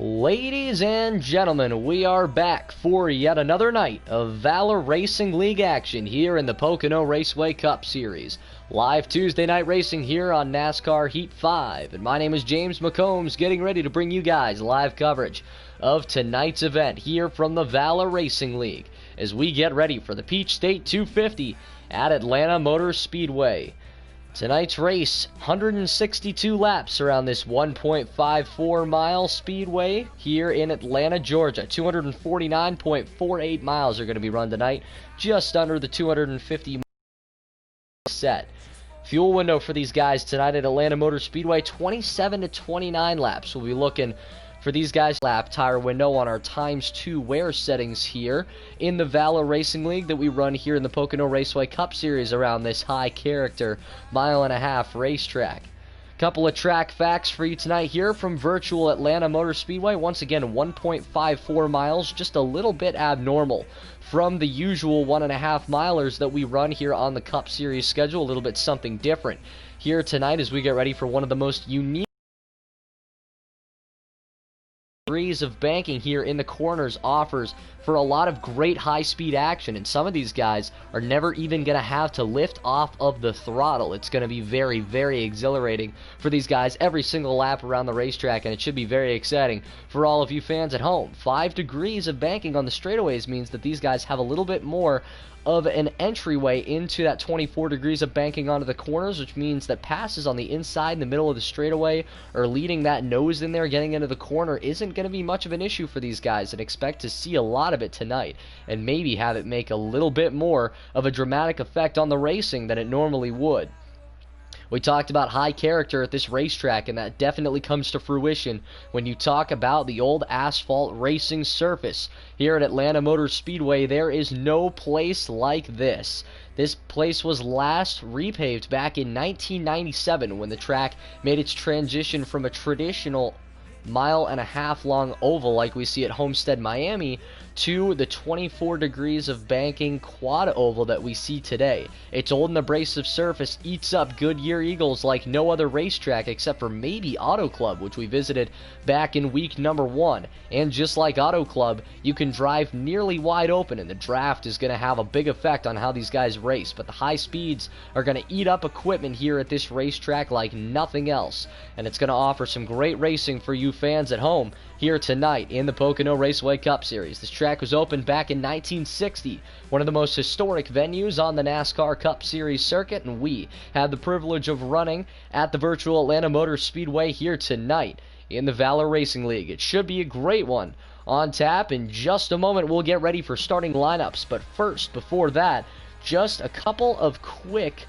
Ladies and gentlemen, we are back for yet another night of Valor Racing League action here in the Pocono Raceway Cup Series. Live Tuesday night racing here on NASCAR Heat 5. And my name is James McCombs, getting ready to bring you guys live coverage of tonight's event here from the Valor Racing League as we get ready for the Peach State 250 at Atlanta Motor Speedway. Tonight's race, 162 laps around this 1.54 mile speedway here in Atlanta, Georgia. 249.48 miles are going to be run tonight, just under the 250 mile set. Fuel window for these guys tonight at Atlanta Motor Speedway, 27 to 29 laps. We'll be looking for these guys' lap tire window on our ×2 wear settings here in the Valor Racing League that we run here in the Pocono Raceway Cup Series around this high character mile-and-a-half racetrack. Couple of track facts for you tonight here from virtual Atlanta Motor Speedway. Once again, 1.54 miles, just a little bit abnormal from the usual 1.5 milers that we run here on the Cup Series schedule. A little bit something different here tonight as we get ready for one of the most unique degrees of banking here in the corners offers for a lot of great high-speed action, and some of these guys are never even going to have to lift off of the throttle. It's going to be very, very exhilarating for these guys every single lap around the racetrack, and it should be very exciting for all of you fans at home. 5 degrees of banking on the straightaways means that these guys have a little bit more of an entryway into that 24 degrees of banking onto the corners, which means that passes on the inside in the middle of the straightaway or leading that nose in there, getting into the corner, isn't going to be much of an issue for these guys, and expect to see a lot of it tonight and maybe have it make a little bit more of a dramatic effect on the racing than it normally would. We talked about high character at this racetrack, and that definitely comes to fruition when you talk about the old asphalt racing surface. Here at Atlanta Motor Speedway, there is no place like this. This place was last repaved back in 1997 when the track made its transition from a traditional mile-and-a-half long oval like we see at Homestead, Miami, to the 24 degrees of banking quad oval that we see today. Its old and abrasive surface eats up Goodyear Eagles like no other racetrack except for maybe Auto Club, which we visited back in week number 1. And just like Auto Club, you can drive nearly wide open, and the draft is going to have a big effect on how these guys race. But the high speeds are going to eat up equipment here at this racetrack like nothing else, and it's going to offer some great racing for you fans at home here tonight in the Pocono Raceway Cup Series. This track was opened back in 1960, one of the most historic venues on the NASCAR Cup Series circuit, and we had the privilege of running at the virtual Atlanta Motor Speedway here tonight in the Valor Racing League. It should be a great one on tap. In just a moment, we'll get ready for starting lineups, but first, before that, just a couple of quick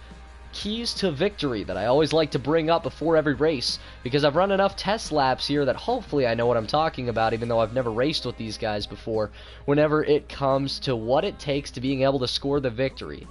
keys to victory that I always like to bring up before every race, because I've run enough test laps here that hopefully I know what I'm talking about, even though I've never raced with these guys before, whenever it comes to what it takes to being able to score the victory.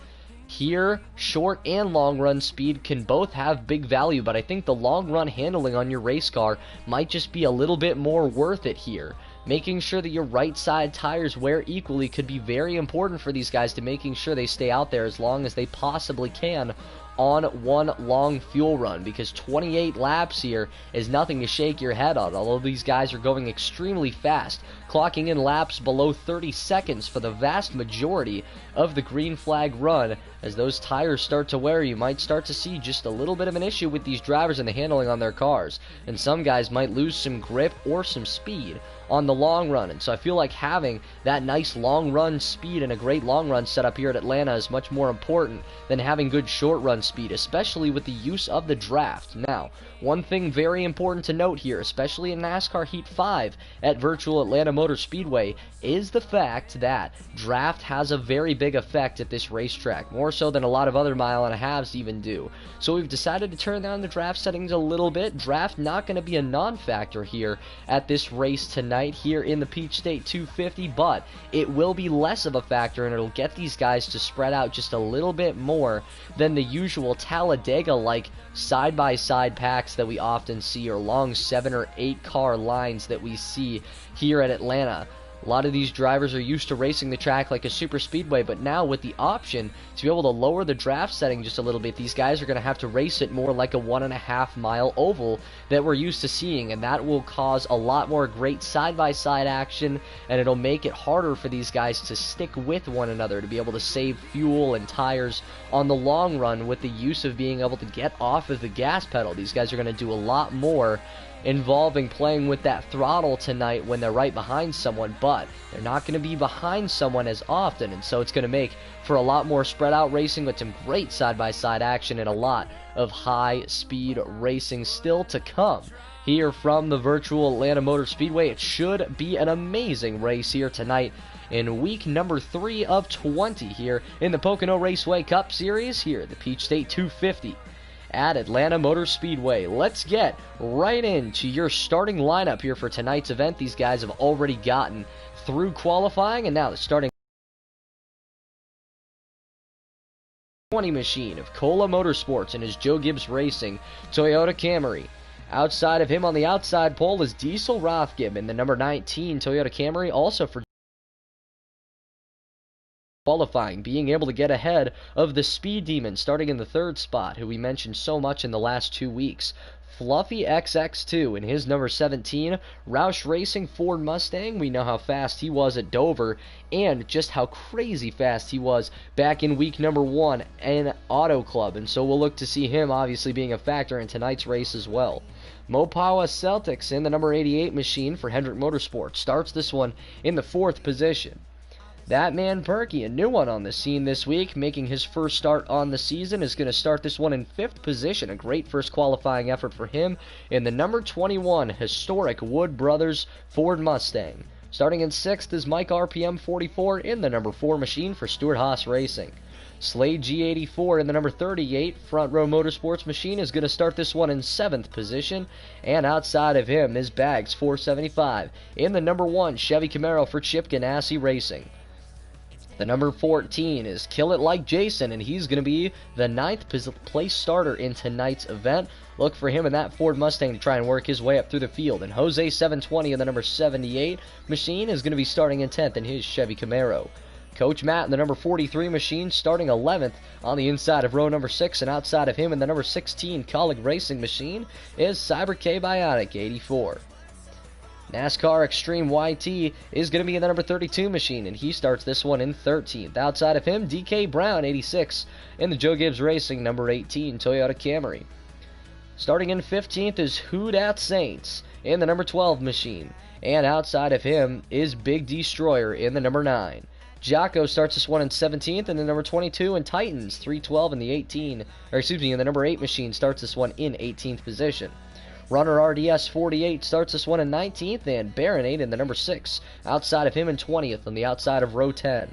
Here, short and long run speed can both have big value, but I think the long run handling on your race car might just be a little bit more worth it here. Making sure that your right side tires wear equally could be very important for these guys to making sure they stay out there as long as they possibly can on one long fuel run, because 28 laps here is nothing to shake your head on. Although these guys are going extremely fast, clocking in laps below 30 seconds for the vast majority of the green flag run. As those tires start to wear, you might start to see just a little bit of an issue with these drivers and the handling on their cars, and some guys might lose some grip or some speed on the long run. And so I feel like having that nice long run speed and a great long run setup here at Atlanta is much more important than having good short run speed, especially with the use of the draft. Now, one thing very important to note here, especially in NASCAR Heat 5 at virtual Atlanta Motor Speedway, is the fact that draft has a very big effect at this racetrack, more so than a lot of other mile-and-a-halves even do. So we've decided to turn down the draft settings a little bit. Draft not going to be a non-factor here at this race tonight here in the Peach State 250, but it will be less of a factor, and it'll get these guys to spread out just a little bit more than the usual Talladega-like side-by-side packs that we often see, or long 7 or 8 car lines that we see here at Atlanta. A lot of these drivers are used to racing the track like a super speedway, but now with the option to be able to lower the draft setting just a little bit, these guys are going to have to race it more like a 1.5 mile oval that we're used to seeing, and that will cause a lot more great side-by-side action, and it'll make it harder for these guys to stick with one another, to be able to save fuel and tires on the long run with the use of being able to get off of the gas pedal. These guys are going to do a lot more involving playing with that throttle tonight when they're right behind someone, but they're not going to be behind someone as often, and so it's going to make for a lot more spread out racing with some great side-by-side action and a lot of high-speed racing still to come here from the virtual Atlanta Motor Speedway. It should be an amazing race here tonight in week number 3 of 20 here in the Pocono Raceway Cup Series here at the Peach State 250 at Atlanta Motor Speedway. Let's get right into your starting lineup here for tonight's event. These guys have already gotten through qualifying, and now the starting 20 machine of Cola Motorsports and his Joe Gibbs Racing Toyota Camry. Outside of him on the outside pole is Diesel Rothgib in the number 19 Toyota Camry, also for qualifying, being able to get ahead of the Speed Demon starting in the 3rd spot, who we mentioned so much in the last 2 weeks. Fluffy XX2 in his number 17 Roush Racing Ford Mustang. We know how fast he was at Dover and just how crazy fast he was back in week number 1 in Auto Club, and so we'll look to see him obviously being a factor in tonight's race as well. Mopawa Celtics in the number 88 machine for Hendrick Motorsports starts this one in the 4th position. That man Perky, a new one on the scene this week, making his first start on the season, is going to start this one in 5th position. A great first qualifying effort for him in the number 21 historic Wood Brothers Ford Mustang. Starting in 6th is Mike RPM 44 in the number 4 machine for Stuart Haas Racing. Slade G84 in the number 38 Front Row Motorsports machine is going to start this one in 7th position, and outside of him is Bags 475 in the number 1 Chevy Camaro for Chip Ganassi Racing. The number 14 is Kill It Like Jason, and he's going to be the 9th place starter in tonight's event. Look for him in that Ford Mustang to try and work his way up through the field. And Jose 720 in the number 78 machine is going to be starting in 10th in his Chevy Camaro. Coach Matt in the number 43 machine starting 11th on the inside of row number 6, and outside of him in the number 16 Colleague Racing machine is Cyber K Bionic 84. NASCAR Extreme YT is going to be in the number 32 machine, and he starts this one in 13th. Outside of him, DK Brown, 86, in the Joe Gibbs Racing, number 18, Toyota Camry. Starting in 15th is Who Dat Saints in the number 12 machine, and outside of him is Big Destroyer in the number 9. Jocko starts this one in 17th, and the number 22 in Titans, 312 in the in the number 8 machine starts this one in 18th position. Runner RDS 48 starts this one in 19th, and Baronade in the number 6. Outside of him in 20th on the outside of row 10.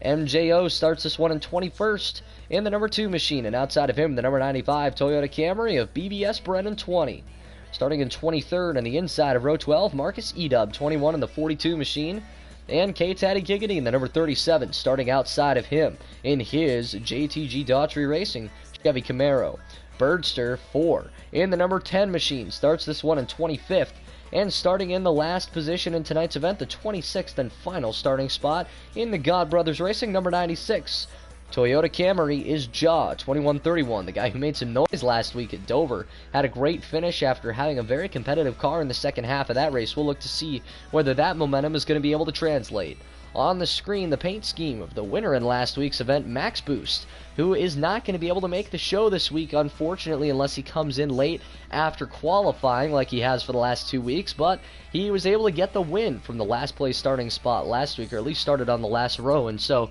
MJO starts this one in 21st in the number 2 machine, and outside of him the number 95 Toyota Camry of BBS Brennan 20. Starting in 23rd on the inside of row 12, Marcus Edub 21 in the 42 machine, and K-Taddy Giggity in the number 37 starting outside of him in his JTG Daughtry Racing Chevy Camaro. Birdster 4 in the number 10 machine starts this one in 25th, and starting in the last position in tonight's event, the 26th and final starting spot in the God Brothers Racing number 96 Toyota Camry is Jaw 2131, the guy who made some noise last week at Dover. Had a great finish after having a very competitive car in the second half of that race. We'll look to see whether that momentum is going to be able to translate. On the screen, the paint scheme of the winner in last week's event, Max Boost, who is not going to be able to make the show this week, unfortunately, unless he comes in late after qualifying like he has for the last 2 weeks, but he was able to get the win from the last place starting spot last week, or at least started on the last row, and so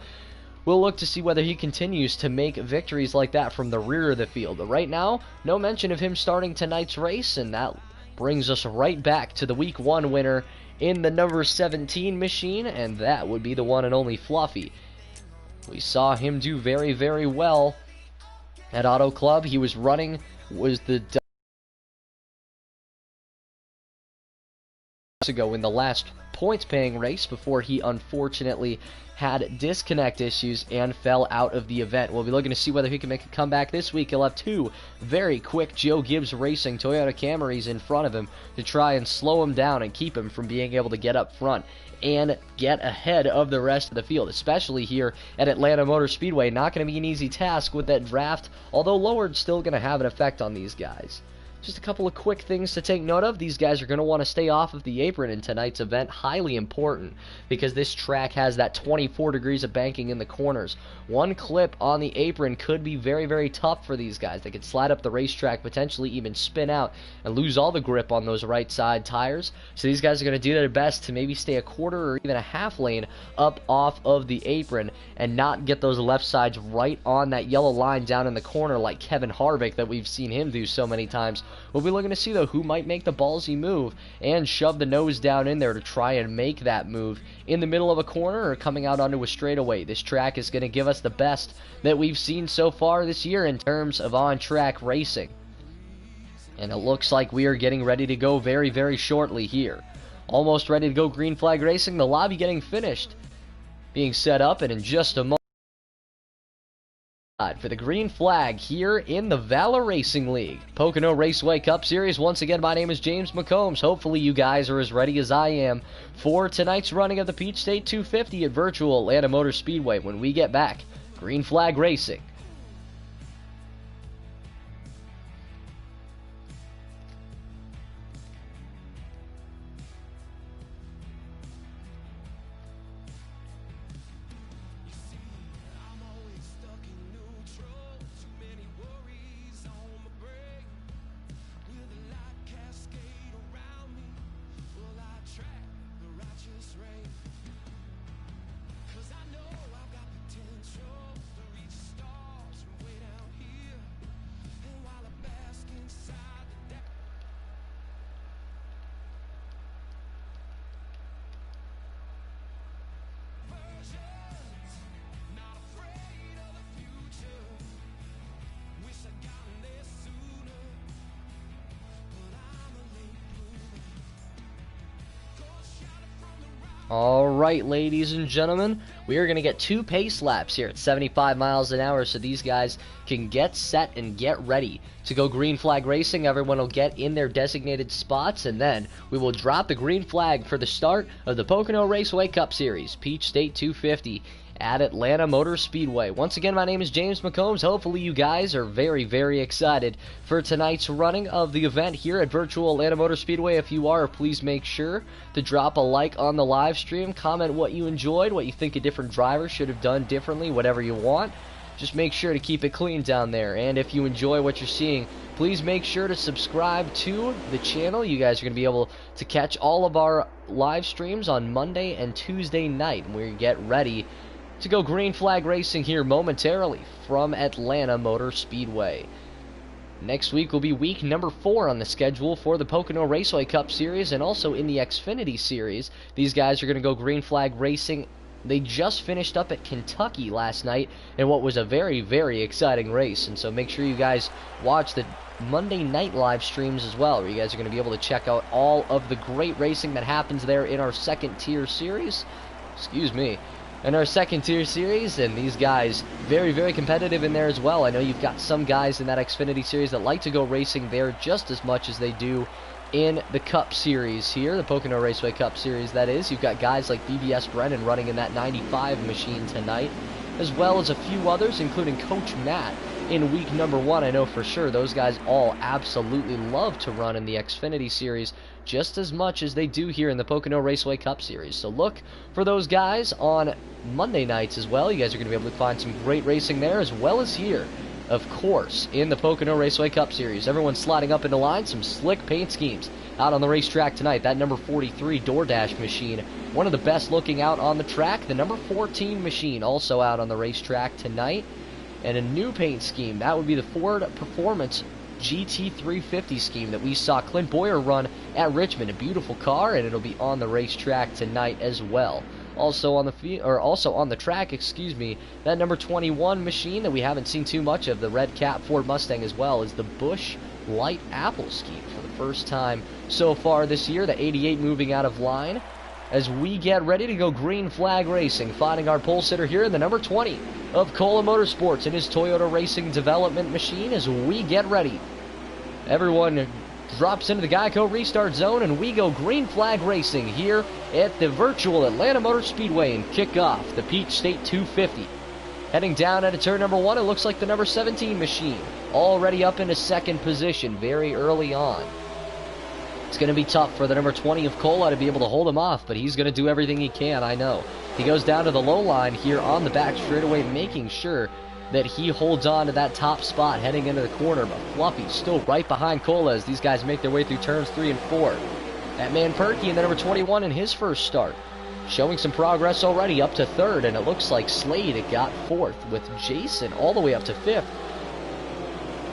we'll look to see whether he continues to make victories like that from the rear of the field. But right now, no mention of him starting tonight's race, and that brings us right back to the Week 1 winner in the number 17 machine, and that would be the one and only Fluffy. We saw him do very, very well at Auto Club. He was running, was the ago in the last points paying race before he unfortunately had disconnect issues and fell out of the event. We'll be looking to see whether he can make a comeback this week. He'll have two very quick Joe Gibbs Racing Toyota Camrys in front of him to try and slow him down and keep him from being able to get up front and get ahead of the rest of the field, especially here at Atlanta Motor Speedway. Not going to be an easy task with that draft, although lowered still going to have an effect on these guys. Just a couple of quick things to take note of. These guys are going to want to stay off of the apron in tonight's event. Highly important because this track has that 24 degrees of banking in the corners. One clip on the apron could be very, very tough for these guys. They could slide up the racetrack, potentially even spin out and lose all the grip on those right side tires. So these guys are going to do their best to maybe stay a quarter or even a half lane up off of the apron and not get those left sides right on that yellow line down in the corner like Kevin Harvick that we've seen him do so many times. We'll be looking to see, though, who might make the ballsy move and shove the nose down in there to try and make that move in the middle of a corner or coming out onto a straightaway. This track is going to give us the best that we've seen so far this year in terms of on-track racing. And it looks like we are getting ready to go very, very shortly here. Almost ready to go green flag racing. The lobby getting finished, being set up, and in just a moment, for the green flag here in the Valor Racing League Pocono Raceway Cup Series. Once again, my name is James McCombs. Hopefully you guys are as ready as I am for tonight's running of the Peach State 250 at virtual Atlanta Motor Speedway. When we get back, green flag racing. Alright, ladies and gentlemen, we are going to get two pace laps here at 75 miles an hour so these guys can get set and get ready to go green flag racing. Everyone will get in their designated spots, and then we will drop the green flag for the start of the Pocono Raceway Cup Series, Peach State 250 at Atlanta Motor Speedway. Once again, my name is James McCombs. Hopefully you guys are very, very excited for tonight's running of the event here at virtual Atlanta Motor Speedway. If you are, please make sure to drop a like on the live stream, comment what you enjoyed, what you think a different driver should have done differently, whatever you want. Just make sure to keep it clean down there. And if you enjoy what you're seeing, please make sure to subscribe to the channel. You guys are going to be able to catch all of our live streams on Monday and Tuesday night, and we get ready to go green flag racing here momentarily from Atlanta Motor Speedway. Next week will be week number 4 on the schedule for the Pocono Raceway Cup Series, and also in the Xfinity Series. These guys are going to go green flag racing. They just finished up at Kentucky last night in what was a very, very exciting race, and so make sure you guys watch the Monday night live streams as well, where you guys are going to be able to check out all of the great racing that happens there in our second tier series. In our second tier series, and these guys very, very competitive in there as well. I know you've got some guys in that Xfinity series that like to go racing there just as much as they do in the Cup Series here, the Pocono Raceway Cup Series, that is. You've got guys like BBS Brennan running in that 95 machine tonight, as well as a few others, including Coach Matt in week number 1. I know for sure those guys all absolutely love to run in the Xfinity Series just as much as they do here in the Pocono Raceway Cup Series. So look for those guys on Monday nights as well. You guys are going to be able to find some great racing there, as well as here, of course, in the Pocono Raceway Cup Series. Everyone's sliding up into line. Some slick paint schemes out on the racetrack tonight. That number 43 DoorDash machine, one of the best looking out on the track. The number 14 machine also out on the racetrack tonight. And a new paint scheme, that would be the Ford Performance GT350 scheme that we saw Clint Boyer run at Richmond. A beautiful car, and it'll be on the racetrack tonight as well. Also on the track, that number 21 machine that we haven't seen too much of, the red cap Ford Mustang, as well, is the Busch light apple scheme for the first time so far this year. The 88 moving out of line as we get ready to go green flag racing, finding our pole sitter here in the number 20 of Cola Motorsports in his Toyota Racing Development Machine as we get ready. Everyone drops into the Geico restart zone and we go green flag racing here at the virtual Atlanta Motor Speedway and kick off the Peach State 250. Heading down into turn number 1, it looks like the number 17 machine already up into second position very early on. It's going to be tough for the number 20 of Cola to be able to hold him off, but he's going to do everything he can, I know. He goes down to the low line here on the back straightaway, making sure that he holds on to that top spot heading into the corner, but Fluffy's still right behind Cola as these guys make their way through turns 3 and 4. That man Perky in the number 21 in his first start, showing some progress already up to third, and it looks like Slade got fourth with Jason all the way up to fifth.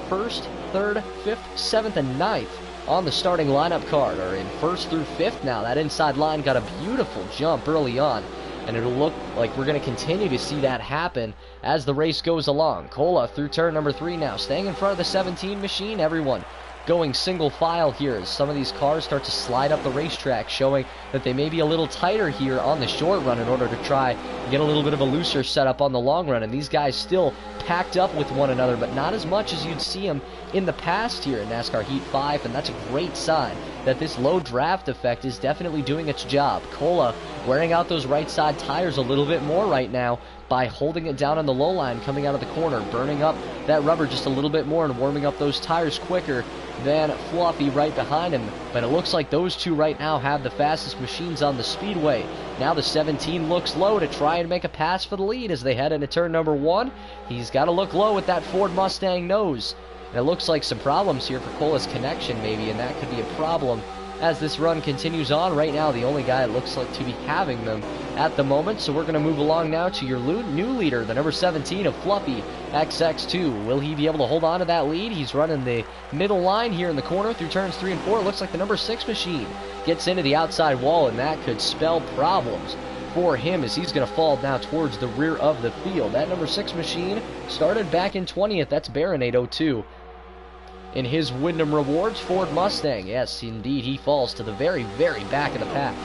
First, third, fifth, seventh, and ninth on the starting lineup card are in first through fifth now. That inside line got a beautiful jump early on, and it'll look like we're going to continue to see that happen as the race goes along. Cola through turn number 3 now, staying in front of the 17 machine. Everyone going single file here as some of these cars start to slide up the racetrack, showing that they may be a little tighter here on the short run in order to try and get a little bit of a looser setup on the long run. And these guys still packed up with one another, but not as much as you'd see them in the past here in NASCAR Heat 5, and that's a great sign that this low draft effect is definitely doing its job. Cola wearing out those right side tires a little bit more right now by holding it down on the low line coming out of the corner, burning up that rubber just a little bit more and warming up those tires quicker than Fluffy right behind him. But it looks like those two right now have the fastest machines on the speedway. Now the 17 looks low to try and make a pass for the lead as they head into turn number 1. He's got to look low with that Ford Mustang nose. And it looks like some problems here for Cola's connection maybe, and that could be a problem as this run continues on. Right now, the only guy it looks like to be having them at the moment. So we're going to move along now to your new leader, the number 17 of Fluffy XX2. Will he be able to hold on to that lead? He's running the middle line here in the corner through turns 3 and 4. It looks like the number 6 machine gets into the outside wall, and that could spell problems for him as he's going to fall now towards the rear of the field. That number 6 machine started back in 20th. That's Baron 802. In his Wyndham Rewards Ford Mustang. Yes, indeed, he falls to the very, very back of the pack.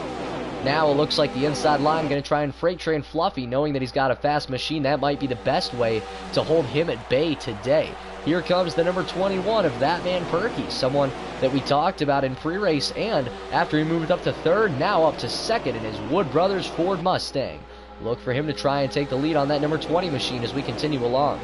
Now it looks like the inside line going to try and freight train Fluffy, knowing that he's got a fast machine. That might be the best way to hold him at bay today. Here comes the number 21 of that man Perky, someone that we talked about in pre-race, and after he moved up to third, now up to second in his Wood Brothers Ford Mustang. Look for him to try and take the lead on that number 20 machine as we continue along.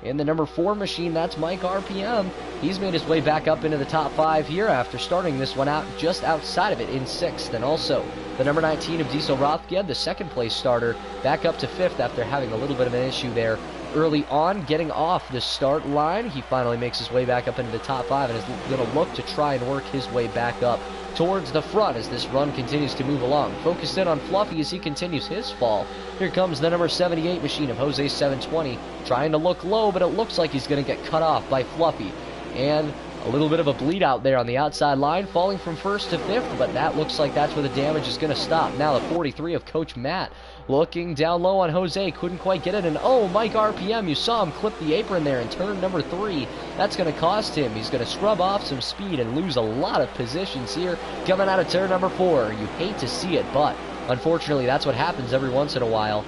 In the number 4 machine, that's Mike RPM. He's made his way back up into the top 5 here after starting this one out just outside of it in 6th. And also, the number 19 of Diesel Rothged, the second place starter, back up to 5th after having a little bit of an issue there early on, getting off the start line. He finally makes his way back up into the top 5 and is going to look to try and work his way back up towards the front as this run continues to move along. Focused in on Fluffy as he continues his fall. Here comes the number 78 machine of Jose 720, trying to look low, but it looks like he's going to get cut off by Fluffy. And a little bit of a bleed out there on the outside line, falling from 1st to 5th, but that looks like that's where the damage is going to stop. Now the 43 of Coach Matt looking down low on Jose, couldn't quite get it, and oh, Mike RPM, you saw him clip the apron there in turn number 3. That's going to cost him. He's going to scrub off some speed and lose a lot of positions here coming out of turn number 4. You hate to see it, but unfortunately that's what happens every once in a while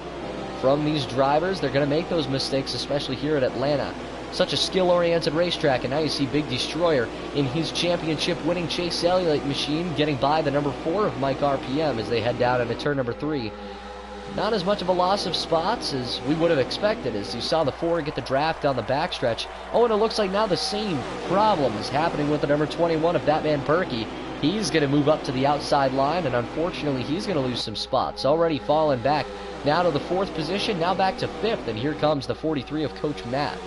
from these drivers. They're going to make those mistakes, especially here at Atlanta. Such a skill-oriented racetrack, and now you see Big Destroyer in his championship-winning Chase Elliott machine getting by the number 4 of Mike RPM as they head down into turn number 3. Not as much of a loss of spots as we would have expected, as you saw the 4 get the draft on the backstretch. Oh, and it looks like now the same problem is happening with the number 21 of that man Perky. He's going to move up to the outside line, and unfortunately he's going to lose some spots. Already falling back now to the 4th position, now back to 5th, and here comes the 43 of Coach Matt.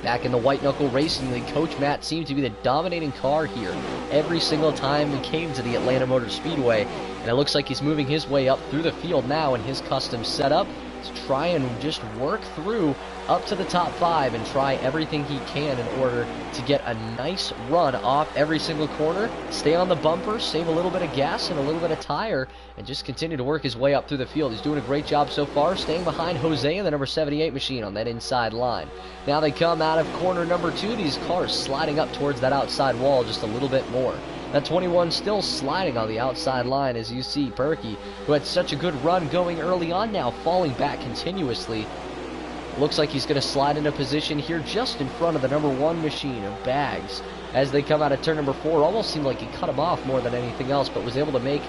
Back in the White Knuckle Racing League, Coach Matt seemed to be the dominating car here every single time he came to the Atlanta Motor Speedway. And it looks like he's moving his way up through the field now in his custom setup. to try and just work through up to the top 5 and try everything he can in order to get a nice run off every single corner, stay on the bumper, save a little bit of gas and a little bit of tire, and just continue to work his way up through the field. He's doing a great job so far, staying behind Jose and the number 78 machine on that inside line. Now they come out of corner number 2, these cars sliding up towards that outside wall just a little bit more. That 21 still sliding on the outside line, as you see Perky, who had such a good run going early on, now falling back continuously. Looks like he's going to slide into position here just in front of the number 1 machine of Bags. As they come out of turn number 4, almost seemed like he cut him off more than anything else, but was able to make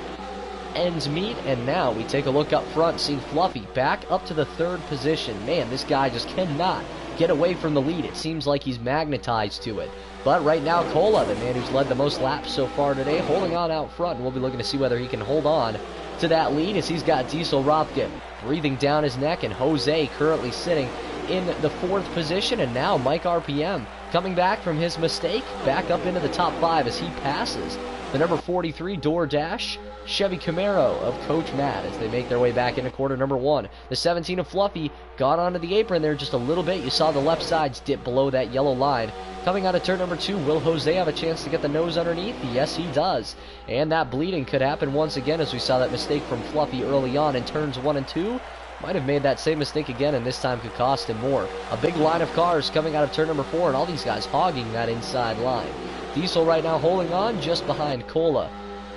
ends meet. And now we take a look up front, seeing Fluffy back up to the 3rd position. Man, this guy just cannot get away from the lead. It seems like he's magnetized to it. But right now, Cola, the man who's led the most laps so far today, holding on out front. And we'll be looking to see whether he can hold on to that lead, as he's got Diesel Rothke breathing down his neck, and Jose currently sitting in the 4th position. And now Mike RPM coming back from his mistake, back up into the top 5 as he passes the number 43 DoorDash Chevy Camaro of Coach Matt as they make their way back into quarter number 1. The 17 of Fluffy got onto the apron there just a little bit. You saw the left sides dip below that yellow line. Coming out of turn number 2, will Jose have a chance to get the nose underneath? Yes, he does. And that bleeding could happen once again, as we saw that mistake from Fluffy early on in turns 1 and 2. Might have made that same mistake again, and this time could cost him more. A big line of cars coming out of turn number 4, and all these guys hogging that inside line. Diesel right now holding on just behind Cola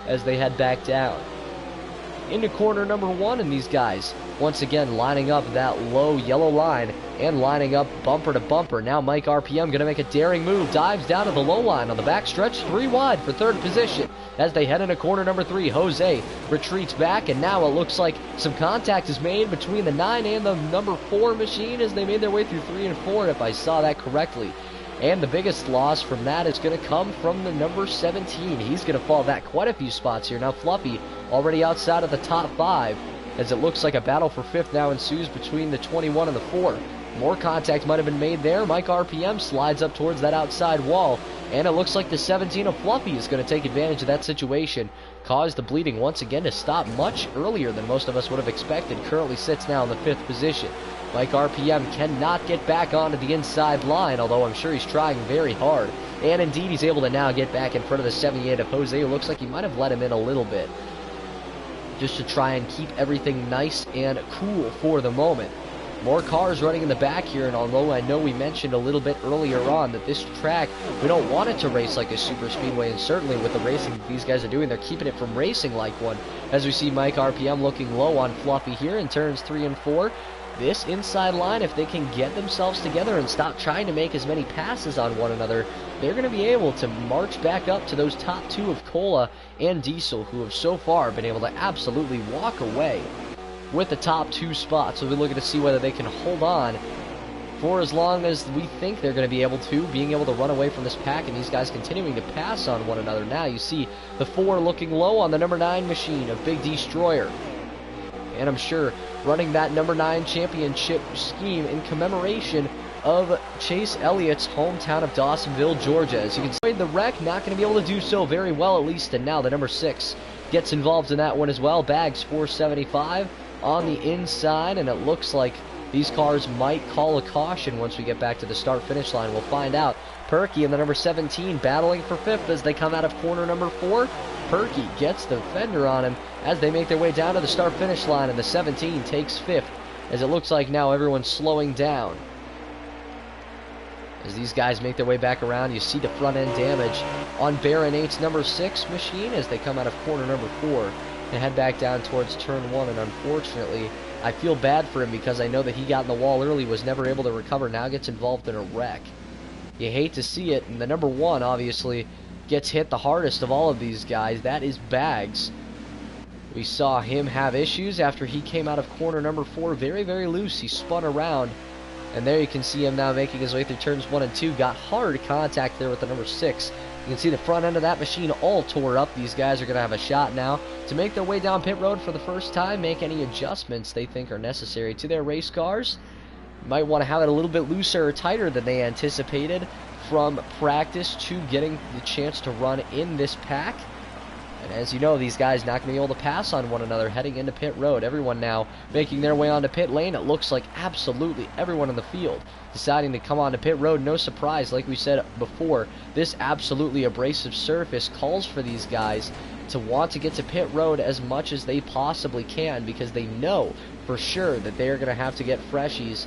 as they head back down into corner number 1, and these guys once again lining up that low yellow line and lining up bumper to bumper. Now Mike RPM going to make a daring move, dives down to the low line on the back stretch, 3 wide for 3rd position. As they head into corner number 3, Jose retreats back, and now it looks like some contact is made between the 9 and the number 4 machine as they made their way through 3 and 4, if I saw that correctly. And the biggest loss from that is going to come from the number 17. He's going to fall back quite a few spots here. Now Fluffy already outside of the top 5, as it looks like a battle for 5th now ensues between the 21 and the 4. More contact might have been made there. Mike RPM slides up towards that outside wall, and it looks like the 17 of Fluffy is going to take advantage of that situation, cause the bleeding once again to stop much earlier than most of us would have expected. Currently sits now in the 5th position. Mike RPM cannot get back onto the inside line, although I'm sure he's trying very hard. And indeed, he's able to now get back in front of the 78 of Jose, who looks like he might have let him in a little bit, just to try and keep everything nice and cool for the moment. More cars running in the back here, and although I know we mentioned a little bit earlier on that this track, we don't want it to race like a super speedway, and certainly with the racing that these guys are doing, they're keeping it from racing like one. As we see Mike RPM looking low on Fluffy here in turns 3 and 4. This inside line, if they can get themselves together and stop trying to make as many passes on one another, they're going to be able to march back up to those top 2 of Cola and Diesel, who have so far been able to absolutely walk away with the top 2 spots. So we're looking to see whether they can hold on for as long as we think they're going to be able to, being able to run away from this pack, and these guys continuing to pass on one another. Now you see the 4 looking low on the number 9 machine of Big Destroyer. And I'm sure running that number 9 championship scheme in commemoration of Chase Elliott's hometown of Dawsonville, Georgia. As you can see, the wreck not going to be able to do so very well, at least, and now the number 6 gets involved in that one as well. Bags 475 on the inside, and it looks like these cars might call a caution once we get back to the start-finish line. We'll find out. Perky and the number 17 battling for 5th as they come out of corner number 4. Perky gets the fender on him as they make their way down to the start-finish line, and the 17 takes 5th, as it looks like now everyone's slowing down. As these guys make their way back around, you see the front-end damage on Baron 8's number 6 machine as they come out of corner number 4 and head back down towards turn 1, and unfortunately, I feel bad for him because I know that he got in the wall early, was never able to recover, now gets involved in a wreck. You hate to see it, and the number 1 obviously gets hit the hardest of all of these guys. That is Bags. We saw him have issues after he came out of corner number 4 very, very loose. He spun around, and there you can see him now making his way through turns 1 and 2. Got hard contact there with the number 6. You can see the front end of that machine all tore up. These guys are going to have a shot now to make their way down pit road for the first time, make any adjustments they think are necessary to their race cars. Might want to have it a little bit looser or tighter than they anticipated from practice to getting the chance to run in this pack. And as you know, these guys not going to be able to pass on one another heading into pit road. Everyone now making their way onto pit lane. It looks like absolutely everyone in the field deciding to come onto pit road. No surprise, like we said before, this absolutely abrasive surface calls for these guys to want to get to pit road as much as they possibly can, because they know for sure that they are going to have to get freshies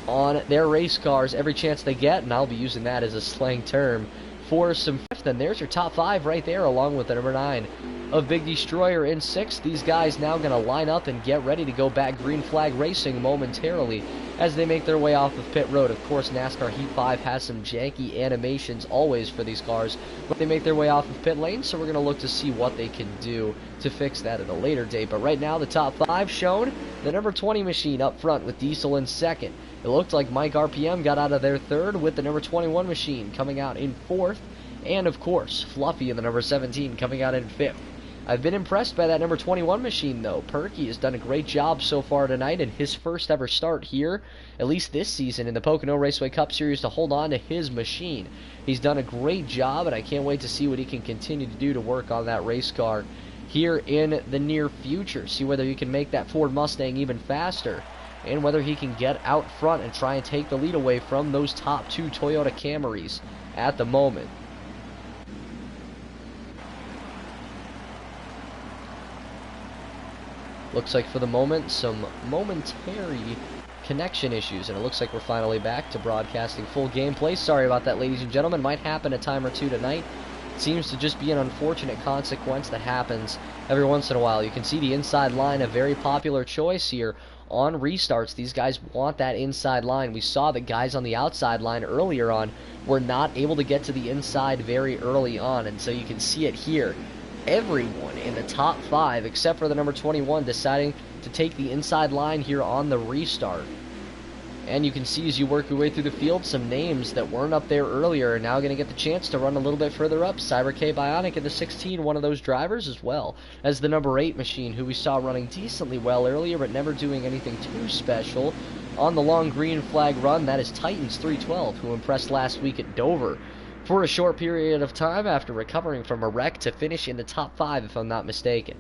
on their race cars every chance they get, and I'll be using that as a slang term for some fifth. And there's your top 5 right there, along with the number 9 of Big Destroyer in 6th. These guys now going to line up and get ready to go back green flag racing momentarily as they make their way off of pit road. Of course, NASCAR Heat 5 has some janky animations always for these cars, but they make their way off of pit lane, so we're going to look to see what they can do to fix that at a later date. But right now, the top 5 shown, the number 20 machine up front with Diesel in 2nd. It looked like Mike RPM got out of there 3rd, with the number 21 machine coming out in 4th, and of course, Fluffy in the number 17 coming out in 5th. I've been impressed by that number 21 machine, though. Perky has done a great job so far tonight in his first ever start here, at least this season, in the Pocono Raceway Cup Series, to hold on to his machine. He's done a great job, and I can't wait to see what he can continue to do to work on that race car here in the near future. See whether he can make that Ford Mustang even faster, and whether he can get out front and try and take the lead away from those top 2 Toyota Camrys at the moment. Looks like for the moment, some momentary connection issues, and it looks like we're finally back to broadcasting full gameplay. Sorry about that, ladies and gentlemen. Might happen a time or two tonight. It seems to just be an unfortunate consequence that happens every once in a while. You can see the inside line, a very popular choice here on restarts. These guys want that inside line. We saw the guys on the outside line earlier on were not able to get to the inside very early on, and so you can see it here. Everyone in the top 5, except for the number 21, deciding to take the inside line here on the restart. And you can see as you work your way through the field, some names that weren't up there earlier are now going to get the chance to run a little bit further up. Cyber K Bionic in the 16, one of those drivers, as well as the number 8 machine, who we saw running decently well earlier, but never doing anything too special on the long green flag run. That is Titans 312, who impressed last week at Dover for a short period of time after recovering from a wreck to finish in the top 5, if I'm not mistaken.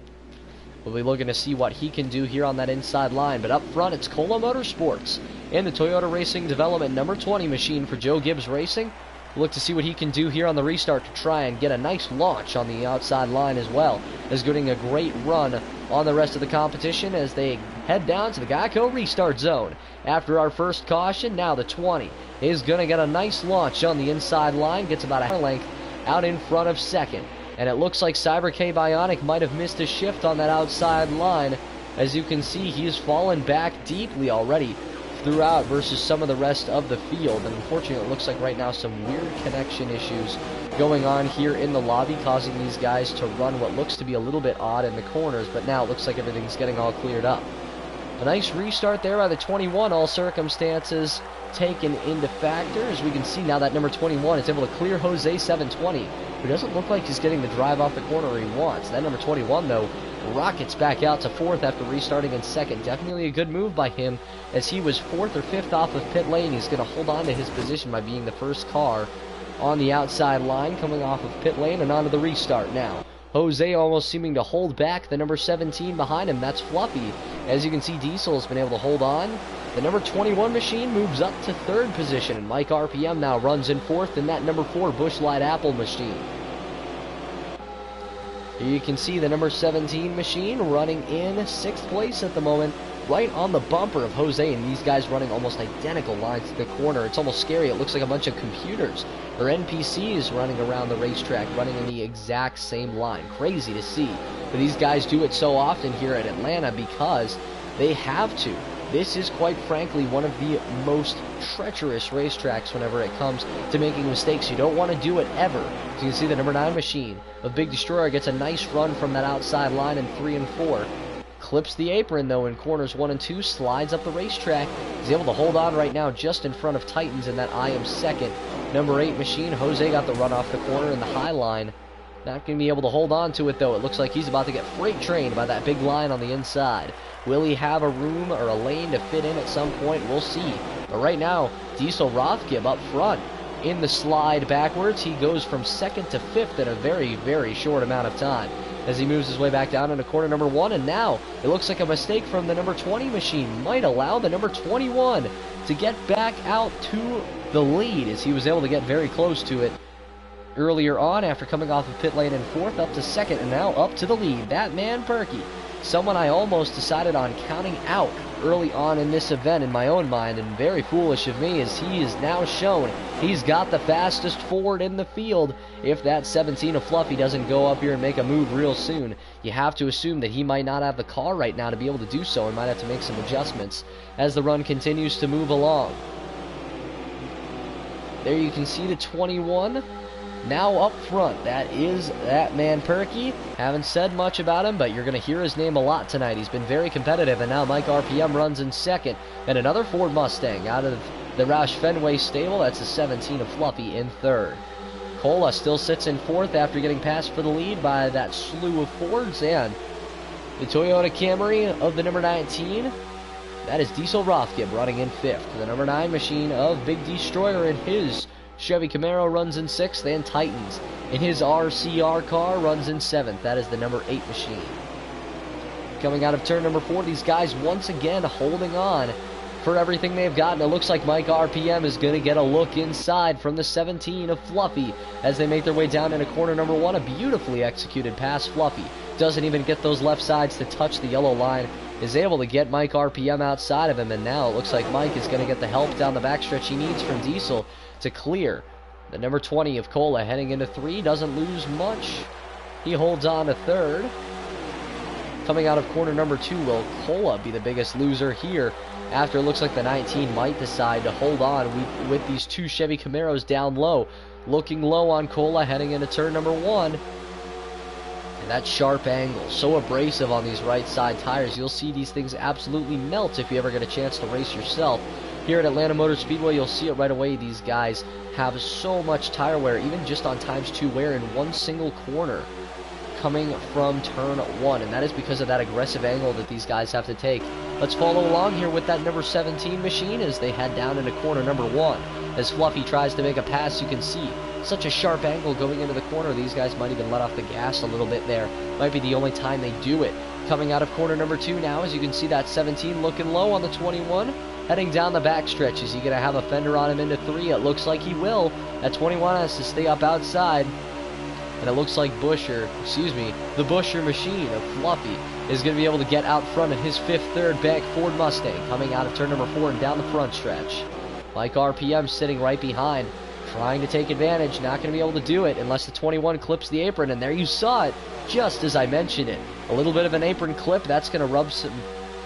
We'll be looking to see what he can do here on that inside line. But up front, it's Cola Motorsports and the Toyota Racing Development number 20 machine for Joe Gibbs Racing. We'll look to see what he can do here on the restart to try and get a nice launch on the outside line, as well as getting a great run on the rest of the competition as they head down to the Geico restart zone. After our first caution, now the 20 is going to get a nice launch on the inside line, gets about a length out in front of 2nd. And it looks like Cyber K Bionic might have missed a shift on that outside line. As you can see, he's fallen back deeply already throughout versus some of the rest of the field. And unfortunately, it looks like right now some weird connection issues going on here in the lobby, causing these guys to run what looks to be a little bit odd in the corners. But now it looks like everything's getting all cleared up. A nice restart there by the 21, all circumstances taken into factor. As we can see now, that number 21 is able to clear Jose 720, who doesn't look like he's getting the drive off the corner he wants. That number 21, though, rockets back out to 4th after restarting in 2nd. Definitely a good move by him, as he was 4th or 5th off of pit lane. He's going to hold on to his position by being the first car on the outside line coming off of pit lane and onto the restart now. Jose almost seeming to hold back the number 17 behind him. That's Fluffy. As you can see, Diesel has been able to hold on. The number 21 machine moves up to 3rd position, and Mike RPM now runs in 4th in that number 4 Busch Light Apple machine. Here you can see the number 17 machine running in 6th place at the moment, right on the bumper of Jose, and these guys running almost identical lines to the corner. It's almost scary. It looks like a bunch of computers or NPCs running around the racetrack, running in the exact same line. Crazy to see. But these guys do it so often here at Atlanta because they have to. This is, quite frankly, one of the most treacherous racetracks whenever it comes to making mistakes. You don't want to do it ever. As you can see, the number 9 machine of Big Destroyer gets a nice run from that outside line in 3 and 4. Clips the apron, though, in corners 1 and 2, slides up the racetrack. He's able to hold on right now just in front of Titans in that I am 2nd. Number 8 machine, Jose got the run off the corner in the high line. Not going to be able to hold on to it, though. It looks like he's about to get freight trained by that big line on the inside. Will he have a room or a lane to fit in at some point? We'll see. But right now, Diesel Rothgib up front in the slide backwards. He goes from 2nd to 5th in a very, very short amount of time. as he moves his way back down into corner number 1. And now it looks like a mistake from the number 20 machine might allow the number 21 to get back out to the lead, as he was able to get very close to it earlier on after coming off of pit lane in 4th, up to 2nd, and now up to the lead. That man Perky, someone I almost decided on counting out early on in this event in my own mind, and very foolish of me, as he is now shown he's got the fastest Ford in the field. If that 17 of Fluffy doesn't go up here and make a move real soon, you have to assume that he might not have the car right now to be able to do so, and might have to make some adjustments as the run continues to move along. There you can see the 21 now up front. That is that man Perky. Haven't said much about him, but you're going to hear his name a lot tonight. He's been very competitive, and now Mike RPM runs in 2nd. And another Ford Mustang out of the Roush Fenway stable. That's a 17 of Fluffy in 3rd. Cola still sits in 4th after getting passed for the lead by that slew of Fords. And the Toyota Camry of the number 19, that is Diesel Rothgib running in 5th. The number 9 machine of Big Destroyer in his Chevy Camaro runs in 6th, and Titans in his RCR car runs in 7th. That is the number 8 machine. Coming out of turn number 4, these guys once again holding on for everything they've got, and it looks like Mike RPM is going to get a look inside from the 17 of Fluffy as they make their way down into corner number 1. A beautifully executed pass. Fluffy doesn't even get those left sides to touch the yellow line, is able to get Mike RPM outside of him, and now it looks like Mike is going to get the help down the backstretch he needs from Diesel to clear. The number 20 of Cola heading into 3, doesn't lose much. He holds on to 3rd. Coming out of corner number 2, will Cola be the biggest loser here, after it looks like the 19 might decide to hold on with these 2 Chevy Camaros down low. Looking low on Cola heading into turn number 1. And that sharp angle, so abrasive on these right side tires. You'll see these things absolutely melt if you ever get a chance to race yourself. Here at Atlanta Motor Speedway, you'll see it right away. These guys have so much tire wear, even just on ×2 wear in one single corner coming from turn 1, and that is because of that aggressive angle that these guys have to take. Let's follow along here with that number 17 machine as they head down into corner number 1. As Fluffy tries to make a pass, you can see such a sharp angle going into the corner. These guys might even let off the gas a little bit there. Might be the only time they do it. Coming out of corner number 2 now, as you can see that 17 looking low on the 21. Heading down the backstretch. Is he going to have a fender on him into 3? It looks like he will. That 21 has to stay up outside. And it looks like the Busher machine of Fluffy is going to be able to get out front in his 5th third bank Ford Mustang coming out of turn number 4 and down the front stretch. Mike RPM sitting right behind, trying to take advantage. Not going to be able to do it unless the 21 clips the apron. And there you saw it, just as I mentioned it. A little bit of an apron clip. That's going to rub some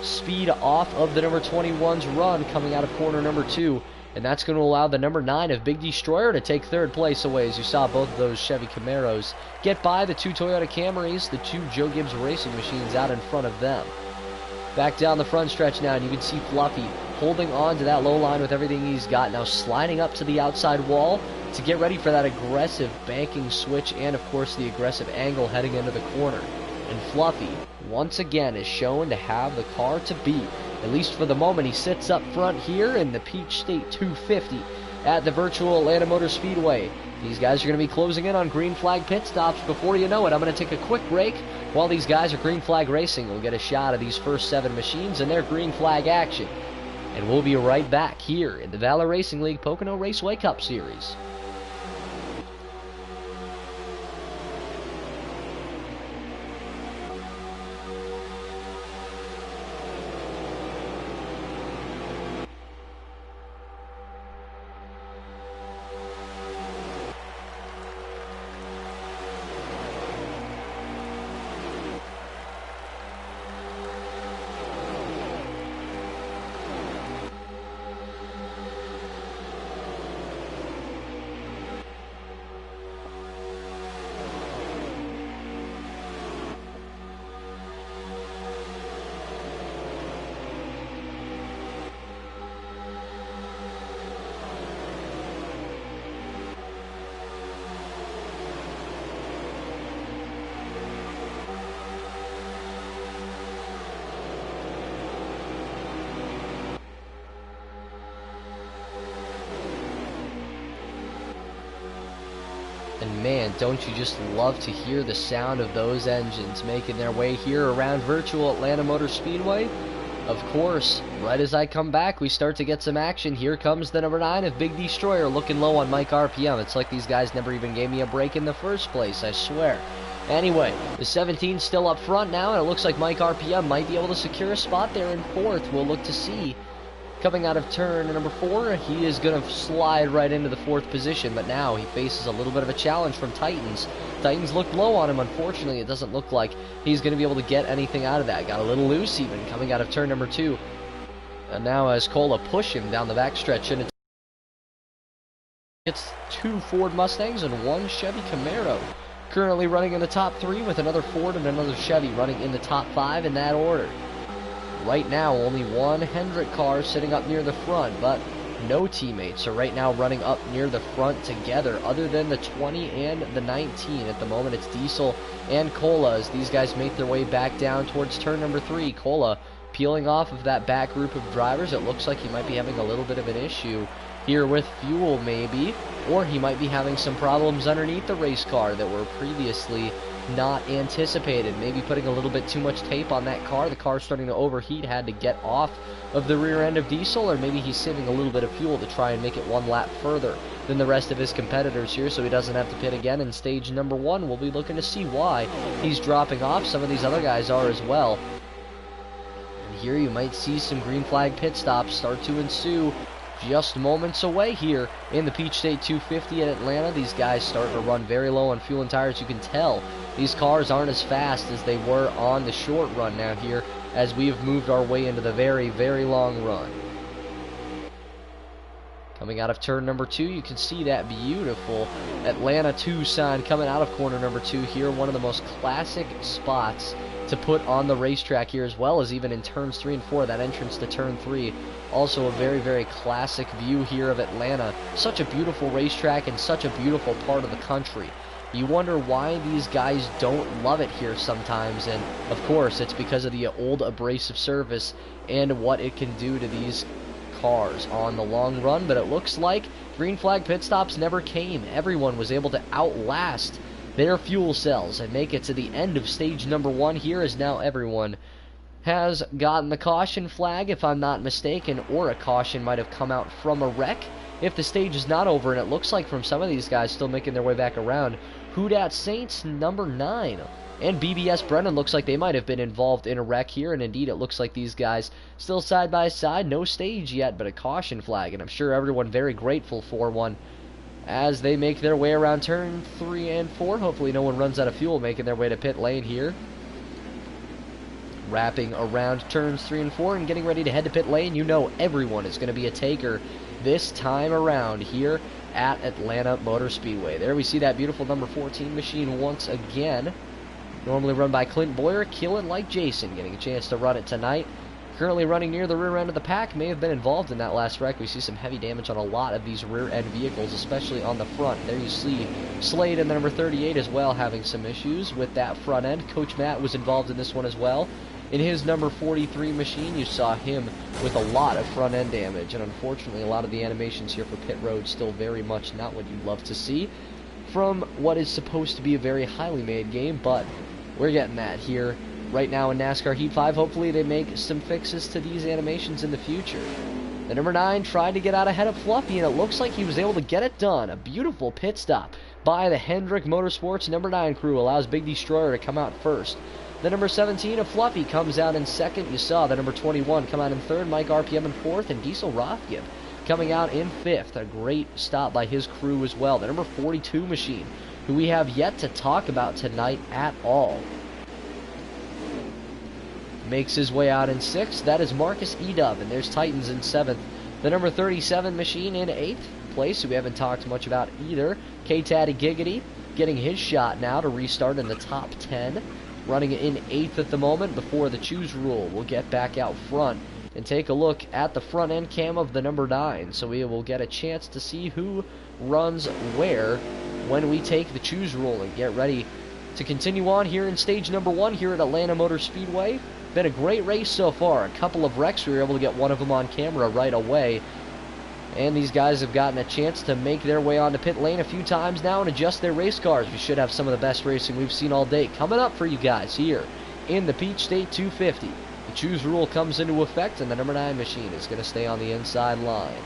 speed off of the number 21's run coming out of corner number 2. And that's going to allow the number 9 of Big Destroyer to take 3rd place away, as you saw both of those Chevy Camaros get by the 2 Toyota Camrys, the 2 Joe Gibbs racing machines out in front of them. Back down the front stretch now, and you can see Fluffy holding on to that low line with everything he's got. Now sliding up to the outside wall to get ready for that aggressive banking switch and, of course, the aggressive angle heading into the corner. And Fluffy, once again, is shown to have the car to beat. At least for the moment, he sits up front here in the Peach State 250 at the virtual Atlanta Motor Speedway. These guys are going to be closing in on green flag pit stops. Before you know it, I'm going to take a quick break. While these guys are green flag racing, we'll get a shot of these first 7 machines and their green flag action. And we'll be right back here in the Valor Racing League Pocono Raceway Cup Series. man, don't you just love to hear the sound of those engines making their way here around virtual Atlanta Motor Speedway? Of course, right as I come back, we start to get some action. Here comes the number 9 of Big Destroyer, looking low on Mike RPM. It's like these guys never even gave me a break in the first place, I swear. Anyway, the 17's still up front now, and it looks like Mike RPM might be able to secure a spot there in 4th. We'll look to see. Coming out of turn number 4, he is going to slide right into the 4th position, but now he faces a little bit of a challenge from Titans. Titans looked low on him. Unfortunately, it doesn't look like he's going to be able to get anything out of that. Got a little loose even coming out of turn number 2. And now as Cola push him down the backstretch, and it's 2 Ford Mustangs and 1 Chevy Camaro. Currently running in the top 3 with another Ford and another Chevy running in the top 5 in that order. Right now, only one Hendrick car sitting up near the front, but no teammates are right now running up near the front together, other than the 20 and the 19. At the moment, it's Diesel and Cola as these guys make their way back down towards turn number 3. Cola peeling off of that back group of drivers. It looks like he might be having a little bit of an issue here with fuel, maybe, or he might be having some problems underneath the race car that were previously not anticipated. Maybe putting a little bit too much tape on that car. The car's starting to overheat, had to get off of the rear end of Diesel, or maybe he's saving a little bit of fuel to try and make it one lap further than the rest of his competitors here, so he doesn't have to pit again in stage number 1. We'll be looking to see why he's dropping off. Some of these other guys are as well. And here you might see some green flag pit stops start to ensue. Just moments away here in the Peach State 250 at Atlanta. These guys starting to run very low on fuel and tires. You can tell these cars aren't as fast as they were on the short run now here as we have moved our way into the very, very long run. Coming out of turn number 2, you can see that beautiful Atlanta 2 sign coming out of corner number 2 here. One of the most classic spots to put on the racetrack here, as well as even in turns 3 and 4, that entrance to turn 3. Also a very, very classic view here of Atlanta. Such a beautiful racetrack and such a beautiful part of the country. You wonder why these guys don't love it here sometimes, and of course it's because of the old abrasive surface and what it can do to these cars on the long run. But it looks like green flag pit stops never came. Everyone was able to outlast their fuel cells and make it to the end of stage number 1 here, as now everyone has gotten the caution flag, if I'm not mistaken, or a caution might have come out from a wreck if the stage is not over. And it looks like from some of these guys still making their way back around, Houdat Saints number 9 and BBS Brennan looks like they might have been involved in a wreck here, and indeed it looks like these guys still side by side. No stage yet, but a caution flag, and I'm sure everyone very grateful for one as they make their way around turn 3 and 4. Hopefully no one runs out of fuel making their way to pit lane here. Wrapping around turns 3 and 4 and getting ready to head to pit lane. You know everyone is going to be a taker this time around here at Atlanta Motor Speedway. There we see that beautiful number 14 machine once again. Normally run by Clint Boyer, killing like Jason, getting a chance to run it tonight. Currently running near the rear end of the pack, may have been involved in that last wreck. We see some heavy damage on a lot of these rear end vehicles, especially on the front. There you see Slade and the number 38 as well having some issues with that front end. Coach Matt was involved in this one as well. In his number 43 machine, you saw him with a lot of front end damage, and unfortunately a lot of the animations here for pit road still very much not what you'd love to see from what is supposed to be a very highly made game, but we're getting that here right now in NASCAR Heat 5. Hopefully they make some fixes to these animations in the future. The number 9 tried to get out ahead of Fluffy, and it looks like he was able to get it done. A beautiful pit stop by the Hendrick Motorsports number 9 crew allows Big Destroyer to come out first. The number 17 of Fluffy comes out in second. You saw the number 21 come out in third, Mike RPM in fourth, and Diesel Rothgieb coming out in fifth. A great stop by his crew as well. The number 42 machine, who we have yet to talk about tonight at all, makes his way out in sixth. That is Marcus Edub, and there's Titans in seventh. The number 37 machine in eighth place, who we haven't talked much about either, K-Taddy Giggity, getting his shot now to restart in the top 10. Running in 8th at the moment before the choose rule. We'll get back out front and take a look at the front end cam of the number 9. So we will get a chance to see who runs where when we take the choose rule and get ready to continue on here in stage number 1 here at Atlanta Motor Speedway. Been a great race so far. A couple of wrecks. We were able to get one of them on camera right away. And these guys have gotten a chance to make their way onto pit lane a few times now and adjust their race cars. We should have some of the best racing we've seen all day coming up for you guys here in the Peach State 250. The choose rule comes into effect, and the number 9 machine is going to stay on the inside line.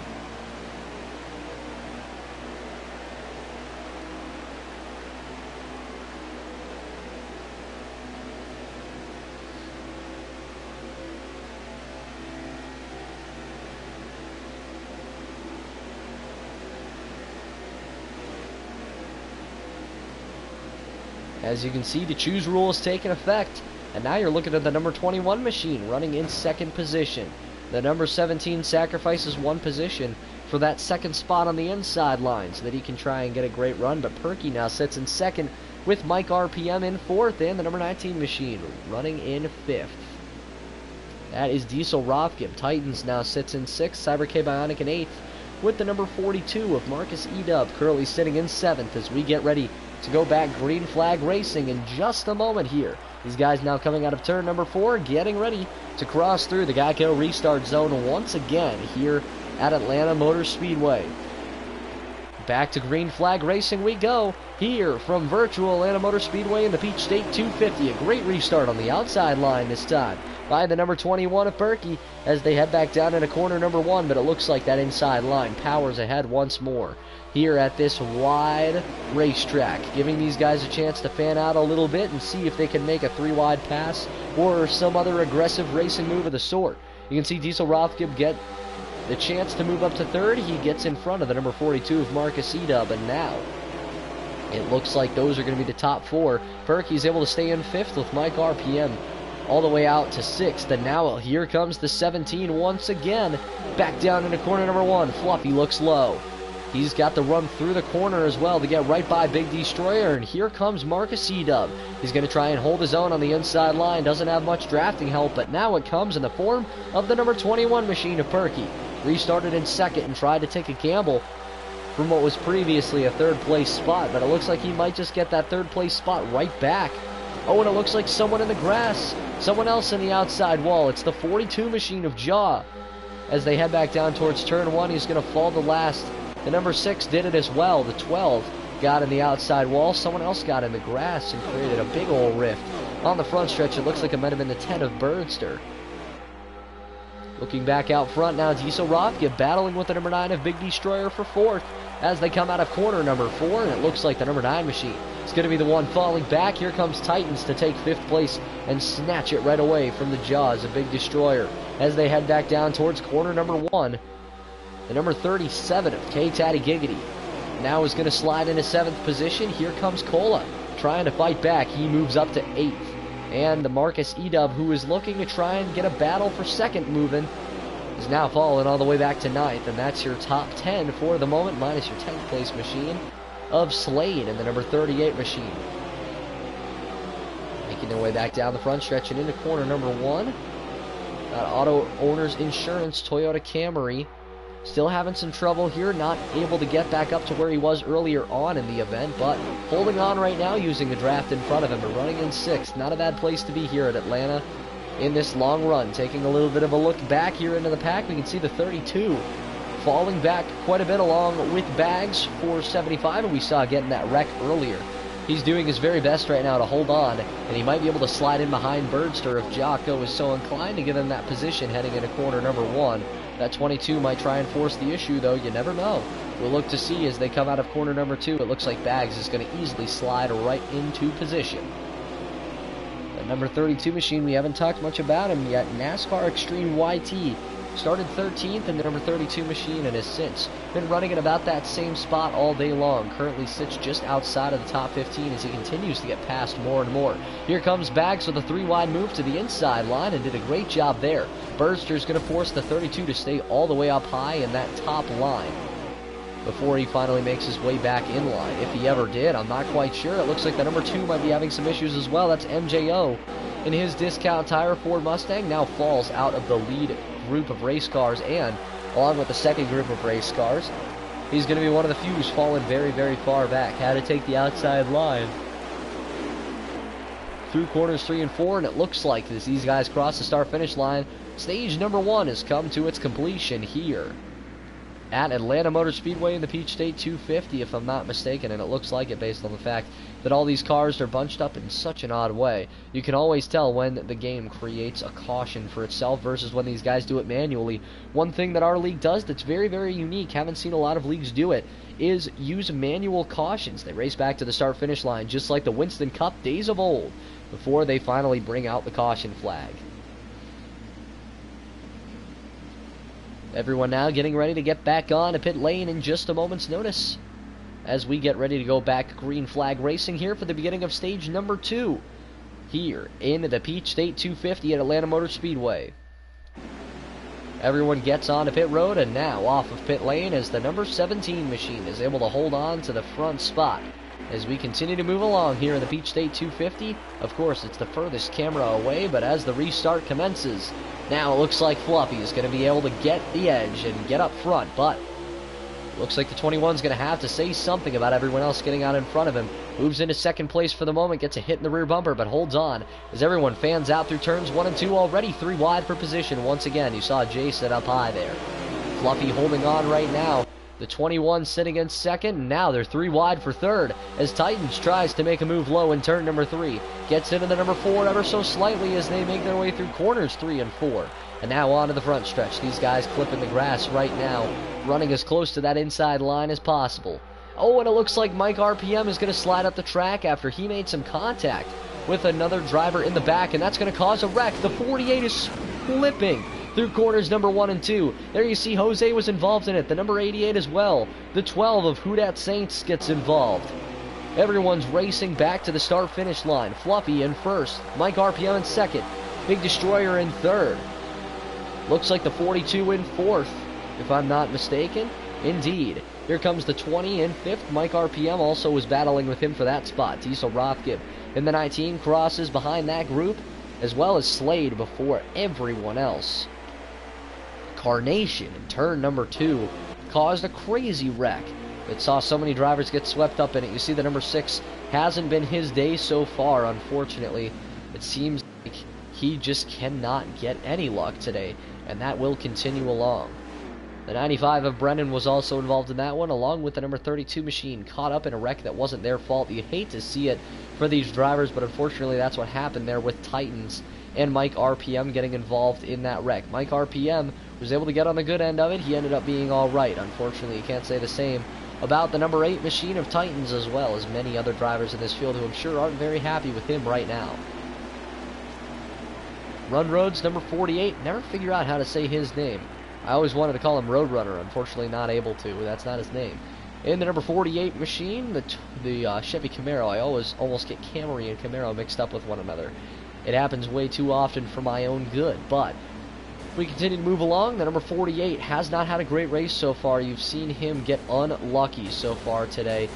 As you can see, the choose rule has taken effect, and now you're looking at the number 21 machine running in second position. The number 17 sacrifices one position for that second spot on the inside line so that he can try and get a great run, but Perky now sits in second with Mike RPM in fourth, and the number 19 machine running in fifth. That is Diesel Rothgib. Titans now sits in sixth, Cyber K Bionic in eighth, with the number 42 of Marcus Edub currently sitting in seventh as we get ready to go back green flag racing in just a moment here. These guys now coming out of turn number 4, getting ready to cross through the Geico restart zone once again here at Atlanta Motor Speedway. Back to green flag racing we go here from virtual Atlanta Motor Speedway in the Peach State 250. A great restart on the outside line this time by the number 21 of Perky as they head back down into corner number 1, but it looks like that inside line powers ahead once more here at this wide racetrack, giving these guys a chance to fan out a little bit and see if they can make a 3-wide pass or some other aggressive racing move of the sort. You can see Diesel Rothgib get the chance to move up to third. He gets in front of the number 42 of Marcus Edub, and now it looks like those are going to be the top 4. Perky's able to stay in fifth with Mike RPM all the way out to sixth, and now here comes the 17 once again, back down into corner number 1. Fluffy looks low. He's got to run through the corner as well to get right by Big Destroyer, and here comes Marcus Edub. He's going to try and hold his own on the inside line. Doesn't have much drafting help, but now it comes in the form of the number 21 machine of Perky. Restarted in second and tried to take a gamble from what was previously a third-place spot, but it looks like he might just get that third-place spot right back. Oh, and it looks like someone in the grass. Someone else in the outside wall. It's the 42 machine of Jaw. As they head back down towards turn 1, he's going to fall to last. The number 6 did it as well. The 12 got in the outside wall. Someone else got in the grass and created a big old rift. On the front stretch, it looks like it might have been the 10 of Birdster. Looking back out front now, Diesel Rothgib battling with the number 9 of Big Destroyer for fourth as they come out of corner number 4, and it looks like the number 9 machine is going to be the one falling back. Here comes Titans to take fifth place and snatch it right away from the jaws of Big Destroyer as they head back down towards corner number 1. The number 37 of K-Tatty Giggity now is going to slide into 7th position. Here comes Cola trying to fight back. He moves up to 8th. And the Marcus Edub, who is looking to try and get a battle for second moving, is now falling all the way back to 9th. And that's your top 10 for the moment, minus your 10th place machine of Slade and the number 38 machine. Making their way back down the front stretch and into corner number 1. Got Auto Owners Insurance Toyota Camry. Still having some trouble here, not able to get back up to where he was earlier on in the event, but holding on right now using the draft in front of him and running in 6th. Not a bad place to be here at Atlanta in this long run. Taking a little bit of a look back here into the pack, we can see the 32 falling back quite a bit along with Bags for 75, and we saw getting that wreck earlier. He's doing his very best right now to hold on, and he might be able to slide in behind Birdster if Jocko is so inclined to give him that position heading into corner number 1. That 22 might try and force the issue, though. You never know. We'll look to see as they come out of corner number 2. It looks like Bags is going to easily slide right into position. The number 32 machine, we haven't talked much about him yet. NASCAR Extreme YT started 13th in the number 32 machine and has since been running at about that same spot all day long. Currently sits just outside of the top 15 as he continues to get passed more and more. Here comes Bags with a 3-wide move to the inside line and did a great job there. Birdster's going to force the 32 to stay all the way up high in that top line before he finally makes his way back in line. If he ever did, I'm not quite sure. It looks like the number 2 might be having some issues as well. That's MJO in his Discount Tire Ford Mustang. Now falls out of the lead group of race cars, and along with the second group of race cars, he's going to be one of the few who's fallen very, very far back. Had to take the outside line through corners 3 and 4, and it looks like as these guys cross the start-finish line, stage number 1 has come to its completion here at Atlanta Motor Speedway in the Peach State 250, if I'm not mistaken, and it looks like it based on the fact that all these cars are bunched up in such an odd way. You can always tell when the game creates a caution for itself versus when these guys do it manually. One thing that our league does that's very, very unique, haven't seen a lot of leagues do it, is use manual cautions. They race back to the start-finish line just like the Winston Cup days of old before they finally bring out the caution flag. Everyone now getting ready to get back on to pit lane in just a moment's notice as we get ready to go back green flag racing here for the beginning of stage number 2 here in the Peach State 250 at Atlanta Motor Speedway. Everyone gets on to pit road and now off of pit lane as the number 17 machine is able to hold on to the front spot. As we continue to move along here in the Peach State 250, of course it's the furthest camera away, but as the restart commences, now it looks like Fluffy is going to be able to get the edge and get up front, but looks like the 21 is going to have to say something about everyone else getting out in front of him. Moves into second place for the moment, gets a hit in the rear bumper, but holds on as everyone fans out through turns 1 and 2 already, 3 wide for position. Once again, you saw Jay set up high there. Fluffy holding on right now. The 21 sitting in second, and now they're 3 wide for third as Titans tries to make a move low in turn number 3. Gets into the number 4 ever so slightly as they make their way through corners 3 and 4. And now onto the front stretch. These guys clipping the grass right now, running as close to that inside line as possible. Oh, and it looks like Mike RPM is going to slide up the track after he made some contact with another driver in the back, and that's going to cause a wreck. The 48 is slipping through corners number 1 and 2. There you see Jose was involved in it. The number 88 as well. The 12 of Who Dat Saints gets involved. Everyone's racing back to the start-finish line. Fluffy in first. Mike RPM in second. Big Destroyer in third. Looks like the 42 in fourth, if I'm not mistaken. Indeed. Here comes the 20 in fifth. Mike RPM also was battling with him for that spot. Diesel Rothgib in the 19 crosses behind that group, as well as Slade before everyone else. Carnation in turn number 2 caused a crazy wreck that saw so many drivers get swept up in it. You see the number 6 hasn't been his day so far, unfortunately. It seems like he just cannot get any luck today, and that will continue along. The 95 of Brennan was also involved in that one, along with the number 32 machine, caught up in a wreck that wasn't their fault. You hate to see it for these drivers, but unfortunately that's what happened there with Titans and Mike RPM getting involved in that wreck. Mike RPM was able to get on the good end of it. He ended up being all right. Unfortunately, you can't say the same about the number 8 machine of Titans, as well as many other drivers in this field who I'm sure aren't very happy with him right now. Run Roads number 48, never figure out how to say his name. I always wanted to call him Roadrunner, unfortunately not able to. That's not his name. In the number 48 machine, the Chevy Camaro. I almost get Camry and Camaro mixed up with one another. It happens way too often for my own good, but if we continue to move along, the number 48 has not had a great race so far. You've seen him get unlucky so far today,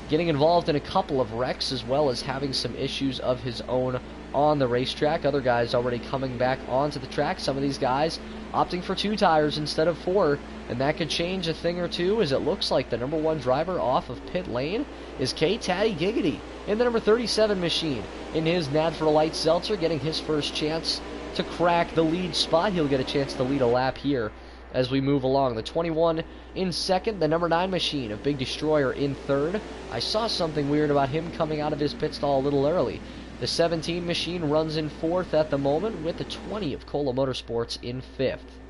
getting involved in a couple of wrecks as well as having some issues of his own on the racetrack. Other guys already coming back onto the track. Some of these guys opting for 2 tires instead of 4, and that could change a thing or two, as it looks like the number 1 driver off of pit lane is K-Taddy Giggity in the number 37 machine in his Natural Light Seltzer, getting his first chance to crack the lead spot. He'll get a chance to lead a lap here as we move along. The 21 in second, the number 9 machine of Big Destroyer in third. I saw something weird about him coming out of his pit stall a little early. The 17 machine runs in fourth at the moment, with the 20 of Cola Motorsports in fifth.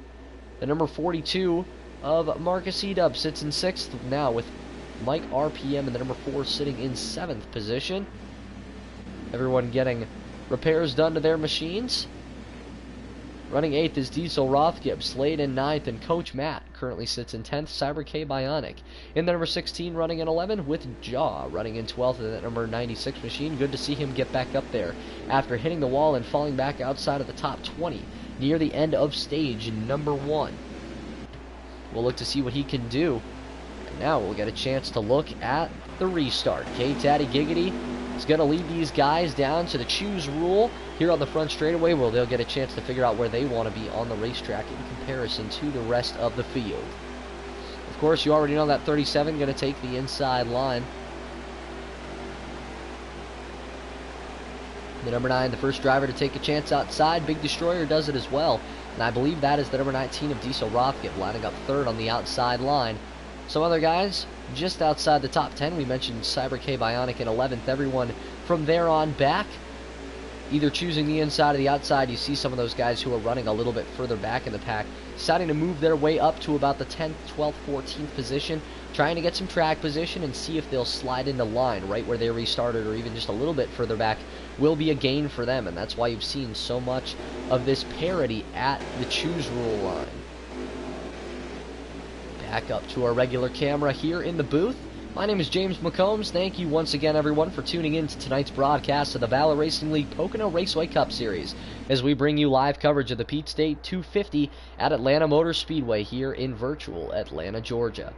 The number 42 of Marcus Edub sits in sixth now, with Mike RPM and the number 4 sitting in seventh position. Everyone getting repairs done to their machines. Running 8th is Diesel Rothgib, Slade in 9th, and Coach Matt currently sits in 10th, Cyber K Bionic. In the number 16 running in 11 with Jaw running in 12th in that number 96 machine. Good to see him get back up there after hitting the wall and falling back outside of the top 20 near the end of stage number 1. We'll look to see what he can do. And now we'll get a chance to look at the restart. K-Taddy Giggity is going to lead these guys down to the choose rule here on the front straightaway, where they'll get a chance to figure out where they want to be on the racetrack in comparison to the rest of the field. Of course, you already know that 37 going to take the inside line. The number 9, the first driver to take a chance outside. Big Destroyer does it as well. And I believe that is the number 19 of Diesel Rothgift, lining up third on the outside line. Some other guys just outside the top 10. We mentioned Cyber K Bionic in 11th. Everyone from there on back, either choosing the inside or the outside. You see some of those guys who are running a little bit further back in the pack deciding to move their way up to about the 10th, 12th, 14th position, trying to get some track position and see if they'll slide into line right where they restarted, or even just a little bit further back will be a gain for them. And that's why you've seen so much of this parity at the choose rule line. Back up to our regular camera here in the booth. My name is James McCombs. Thank you once again, everyone, for tuning in to tonight's broadcast of the Valor Racing League Pocono Raceway Cup Series, as we bring you live coverage of the Pete State 250 at Atlanta Motor Speedway here in virtual Atlanta, Georgia.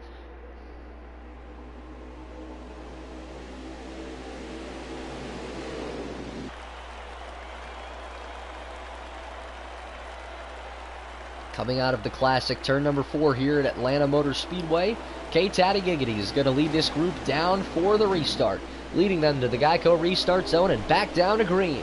Coming out of the Classic, turn number 4 here at Atlanta Motor Speedway, K-Taddy Giggity is going to lead this group down for the restart, leading them to the Geico restart zone and back down to green.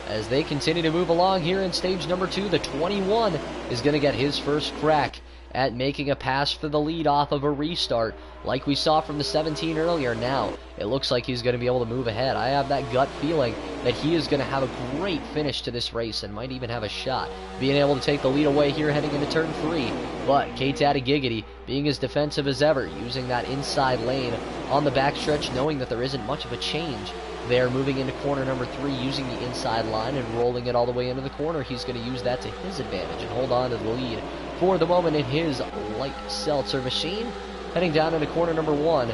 As they continue to move along here in stage number 2, the 21 is going to get his first crack at making a pass for the lead off of a restart, like we saw from the 17 earlier. Now it looks like he's going to be able to move ahead. I have that gut feeling that he is going to have a great finish to this race and might even have a shot being able to take the lead away here heading into turn 3. But K-Taddy Giggity being as defensive as ever, using that inside lane on the backstretch, knowing that there isn't much of a change there, moving into corner number 3, using the inside line and rolling it all the way into the corner. He's going to use that to his advantage and hold on to the lead for the moment in his light seltzer machine. Heading down into corner number 1,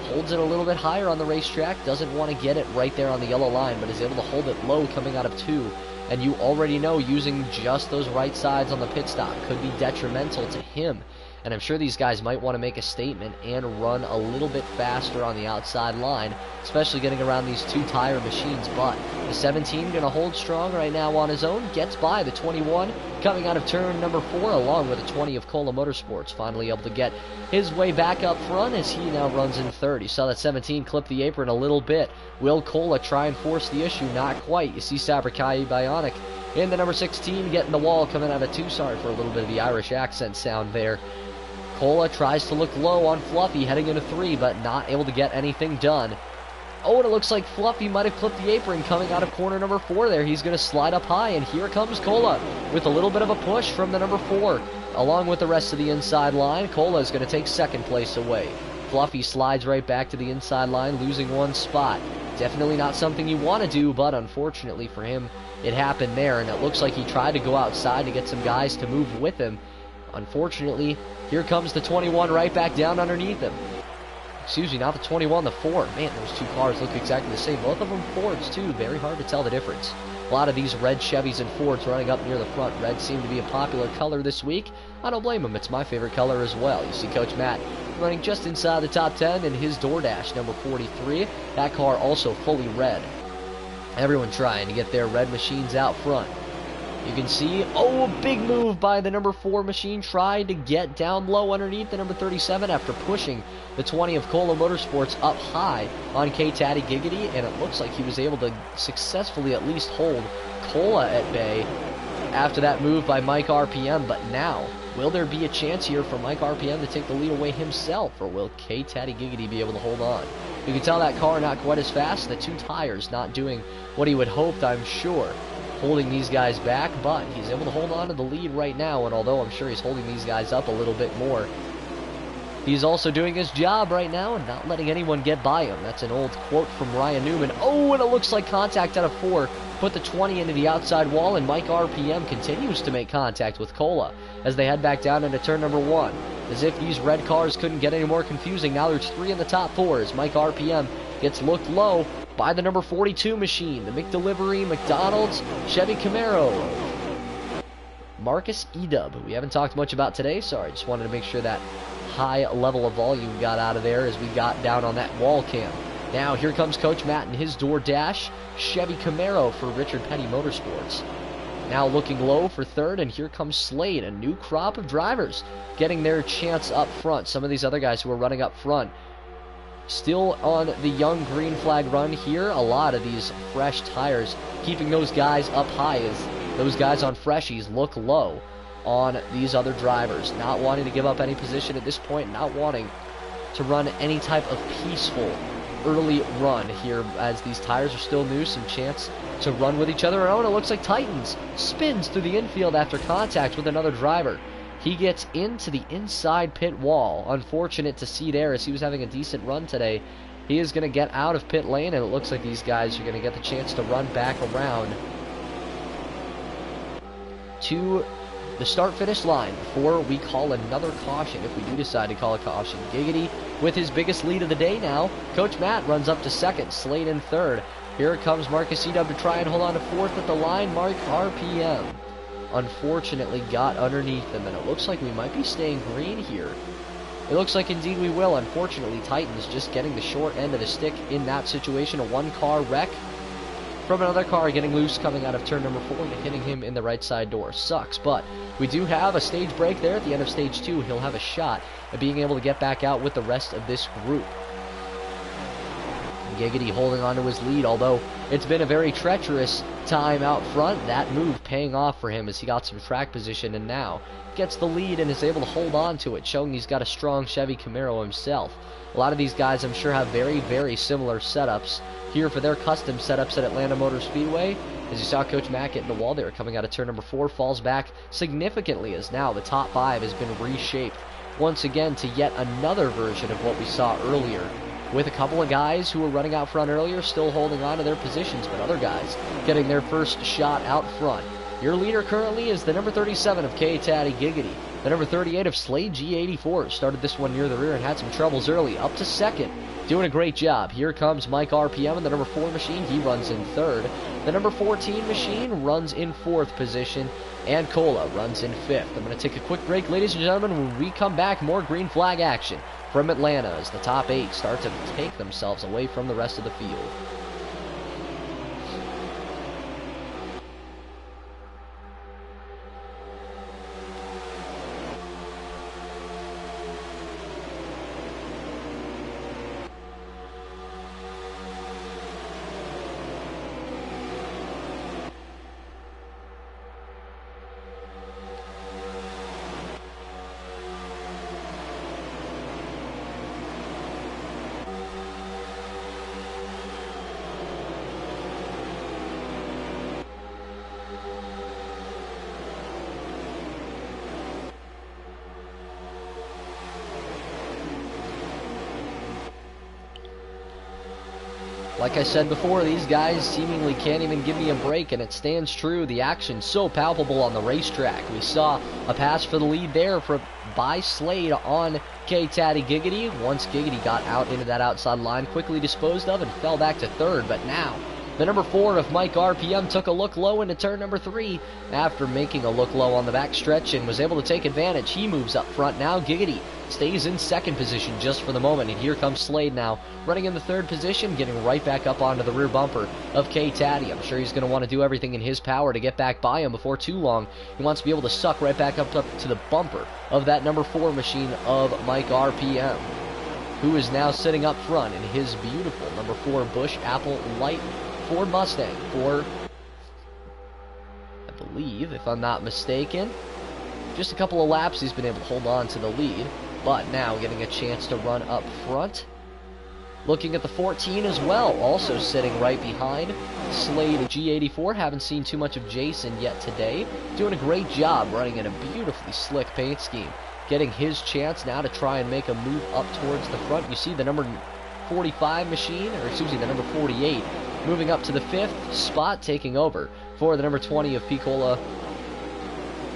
holds it a little bit higher on the racetrack, doesn't want to get it right there on the yellow line, but is able to hold it low coming out of 2. And you already know using just those right sides on the pit stop could be detrimental to him. And I'm sure these guys might want to make a statement and run a little bit faster on the outside line, especially getting around these 2-tire machines. But the 17 going to hold strong right now on his own, gets by the 21 coming out of turn number 4, along with the 20 of Cola Motorsports, finally able to get his way back up front as he now runs in third. You saw that 17 clip the apron a little bit. Will Cola try and force the issue? Not quite. You see Cyber K Bionic in the number 16 getting the wall coming out of 2. Sorry for a little bit of the Irish accent sound there. Cola tries to look low on Fluffy heading into 3, but not able to get anything done. Oh, and it looks like Fluffy might have clipped the apron coming out of corner number 4 there. He's going to slide up high, and here comes Cola with a little bit of a push from the number 4. Along with the rest of the inside line, Cola is going to take second place away. Fluffy slides right back to the inside line, losing 1 spot. Definitely not something you want to do, but unfortunately for him, it happened there, and it looks like he tried to go outside to get some guys to move with him. Unfortunately, here comes the 21 right back down underneath him. Excuse me, not the 21, the 4. Man, those 2 cars look exactly the same. Both of them Fords, too. Very hard to tell the difference. A lot of these red Chevys and Fords running up near the front. Red seemed to be a popular color this week. I don't blame him. It's my favorite color as well. You see Coach Matt running just inside the top 10 in his DoorDash, number 43. That car also fully red. Everyone trying to get their red machines out front. You can see, oh, a big move by the number 4 machine, tried to get down low underneath the number 37 after pushing the 20 of Cola Motorsports up high on K-Taddy Giggity, and it looks like he was able to successfully at least hold Cola at bay after that move by Mike RPM. But now, will there be a chance here for Mike RPM to take the lead away himself, or will K-Taddy Giggity be able to hold on? You can tell that car not quite as fast, the 2 tires not doing what he would hoped, I'm sure, holding these guys back, but he's able to hold on to the lead right now, and although I'm sure he's holding these guys up a little bit more, he's also doing his job right now and not letting anyone get by him. That's an old quote from Ryan Newman. Oh, and it looks like contact out of 4 put the 20 into the outside wall, and Mike RPM continues to make contact with Cola as they head back down into turn number 1. As if these red cars couldn't get any more confusing, now there's 3 in the top 4 as Mike RPM gets looked low by the number 42 machine, the McDelivery, McDonald's, Chevy Camaro, Marcus Edub, who we haven't talked much about today. Sorry, just wanted to make sure that high level of volume got out of there as we got down on that wall cam. Now here comes Coach Matt in his DoorDash Chevy Camaro for Richard Petty Motorsports. Now looking low for third, and here comes Slade, a new crop of drivers getting their chance up front. Some of these other guys who are running up front still on the young green flag run here. A lot of these fresh tires keeping those guys up high as those guys on freshies look low on these other drivers, not wanting to give up any position at this point, not wanting to run any type of peaceful early run here as these tires are still new. Some chance to run with each other. Oh, and it looks like Titans spins through the infield after contact with another driver. He gets into the inside pit wall. Unfortunate to see there as he was having a decent run today. He is going to get out of pit lane, and it looks like these guys are going to get the chance to run back around to the start-finish line before we call another caution, if we do decide to call a caution. Giggity with his biggest lead of the day now. Coach Matt runs up to second, Slade in third. Here comes Marcus C-Dub to try and hold on to fourth at the line. Mark RPM unfortunately got underneath him, and it looks like we might be staying green here. It looks like indeed we will. Unfortunately, Titans just getting the short end of the stick in that situation. A one-car wreck from another car getting loose coming out of turn number 4 and hitting him in the right side door. Sucks, but we do have a stage break there at the end of stage 2. He'll have a shot at being able to get back out with the rest of this group. Giggity holding on to his lead, although it's been a very treacherous time out front. That move paying off for him as he got some track position and now gets the lead and is able to hold on to it, showing he's got a strong Chevy Camaro himself. A lot of these guys, I'm sure, have very, very similar setups here for their custom setups at Atlanta Motor Speedway. As you saw Coach Mack get in the wall there coming out of turn number 4, falls back significantly as now the top 5 has been reshaped once again to yet another version of what we saw earlier, with a couple of guys who were running out front earlier still holding on to their positions, but other guys getting their first shot out front. Your leader currently is the number 37 of K-Taddy Giggity. The number 38 of Slade G84 started this one near the rear and had some troubles early. Up to second, doing a great job. Here comes Mike RPM in the number 4 machine. He runs in third. The number 14 machine runs in 4th position. And Cola runs in 5th. I'm going to take a quick break, ladies and gentlemen. When we come back, more green flag action from Atlanta as the top 8 start to take themselves away from the rest of the field. Like I said before, these guys seemingly can't even give me a break, and it stands true. The action's so palpable on the racetrack. We saw a pass for the lead there by Slade on K-Taddy Giggity. Once Giggity got out into that outside line, quickly disposed of and fell back to third. But now, the number 4 of Mike RPM took a look low into turn number 3 after making a look low on the back stretch and was able to take advantage. He moves up front now. Giggity stays in 2nd position just for the moment, and here comes Slade now, running in the 3rd position, getting right back up onto the rear bumper of K-Taddy. I'm sure he's going to want to do everything in his power to get back by him before too long. He wants to be able to suck right back up to the bumper of that number 4 machine of Mike RPM, who is now sitting up front in his beautiful number 4 Bush Apple Light Ford Mustang for, I believe, if I'm not mistaken, just a couple of laps he's been able to hold on to the lead. But now getting a chance to run up front. Looking at the 14 as well, also sitting right behind Slade G84. Haven't seen too much of Jason yet today. Doing a great job running in a beautifully slick paint scheme. Getting his chance now to try and make a move up towards the front. You see the number 45 machine, or excuse me, the number 48, moving up to the 5th spot, taking over for the number 20 of Picola,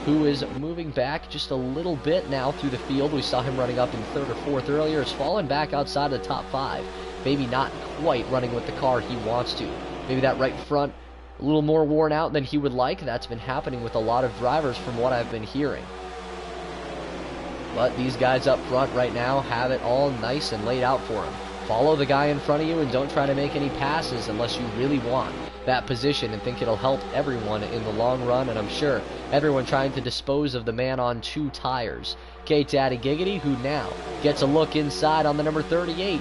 who is moving back just a little bit now through the field. We saw him running up in 3rd or 4th earlier. Has fallen back outside of the top 5. Maybe not quite running with the car he wants to. Maybe that right front a little more worn out than he would like. That's been happening with a lot of drivers from what I've been hearing. But these guys up front right now have it all nice and laid out for him. Follow the guy in front of you and don't try to make any passes unless you really want that position and think it'll help everyone in the long run, and I'm sure everyone trying to dispose of the man on 2 tires. K-Taddy Giggity, who now gets a look inside on the number 38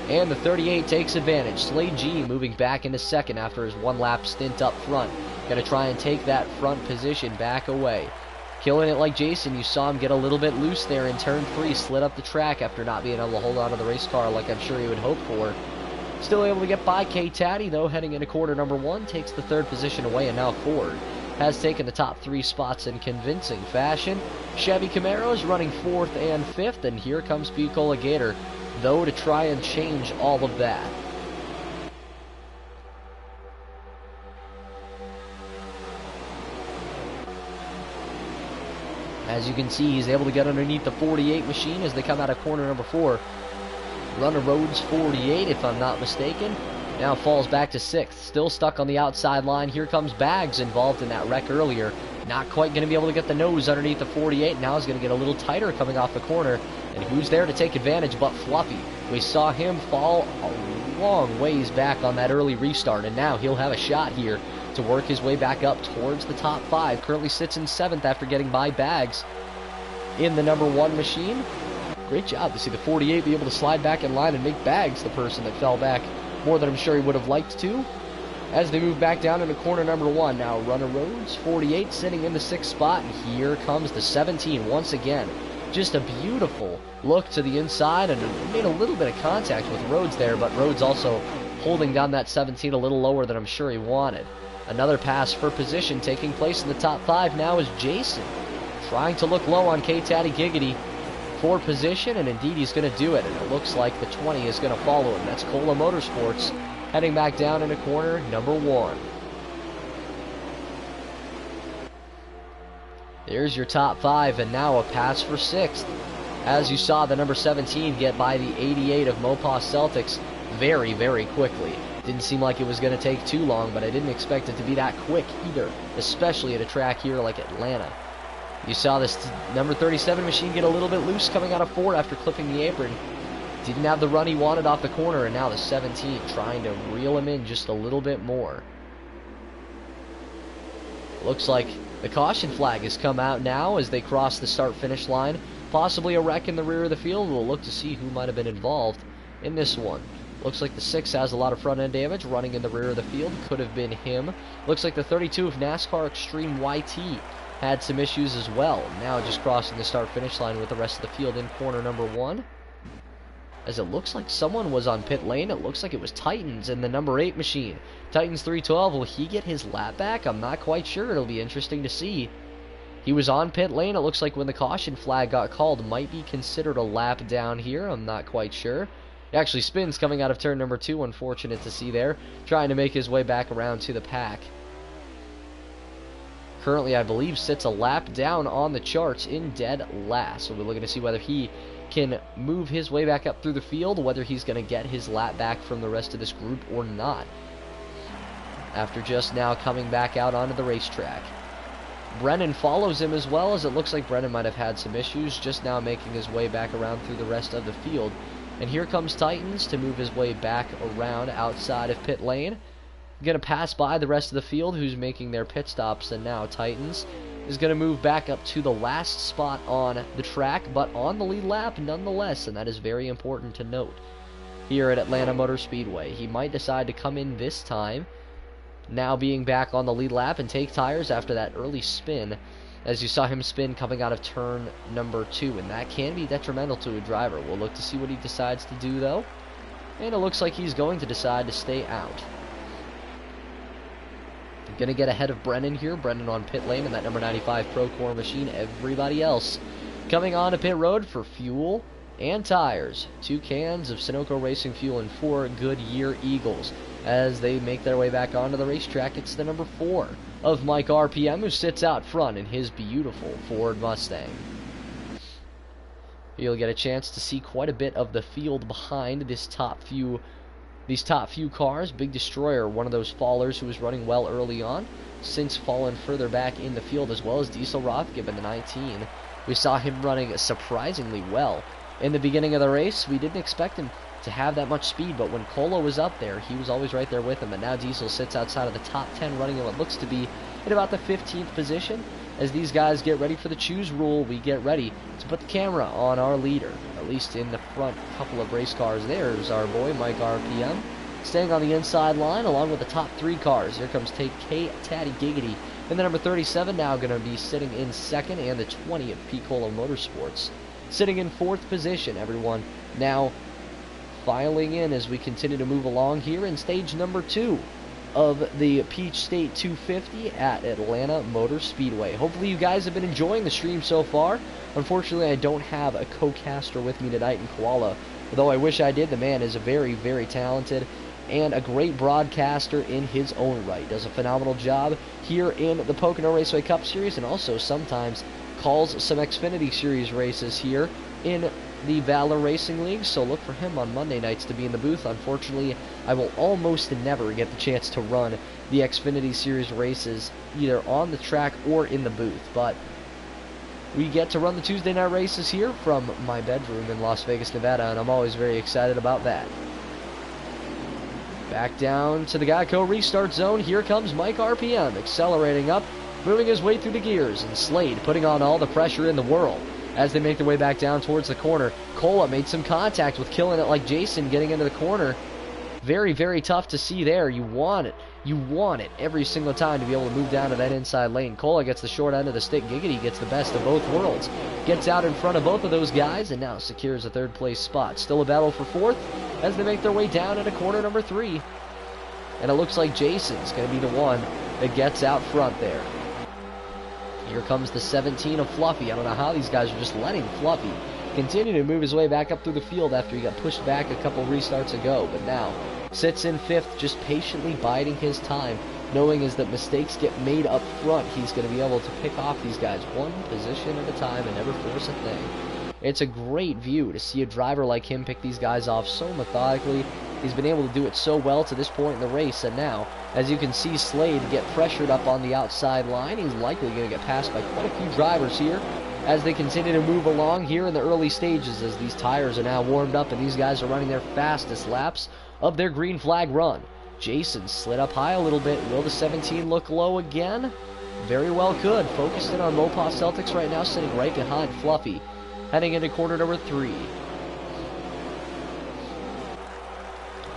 And the 38 takes advantage. Slade G moving back into second after his one-lap stint up front. Going to try and take that front position back away. Killing it like Jason. You saw him get a little bit loose there in turn 3. Slid up the track after not being able to hold on to the race car like I'm sure he would hope for. Still able to get by K-Taddy, though, heading into quarter number 1. Takes the 3rd position away, and now Ford has taken the top 3 spots in convincing fashion. Chevy Camaro is running 4th and 5th, and here comes Picola Gator, though, to try and change all of that. As you can see, he's able to get underneath the 48 machine as they come out of corner number 4. Runner Rhodes 48, if I'm not mistaken. Now falls back to 6th. Still stuck on the outside line. Here comes Bags, involved in that wreck earlier. Not quite going to be able to get the nose underneath the 48. Now he's going to get a little tighter coming off the corner. And who's there to take advantage but Fluffy? We saw him fall a long ways back on that early restart. And now he'll have a shot here to work his way back up towards the top 5. Currently sits in 7th after getting by Bags in the number 1 machine. Great job to see the 48 be able to slide back in line and make Bags the person that fell back more than I'm sure he would have liked to. As they move back down into corner number 1, now Runner Rhodes 48 sitting in the 6th spot, and here comes the 17 once again. Just a beautiful look to the inside, and made a little bit of contact with Rhodes there, but Rhodes also holding down that 17 a little lower than I'm sure he wanted. Another pass for position taking place in the top 5 now is Jason, trying to look low on K-Taddy Giggity for position, and indeed he's going to do it, and it looks like the 20 is going to follow him. That's Cola Motorsports heading back down into corner number 1. There's your top 5, and now a pass for 6th. As you saw the number 17 get by the 88 of Mopah Celtics very, very quickly. Didn't seem like it was going to take too long, but I didn't expect it to be that quick either, especially at a track here like Atlanta. You saw this number 37 machine get a little bit loose coming out of 4 after clipping the apron. Didn't have the run he wanted off the corner, and now the 17 trying to reel him in just a little bit more. Looks like the caution flag has come out now as they cross the start-finish line. Possibly a wreck in the rear of the field. We'll look to see who might have been involved in this one. Looks like the 6 has a lot of front-end damage running in the rear of the field. Could have been him. Looks like the 32 of NASCAR Extreme YT had some issues as well. Now just crossing the start-finish line with the rest of the field in corner number 1. As it looks like someone was on pit lane. It looks like it was Titans in the number 8 machine. Titans 312, will he get his lap back? I'm not quite sure. It'll be interesting to see. He was on pit lane. It looks like when the caution flag got called, might be considered a lap down here. I'm not quite sure. He actually spins coming out of turn number 2. Unfortunate to see there. Trying to make his way back around to the pack. Currently, I believe, sits a lap down on the charts in dead last. So we're looking to see whether he can move his way back up through the field, whether he's going to get his lap back from the rest of this group or not. After just now coming back out onto the racetrack. Brennan follows him as well, as it looks like Brennan might have had some issues, just now making his way back around through the rest of the field. And here comes Titans to move his way back around outside of pit lane. Going to pass by the rest of the field who's making their pit stops, and now Titans is going to move back up to the last spot on the track, but on the lead lap nonetheless, and that is very important to note here at Atlanta Motor Speedway. He might decide to come in this time, now being back on the lead lap, and take tires after that early spin, as you saw him spin coming out of turn number 2, and that can be detrimental to a driver. We'll look to see what he decides to do, though, and it looks like he's going to decide to stay out. Going to get ahead of Brennan here. Brennan on pit lane in that number 95 Procore machine. Everybody else coming on to pit road for fuel and tires. 2 cans of Sunoco Racing Fuel and 4 Goodyear Eagles. As they make their way back onto the racetrack, it's the number 4 of Mike RPM who sits out front in his beautiful Ford Mustang. You'll get a chance to see quite a bit of the field behind these top few cars. Big Destroyer, one of those fallers who was running well early on, since fallen further back in the field, as well as Diesel Rothgibb in the 19. We saw him running surprisingly well in the beginning of the race. We didn't expect him to have that much speed, but when Colo was up there, he was always right there with him, and now Diesel sits outside of the top 10, running in what looks to be in about the 15th position. as these guys get ready for the choose rule, we get ready to put the camera on our leader, at least in the front couple of race cars. There's our boy, Mike RPM, staying on the inside line along with the top 3 cars. Here comes K Taddy Giggity. And the number 37 now going to be sitting in second, and the 20 of Piccolo Motorsports sitting in 4th position, everyone. Now filing in as we continue to move along here in stage number 2 of the Peach State 250 at Atlanta Motor Speedway. Hopefully you guys have been enjoying the stream so far. Unfortunately, I don't have a co-caster with me tonight in Koala, although I wish I did. The man is very, very talented and a great broadcaster in his own right. Does a phenomenal job here in the Pocono Raceway Cup Series, and also sometimes calls some Xfinity Series races here in the Valor Racing League, so look for him on Monday nights to be in the booth. Unfortunately, I will almost never get the chance to run the Xfinity Series races either on the track or in the booth, but we get to run the Tuesday night races here from my bedroom in Las Vegas, Nevada, and I'm always very excited about that. Back down to the Geico restart zone. Here comes Mike RPM, accelerating up, moving his way through the gears, and Slade putting on all the pressure in the world as they make their way back down towards the corner. Cola made some contact with Killing It Like Jason getting into the corner. Very, very tough to see there. You want it. You want it every single time to be able to move down to that inside lane. Cola gets the short end of the stick. Giggity gets the best of both worlds. Gets out in front of both of those guys and now secures a 3rd place spot. Still a battle for 4th as they make their way down into corner number 3. And it looks like Jason's going to be the one that gets out front there. Here comes the 17 of Fluffy. I don't know how these guys are just letting Fluffy continue to move his way back up through the field after he got pushed back a couple restarts ago, but now sits in 5th, just patiently biding his time, knowing as that mistakes get made up front, he's going to be able to pick off these guys one position at a time and never force a thing. It's a great view to see a driver like him pick these guys off so methodically. He's been able to do it so well to this point in the race, and now, as you can see Slade get pressured up on the outside line, he's likely going to get passed by quite a few drivers here as they continue to move along here in the early stages, as these tires are now warmed up and these guys are running their fastest laps of their green flag run. Jason slid up high a little bit. Will the 17 look low again? Very well could. Focused in on Mopah Celtics right now, sitting right behind Fluffy, heading into corner number 3.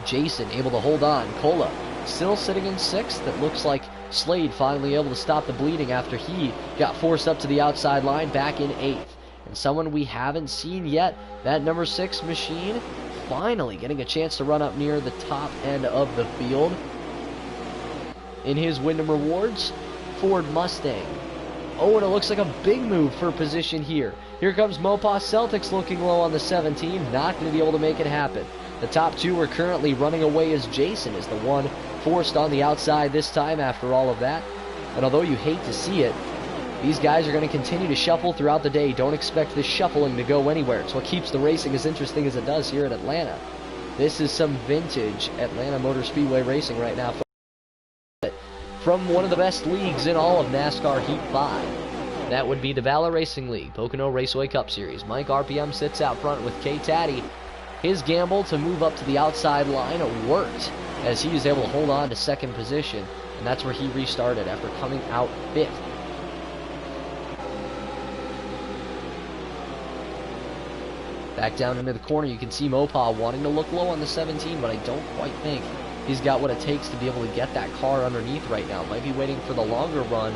Jason able to hold on. Cola still sitting in 6th. It looks like Slade finally able to stop the bleeding after he got forced up to the outside line back in 8th. And someone we haven't seen yet, that number 6 machine, finally getting a chance to run up near the top end of the field. In his Wyndham Rewards, Ford Mustang. Oh, and it looks like a big move for position here. Here comes Mopah Celtics looking low on the 17. Not going to be able to make it happen. The top 2 are currently running away as Jason is the one forced on the outside this time after all of that. And although you hate to see it, these guys are going to continue to shuffle throughout the day. Don't expect this shuffling to go anywhere. It's what keeps the racing as interesting as it does here at Atlanta. This is some vintage Atlanta Motor Speedway racing right now. From one of the best leagues in all of NASCAR Heat 5. That would be the Valor Racing League, Pocono Raceway Cup Series. Mike RPM sits out front with K Taddy. His gamble to move up to the outside line worked as he was able to hold on to 2nd position, and that's where he restarted after coming out 5th. Back down into the corner, you can see Mopah wanting to look low on the 17, but I don't quite think he's got what it takes to be able to get that car underneath right now. Might be waiting for the longer run,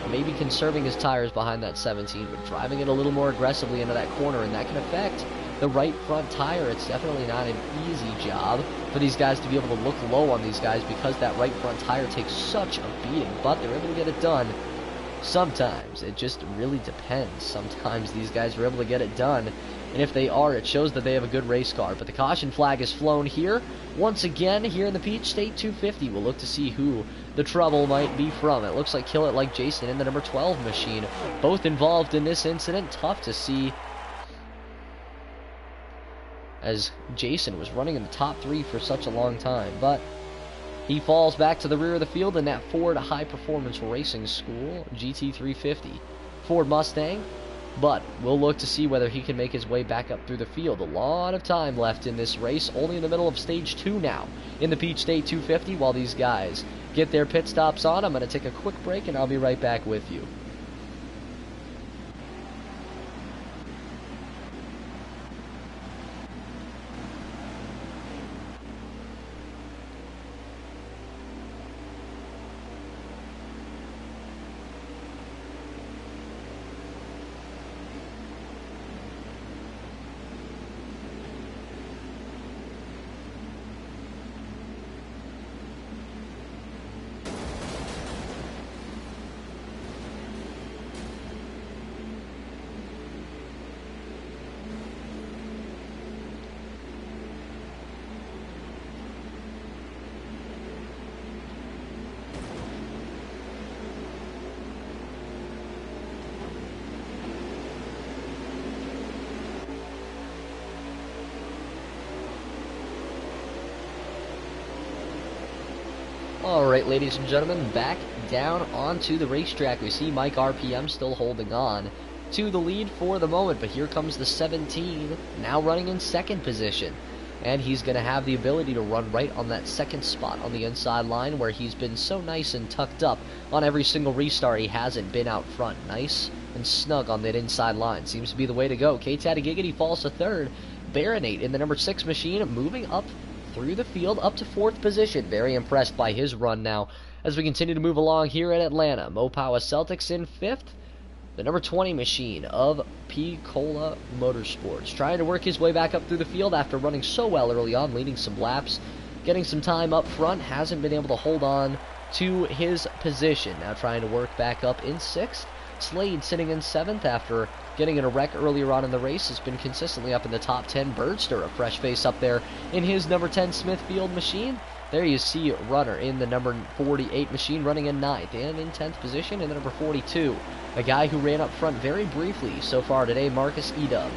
maybe conserving his tires behind that 17, but driving it a little more aggressively into that corner, and that can affect the right front tire. It's definitely not an easy job for these guys to be able to look low on these guys because that right front tire takes such a beating, but they're able to get it done. Sometimes it just really depends. Sometimes these guys are able to get it done, and if they are, it shows that they have a good race car. But the caution flag is flown here once again here in the Peach State 250. We'll look to see who the trouble might be from. It looks like Kill It Like Jason and the number 12 machine, both involved in this incident. Tough to see, as Jason was running in the top 3 for such a long time, but he falls back to the rear of the field in that Ford High Performance Racing School GT350 Ford Mustang. But we'll look to see whether he can make his way back up through the field. A lot of time left in this race, only in the middle of stage 2 now in the Peach State 250 while these guys get their pit stops on. I'm going to take a quick break and I'll be right back with you. Alright, ladies and gentlemen, back down onto the racetrack. We see Mike RPM still holding on to the lead for the moment, but here comes the 17, now running in second position. And he's going to have the ability to run right on that second spot on the inside line where he's been so nice and tucked up on every single restart. He hasn't been out front. Nice and snug on that inside line. Seems to be the way to go. K-Taddy Giggity falls to third. Baronate in the number 6 machine moving up through the field up to 4th position. Very impressed by his run now as we continue to move along here at Atlanta. Mopawa Celtics in 5th. The number 20 machine of P-Cola Motorsports trying to work his way back up through the field after running so well early on, leading some laps, getting some time up front, hasn't been able to hold on to his position. Now trying to work back up in 6th. Slade sitting in 7th after getting in a wreck earlier on in the race, has been consistently up in the top 10. Birdster, a fresh face up there in his number 10 Smithfield machine. There you see Runner in the number 48 machine running in 9th, and in 10th position in the number 42. A guy who ran up front very briefly so far today, Marcus Edub.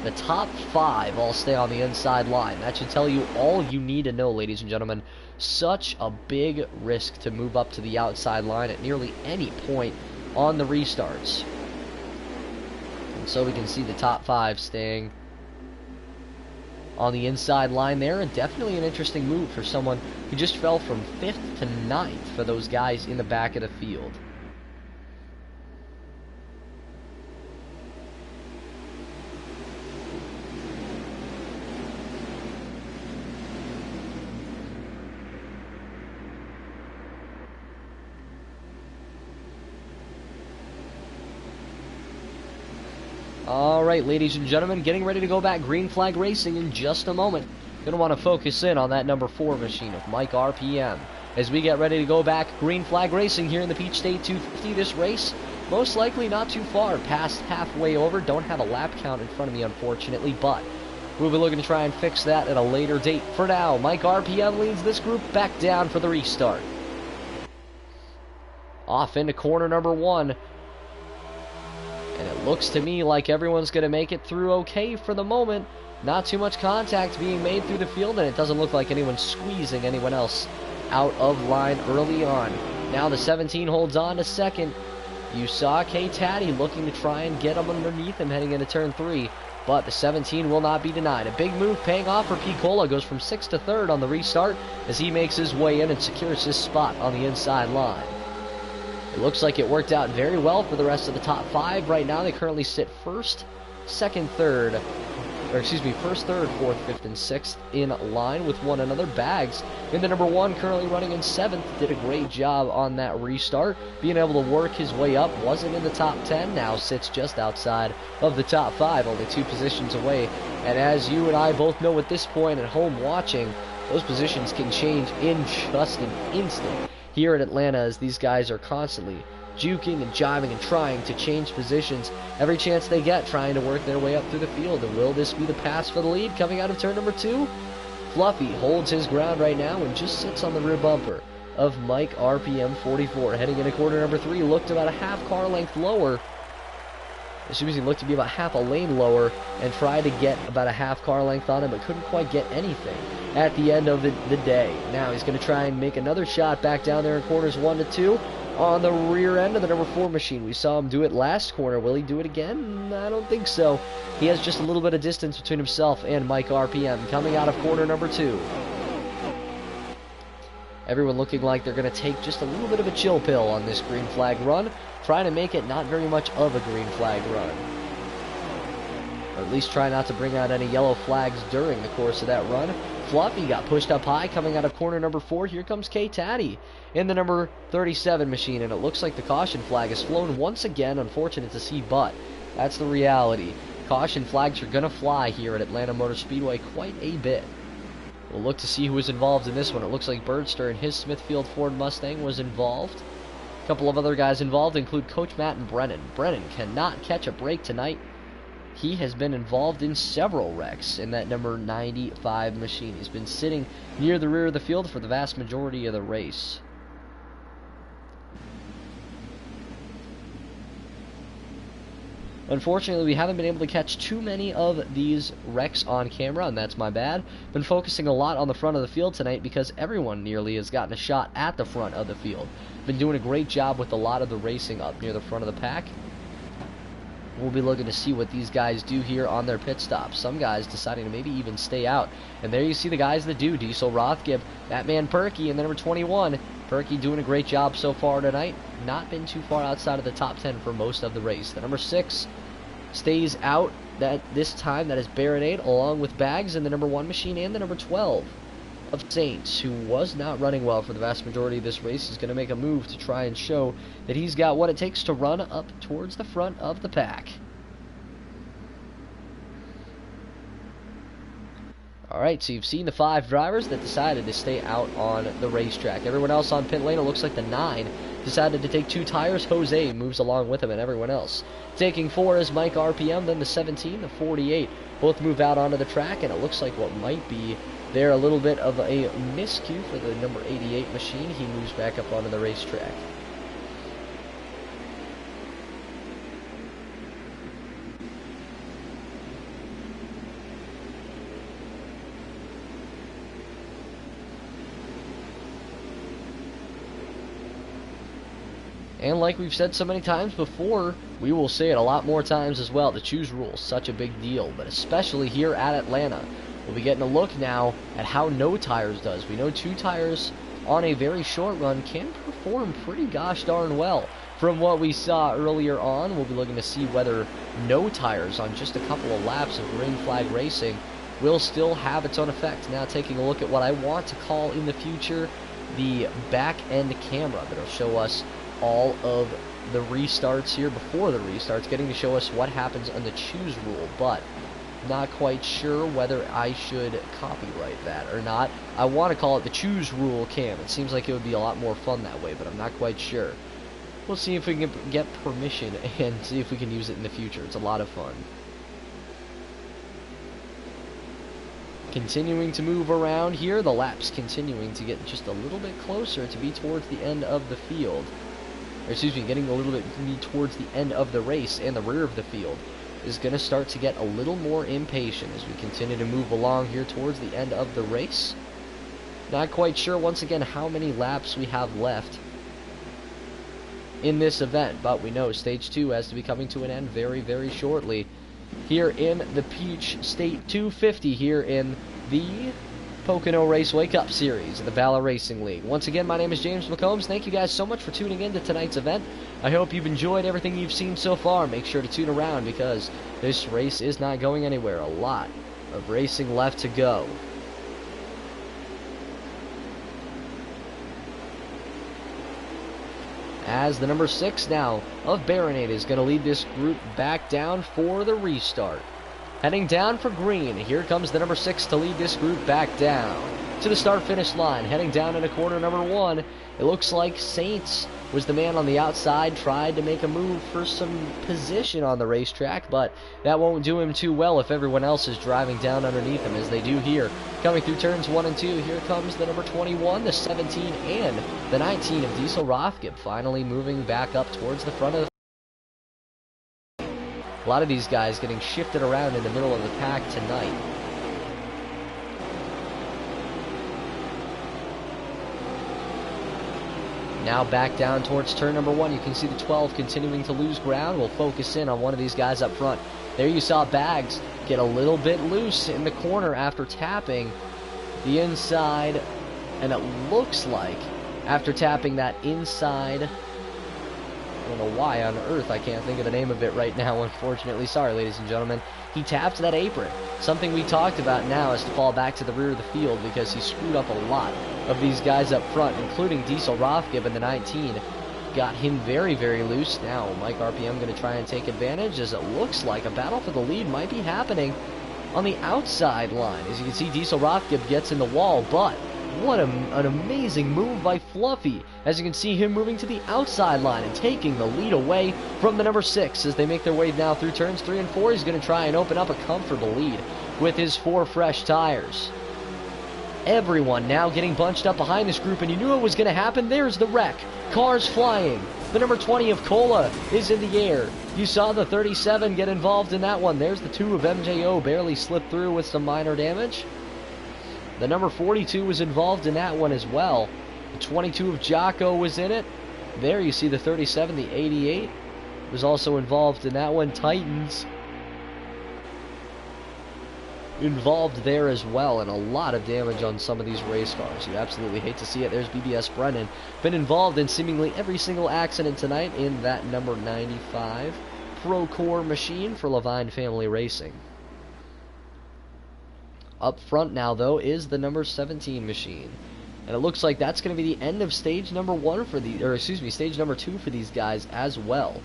The top 5 all stay on the inside line. That should tell you all you need to know, ladies and gentlemen. Such a big risk to move up to the outside line at nearly any point on the restarts. And so we can see the top 5 staying on the inside line there, and definitely an interesting move for someone who just fell from 5th to 9th for those guys in the back of the field. Alright, ladies and gentlemen, getting ready to go back green flag racing in just a moment. Going to want to focus in on that number 4 machine of Mike RPM as we get ready to go back green flag racing here in the Peach State 250. This race most likely not too far past halfway over. Don't have a lap count in front of me, unfortunately, but we'll be looking to try and fix that at a later date. For now, Mike RPM leads this group back down for the restart. Off into corner number 1. And it looks to me like everyone's going to make it through okay for the moment. Not too much contact being made through the field, and it doesn't look like anyone's squeezing anyone else out of line early on. Now the 17 holds on to second. You saw K-Taddy looking to try and get him underneath him heading into turn 3, but the 17 will not be denied. A big move paying off for P-Cola, goes from 6th to 3rd on the restart as he makes his way in and secures his spot on the inside line. It looks like it worked out very well for the rest of the top 5. Right now they currently sit 1st, 2nd, 3rd, or excuse me, 1st, 3rd, 4th, 5th, and 6th in line with one another. Bags in the number 1 currently running in 7th. Did a great job on that restart, being able to work his way up. Wasn't in the top 10, now sits just outside of the top 5, only 2 positions away. And as you and I both know at this point at home watching, those positions can change in just an instant here at Atlanta, as these guys are constantly juking and jiving and trying to change positions every chance they get, trying to work their way up through the field. And will this be the pass for the lead coming out of turn number 2? Fluffy holds his ground right now and just sits on the rear bumper of Mike RPM 44. Heading into corner number 3, looked about a half car length lower. Excuse me, looked to be about half a lane lower and tried to get about a half car length on him, but couldn't quite get anything at the end of the day. Now he's going to try and make another shot back down there in corners 1 to 2 on the rear end of the number 4 machine. We saw him do it last corner. Will he do it again? I don't think so. He has just a little bit of distance between himself and Mike RPM coming out of corner number 2. Everyone looking like they're going to take just a little bit of a chill pill on this green flag run, trying to make it not very much of a green flag run. Or at least try not to bring out any yellow flags during the course of that run. Fluffy got pushed up high coming out of corner number 4. Here comes K-Taddy in the number 37 machine, and it looks like the caution flag is flown once again. Unfortunate to see, but that's the reality. Caution flags are going to fly here at Atlanta Motor Speedway quite a bit. We'll look to see who was involved in this one. It looks like Birdster and his Smithfield Ford Mustang was involved. A couple of other guys involved include Coach Matt and Brennan. Brennan cannot catch a break tonight. He has been involved in several wrecks in that number 95 machine. He's been sitting near the rear of the field for the vast majority of the race. Unfortunately, we haven't been able to catch too many of these wrecks on camera, and that's my bad. Been focusing a lot on the front of the field tonight because everyone nearly has gotten a shot at the front of the field. Been doing a great job with a lot of the racing up near the front of the pack. We'll be looking to see what these guys do here on their pit stops. Some guys deciding to maybe even stay out. And there you see the guys that do. Diesel Rothgib, that man Perky, and then number 21. Perky doing a great job so far tonight. Not been too far outside of the top 10 for most of the race. The number 6 stays out this time. That is Baronade, along with Bags and the number 1 machine and the number 12 of Saints, who was not running well for the vast majority of this race. He's going to make a move to try and show that he's got what it takes to run up towards the front of the pack. Alright, so you've seen the 5 drivers that decided to stay out on the racetrack. Everyone else on pit lane, it looks like the 9 decided to take 2 tires. Jose moves along with him and everyone else. Taking 4 is Mike RPM, then the 17, the 48. Both move out onto the track, and it looks like what might be there a little bit of a miscue for the number 88 machine. He moves back up onto the racetrack. And like we've said so many times before, we will say it a lot more times as well. The choose rule is such a big deal, but especially here at Atlanta. We'll be getting a look now at how no tires does. We know 2 tires on a very short run can perform pretty gosh darn well. From what we saw earlier on, we'll be looking to see whether no tires on just a couple of laps of green flag racing will still have its own effect. Now taking a look at what I want to call in the future the back end camera that'll show us all of the restarts here before the restarts, getting to show us what happens on the choose rule, but not quite sure whether I should copyright that or not. I want to call it the choose rule cam. It seems like it would be a lot more fun that way, but I'm not quite sure. We'll see if we can get permission and see if we can use it in the future. It's a lot of fun. Continuing to move around here, the laps continuing to get just a little bit closer to be towards the end of the field. Or excuse me, getting a little bit towards the end of the race, and the rear of the field is going to start to get a little more impatient as we continue to move along here towards the end of the race. Not quite sure once again how many laps we have left in this event, but we know stage 2 has to be coming to an end very, very shortly here in the Peach State 250 here in the Pocono Raceway Cup Series of the Valor Racing League. Once again, my name is James McCombs. Thank you guys so much for tuning in to tonight's event. I hope you've enjoyed everything you've seen so far. Make sure to tune around because this race is not going anywhere. A lot of racing left to go. As the number 6 now of Baronade is going to lead this group back down for the restart. Heading down for green, here comes the number 6 to lead this group back down to the start-finish line. Heading down into corner number 1, it looks like Saints was the man on the outside, tried to make a move for some position on the racetrack, but that won't do him too well if everyone else is driving down underneath him, as they do here. Coming through turns 1 and 2, here comes the number 21, the 17, and the 19 of Diesel Rothgib, finally moving back up towards the front of the a lot of these guys getting shifted around in the middle of the pack tonight. Now back down towards turn number 1. You can see the 12 continuing to lose ground. We'll focus in on one of these guys up front. There you saw Bags get a little bit loose in the corner after tapping the inside. And it looks like after tapping that inside, I don't know why on earth I can't think of the name of it right now, unfortunately. Sorry, ladies and gentlemen. He tapped that apron. Something we talked about now is to fall back to the rear of the field because he screwed up a lot of these guys up front, including Diesel Rothgib in the 19. Got him very, very loose. Now Mike RPM going to try and take advantage, as it looks like a battle for the lead might be happening on the outside line. As you can see, Diesel Rothgib gets in the wall, but what an amazing move by Fluffy. As you can see him moving to the outside line and taking the lead away from the number 6 as they make their way now through turns 3 and 4. He's going to try and open up a comfortable lead with his 4 fresh tires. Everyone now getting bunched up behind this group, and you knew it was going to happen. There's the wreck. Cars flying. The number 20 of Cola is in the air. You saw the 37 get involved in that one. There's the 2 of MJO, barely slipped through with some minor damage. The number 42 was involved in that one as well. The 22 of Jocko was in it. There you see the 37, the 88 was also involved in that one. Titans involved there as well, and a lot of damage on some of these race cars. You absolutely hate to see it. There's BBS Brennan, been involved in seemingly every single accident tonight in that number 95 Procore machine for Levine Family Racing. Up front now, though, is the number 17 machine. And it looks like that's going to be the end of stage number 1 for the, or excuse me, stage number 2 for these guys as well.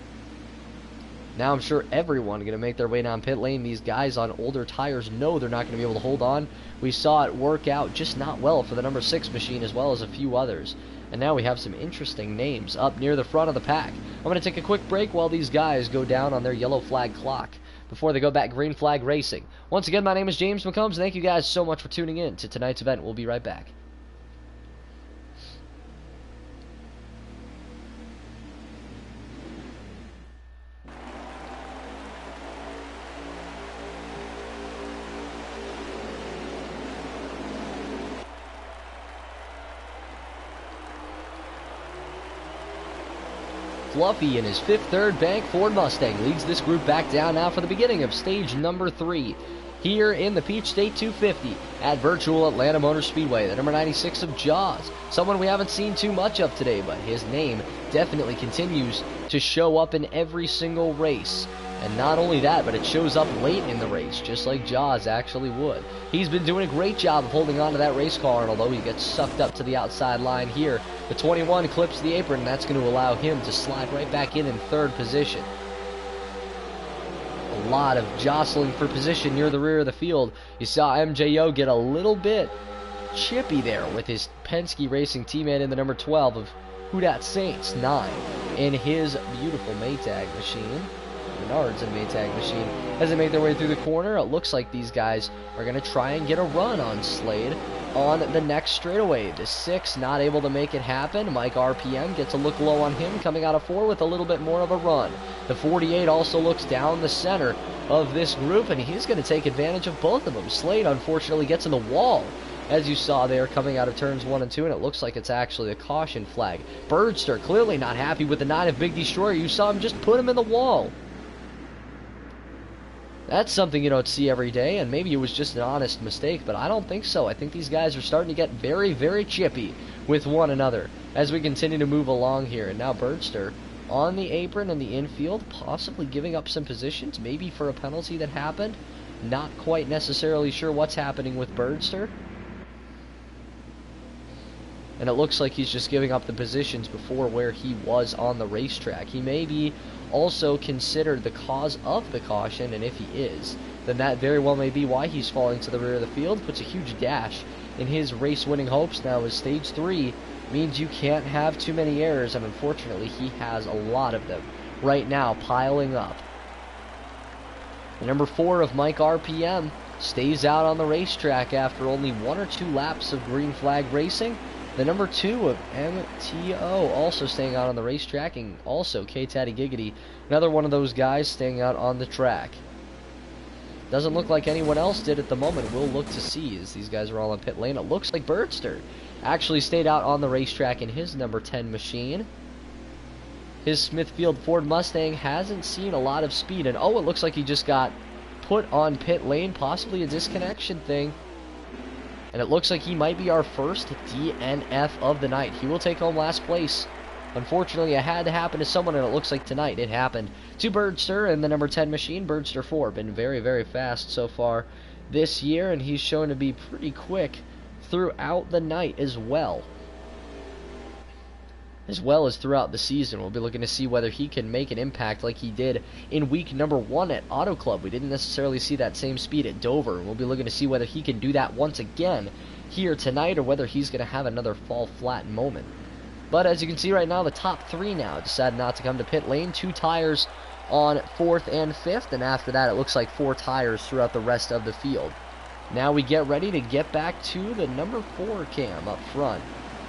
Now I'm sure everyone going to make their way down pit lane. These guys on older tires know they're not going to be able to hold on. We saw it work out just not well for the number 6 machine as well as a few others. And now we have some interesting names up near the front of the pack. I'm going to take a quick break while these guys go down on their yellow flag clock before they go back green flag racing. Once again, my name is James McCombs. Thank you guys so much for tuning in to tonight's event. We'll be right back. Fluffy in his 5th third bank Ford Mustang leads this group back down now for the beginning of stage number 3 here in the Peach State 250 at virtual Atlanta Motor Speedway. The number 96 of Jaws, someone we haven't seen too much of today, but his name definitely continues to show up in every single race. And not only that, but it shows up late in the race, just like Jaws actually would. He's been doing a great job of holding on to that race car, and although he gets sucked up to the outside line here, the 21 clips the apron, and that's going to allow him to slide right back in 3rd position. A lot of jostling for position near the rear of the field. You saw MJO get a little bit chippy there with his Penske Racing teammate in the number 12 of Who Dat Saints 9 in his beautiful Maytag machine. Menards and Maytag machine. As they make their way through the corner, it looks like these guys are going to try and get a run on Slade on the next straightaway. The 6 not able to make it happen. Mike RPM gets a look low on him, coming out of 4 with a little bit more of a run. The 48 also looks down the center of this group, and he's going to take advantage of both of them. Slade unfortunately gets in the wall, as you saw there, coming out of turns 1 and 2, and it looks like it's actually a caution flag. Birdster clearly not happy with the 9 of Big Destroyer. You saw him just put him in the wall. That's something you don't see every day, and maybe it was just an honest mistake, but I don't think so. I think these guys are starting to get very, very chippy with one another as we continue to move along here. And now Birdster on the apron in the infield, possibly giving up some positions, maybe for a penalty that happened. Not quite necessarily sure what's happening with Birdster. And it looks like he's just giving up the positions before where he was on the racetrack. He may be also considered the cause of the caution, and if he is, then that very well may be why he's falling to the rear of the field. Puts a huge dash in his race-winning hopes now, as stage 3 means you can't have too many errors, and unfortunately he has a lot of them right now piling up. The number 4 of Mike RPM stays out on the racetrack after only 1 or 2 laps of green flag racing. The number 2 of MTO also staying out on the racetrack, and also K-Taddy Giggity, another one of those guys staying out on the track. Doesn't look like anyone else did at the moment. We'll look to see as these guys are all in pit lane. It looks like Birdster actually stayed out on the racetrack in his number 10 machine. His Smithfield Ford Mustang hasn't seen a lot of speed, and oh, it looks like he just got put on pit lane, possibly a disconnection thing. And it looks like he might be our first DNF of the night. He will take home last place. Unfortunately, it had to happen to someone, and it looks like tonight it happened to Birdster in the number 10 machine. Birdster 4, been very, very fast so far this year, and he's shown to be pretty quick throughout the night as well as throughout the season. We'll be looking to see whether he can make an impact like he did in week number 1 at Auto Club. We didn't necessarily see that same speed at Dover. We'll be looking to see whether he can do that once again here tonight, or whether he's going to have another fall flat moment. But as you can see right now, the top 3 now decided not to come to pit lane. 2 tires on 4th and 5th, and after that it looks like 4 tires throughout the rest of the field. Now we get ready to get back to the number 4 cam up front.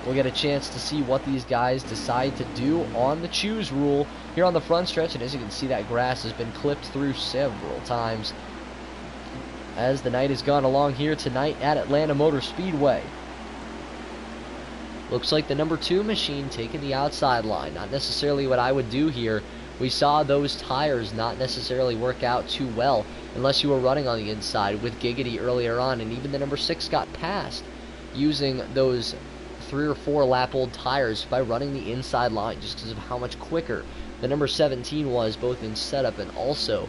we'll get a chance to see what these guys decide to do on the choose rule here on the front stretch. And as you can see, that grass has been clipped through several times as the night has gone along here tonight at Atlanta Motor Speedway. Looks like the number 2 machine taking the outside line. Not necessarily what I would do here. We saw those tires not necessarily work out too well unless you were running on the inside with Giggity earlier on, and even the number 6 got passed using those 3 or 4 lap old tires by running the inside line just because of how much quicker the number 17 was, both in setup and also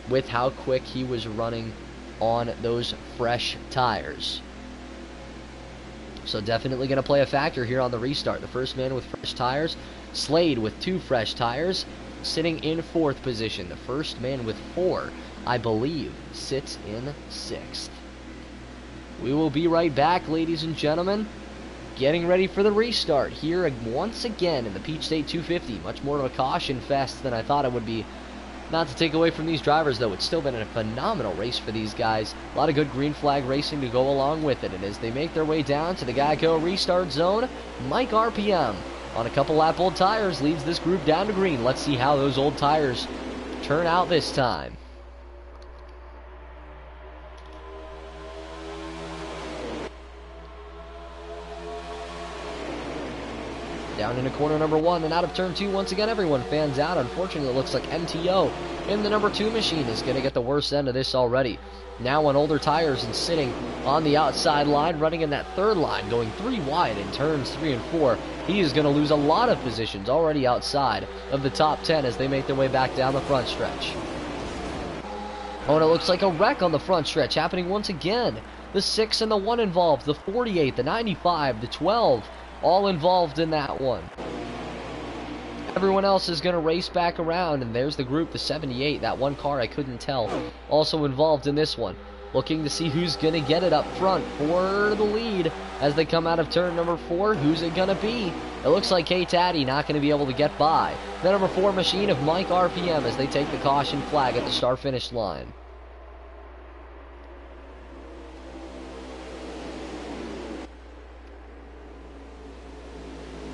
with how quick he was running on those fresh tires. So definitely going to play a factor here on the restart. The first man with fresh tires, Slade with 2 fresh tires, sitting in 4th position. The first man with 4, I believe, sits in 6th. We will be right back, ladies and gentlemen, getting ready for the restart here once again in the Peach State 250. Much more of a caution fest than I thought it would be. Not to take away from these drivers, though, it's still been a phenomenal race for these guys. A lot of good green flag racing to go along with it. And as they make their way down to the Geico restart zone, Mike RPM on a couple lap old tires leads this group down to green. Let's see how those old tires turn out this time. Down into corner number 1 and out of turn 2. Once again, everyone fans out. Unfortunately, it looks like MTO in the number 2 machine is going to get the worst end of this already. Now on older tires and sitting on the outside line, running in that 3rd line, going 3 wide in turns 3 and 4. He is going to lose a lot of positions already outside of the top 10 as they make their way back down the front stretch. Oh, and it looks like a wreck on the front stretch happening once again. The 6 and the 1 involved, the 48, the 95, the 12. All involved in that one. Everyone else is going to race back around, and there's the group, the 78. That one car I couldn't tell, also involved in this one. Looking to see who's going to get it up front for the lead as they come out of turn number 4. Who's it going to be? It looks like K-Taddy not going to be able to get by the number 4 machine of Mike RPM as they take the caution flag at the start-finish line.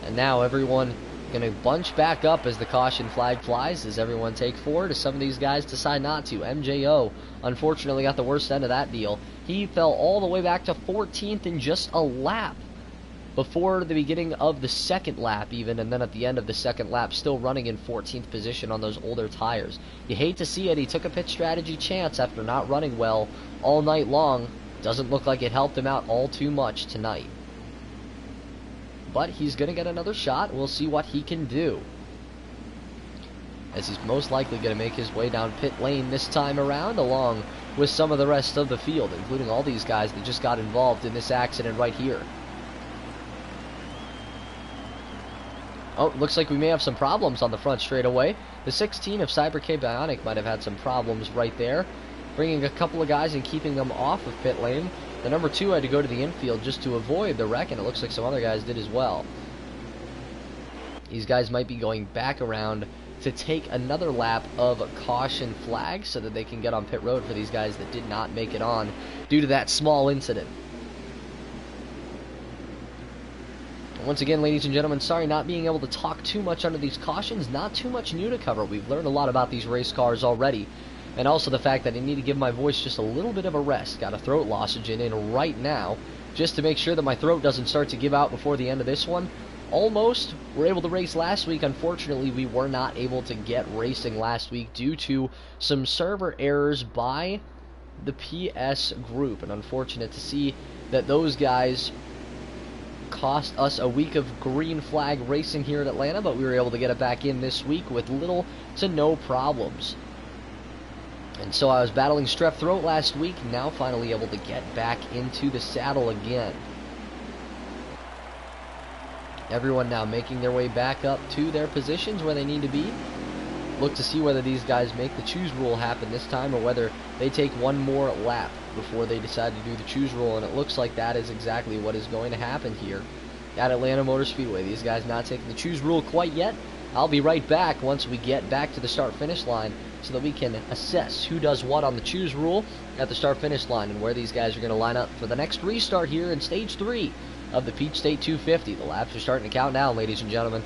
And now everyone going to bunch back up as the caution flag flies, as everyone take forward, as some of these guys decide not to. MJO unfortunately got the worst end of that deal. He fell all the way back to 14th in just a lap before the beginning of the 2nd lap even, and then at the end of the 2nd lap still running in 14th position on those older tires. You hate to see it. He took a pit strategy chance after not running well all night long. Doesn't look like it helped him out all too much tonight. But he's going to get another shot. We'll see what he can do, as he's most likely going to make his way down pit lane this time around, along with some of the rest of the field, including all these guys that just got involved in this accident right here. Oh, looks like we may have some problems on the front straightaway. The 16 of Cyber K Bionic might have had some problems right there, bringing a couple of guys and keeping them off of pit lane. The number 2 had to go to the infield just to avoid the wreck, and it looks like some other guys did as well. These guys might be going back around to take another lap of caution flag so that they can get on pit road for these guys that did not make it on due to that small incident. Once again, ladies and gentlemen, sorry not being able to talk too much under these cautions. Not too much new to cover. We've learned a lot about these race cars already. And also the fact that I need to give my voice just a little bit of a rest. Got a throat lozenge in right now, just to make sure that my throat doesn't start to give out before the end of this one. Almost were able to race last week. Unfortunately, we were not able to get racing last week due to some server errors by the PS group. And unfortunate to see that those guys cost us a week of green flag racing here at Atlanta, but we were able to get it back in this week with little to no problems. And so I was battling strep throat last week, now finally able to get back into the saddle again. Everyone now making their way back up to their positions where they need to be. Look to see whether these guys make the choose rule happen this time, or whether they take one more lap before they decide to do the choose rule, and it looks like that is exactly what is going to happen here at Atlanta Motor Speedway. These guys not taking the choose rule quite yet. I'll be right back once we get back to the start-finish line so that we can assess who does what on the choose rule at the start-finish line and where these guys are going to line up for the next restart here in Stage 3 of the Peach State 250. The laps are starting to count down, ladies and gentlemen.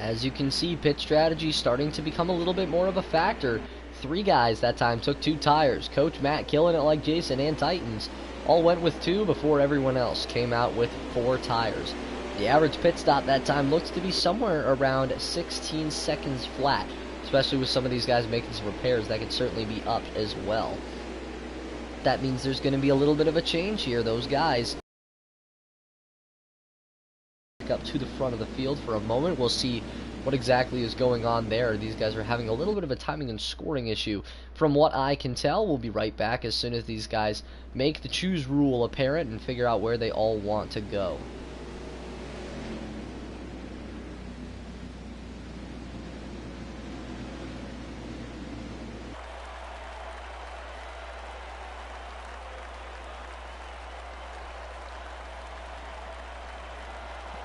As you can see, pit strategy starting to become a little bit more of a factor. 3 guys that time took 2 tires. Coach Matt killing it like Jason and Titans all went with 2 before everyone else came out with 4 tires. The average pit stop that time looks to be somewhere around 16 seconds flat, especially with some of these guys making some repairs. That could certainly be up as well. That means there's going to be a little bit of a change here. Those guys up to the front of the field for a moment. We'll see what exactly is going on there. These guys are having a little bit of a timing and scoring issue from what I can tell. We'll be right back as soon as these guys make the choose rule apparent and figure out where they all want to go.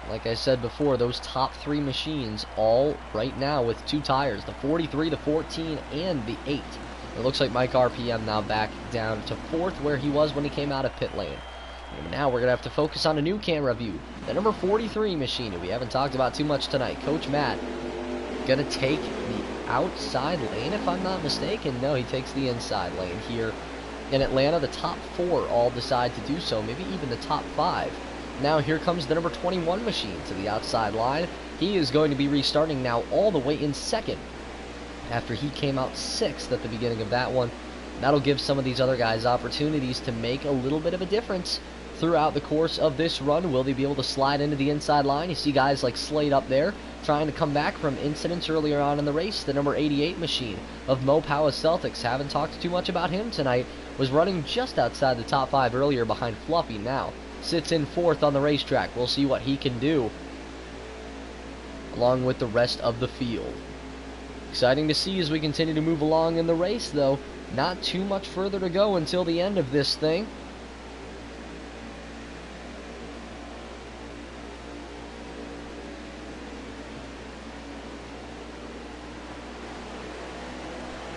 Like I said before, those top 3 machines all right now with 2 tires, the 43, the 14, and the 8. It looks like Mike RPM now back down to 4th where he was when he came out of pit lane. And now we're going to have to focus on a new camera view. The number 43 machine, we haven't talked about too much tonight. Coach Matt going to take the outside lane, if I'm not mistaken. No, he takes the inside lane here in Atlanta. The top 4 all decide to do so, maybe even the top 5. Now here comes the number 21 machine to the outside line. He is going to be restarting now all the way in 2nd after he came out 6th at the beginning of that one. That'll give some of these other guys opportunities to make a little bit of a difference throughout the course of this run. Will they be able to slide into the inside line? You see guys like Slade up there trying to come back from incidents earlier on in the race. The number 88 machine of Mopowa Celtics, haven't talked too much about him tonight, was running just outside the top 5 earlier behind Fluffy. Now sits in 4th on the racetrack. We'll see what he can do along with the rest of the field. Exciting to see as we continue to move along in the race, though. Not too much further to go until the end of this thing.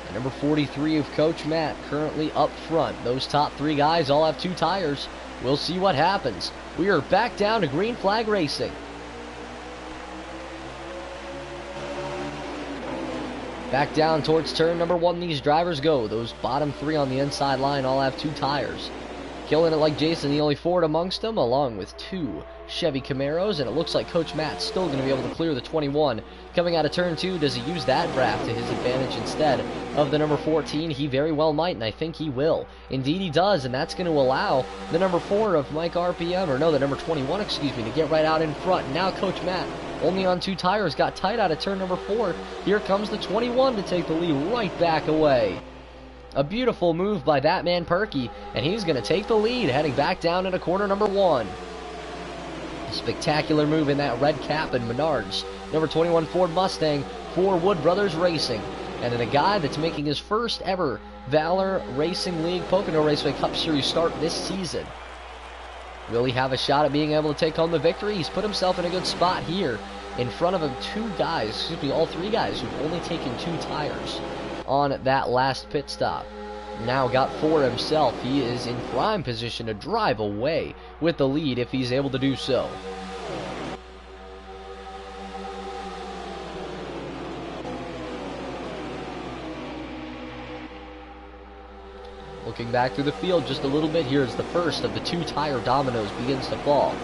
And number 43 of Coach Matt currently up front. Those top 3 guys all have 2 tires. We'll see what happens. We are back down to green flag racing. Back down towards turn number 1 these drivers go. Those bottom 3 on the inside line all have 2 tires. Killing it like Jason, the only Ford amongst them, along with 2 Chevy Camaros, and it looks like Coach Matt's still going to be able to clear the 21. Coming out of turn 2, does he use that draft to his advantage instead of the number 14? He very well might, and I think he will. Indeed he does, and that's going to allow the number 4 of Mike RPM, or no, the number 21, excuse me, to get right out in front. Now Coach Matt, only on 2 tires, got tight out of turn number 4. Here comes the 21 to take the lead right back away. A beautiful move by that man Perky, and he's going to take the lead, heading back down into corner number 1. A spectacular move in that red cap and Menards. Number 21 Ford Mustang for Wood Brothers Racing. And then a guy that's making his first ever Valor Racing League Pocono Raceway Cup Series start this season. Will he have a shot at being able to take home the victory? He's put himself in a good spot here in front of him. 2 guys, excuse me, all 3 guys who've only taken 2 tires on that last pit stop. now got 4 himself. He is in prime position to drive away with the lead if he's able to do so. Looking back through the field just a little bit here as the first of the 2 tire dominoes begins to fall.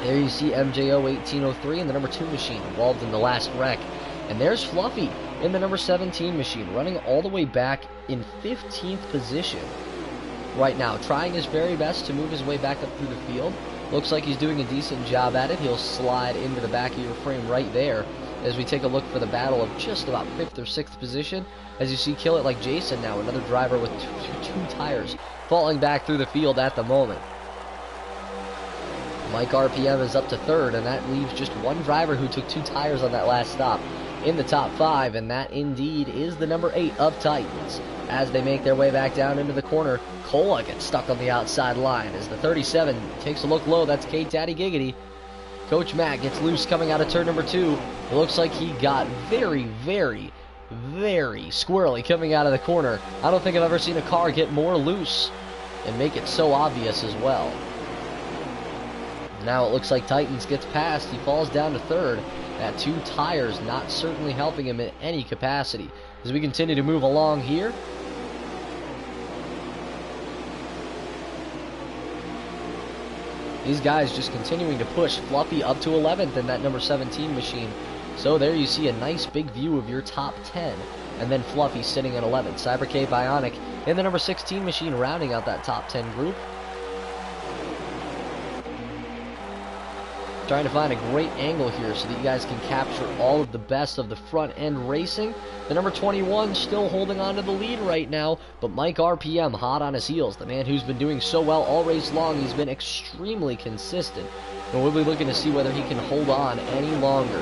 There you see MJO 1803 and the number 2 machine involved in the last wreck. And there's Fluffy in the number 17 machine, running all the way back in 15th position right now, trying his very best to move his way back up through the field. Looks like he's doing a decent job at it. He'll slide into the back of your frame right there as we take a look for the battle of just about 5th or 6th position. As you see, Kill It Like Jason now, another driver with two tires falling back through the field at the moment. Mike RPM is up to 3rd, and that leaves just one driver who took 2 tires on that last stop in the top 5, and that indeed is the number 8 of Titans. As they make their way back down into the corner, Cola gets stuck on the outside line as the 37 takes a look low. That's K-Daddy Giggity. Coach Matt gets loose coming out of turn number 2. It looks like he got very squirrely coming out of the corner. I don't think I've ever seen a car get more loose and make it so obvious as well. Now it looks like Titans gets past. He falls down to 3rd. That 2 tires not certainly helping him in any capacity. As we continue to move along here, these guys just continuing to push. Fluffy up to 11th in that number 17 machine. So there you see a nice big view of your top 10. And then Fluffy sitting at 11th. Cyber K Bionic in the number 16 machine rounding out that top 10 group. Trying to find a great angle here so that you guys can capture all of the best of the front end racing. The number 21 still holding on to the lead right now, but Mike RPM hot on his heels. The man who's been doing so well all race long. He's been extremely consistent, and we'll be looking to see whether he can hold on any longer.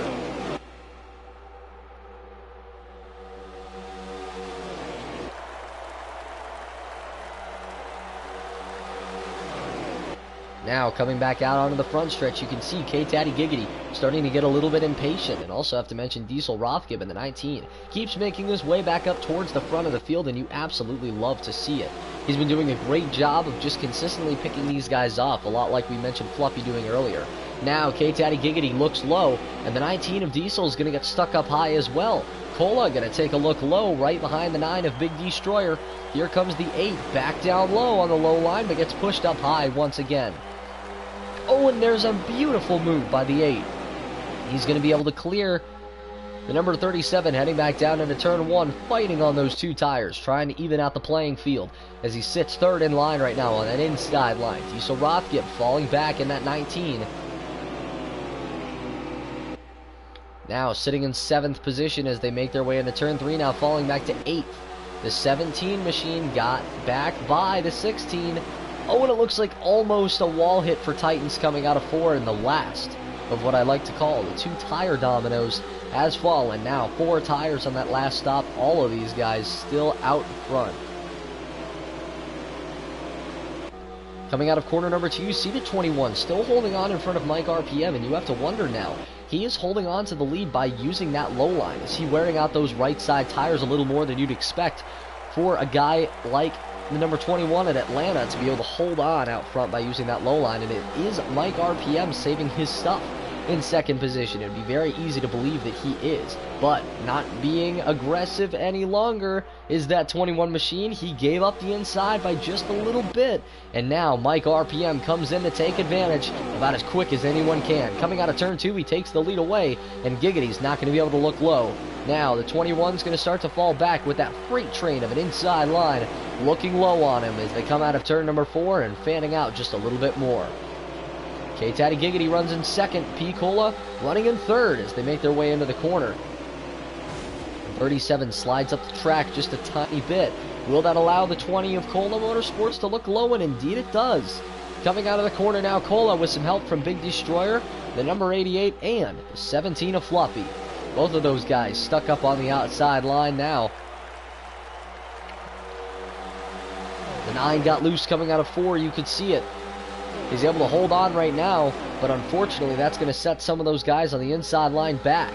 Now, coming back out onto the front stretch, you can see K-Daddy Giggity starting to get a little bit impatient. And also have to mention Diesel Rothgibb in the 19. Keeps making his way back up towards the front of the field, and you absolutely love to see it. He's been doing a great job of just consistently picking these guys off, a lot like we mentioned Fluffy doing earlier. Now, K-Daddy Giggity looks low, and the 19 of Diesel is going to get stuck up high as well. Cola going to take a look low right behind the 9 of Big Destroyer. Here comes the 8 back down low on the low line, but gets pushed up high once again. Oh, and there's a beautiful move by the 8. He's going to be able to clear the number 37 heading back down into turn 1, fighting on those 2 tires, trying to even out the playing field as he sits 3rd in line right now on that inside line. Diesel Rothgibb falling back in that 19. Now sitting in 7th position as they make their way into turn 3, now falling back to 8th. The 17 machine got back by the 16. Oh, and it looks like almost a wall hit for Titans coming out of 4 in the last of what I like to call the 2 tire dominoes has fallen. Now 4 tires on that last stop. All of these guys still out front. Coming out of corner number 2, you see the 21 still holding on in front of Mike RPM, and you have to wonder now, he is holding on to the lead by using that low line. Is he wearing out those right side tires a little more than you'd expect for a guy like the number 21 at Atlanta to be able to hold on out front by using that low line? And it is Mike RPM saving his stuff in 2nd position. It would be very easy to believe that he is, but not being aggressive any longer is that 21 machine. He gave up the inside by just a little bit, and now Mike RPM comes in to take advantage about as quick as anyone can. Coming out of turn 2, he takes the lead away, and Giggity's not going to be able to look low. Now the 21's going to start to fall back with that freight train of an inside line looking low on him as they come out of turn number 4 and fanning out just a little bit more. K-Daddy Giggity runs in 2nd. P. Cola running in 3rd as they make their way into the corner. 37 slides up the track just a tiny bit. Will that allow the 20 of Cola Motorsports to look low? And indeed it does. Coming out of the corner now, Cola with some help from Big Destroyer, the number 88, and the 17 of Fluffy. Both of those guys stuck up on the outside line now. The 9 got loose coming out of 4. You could see it. He's able to hold on right now, but unfortunately that's going to set some of those guys on the inside line back.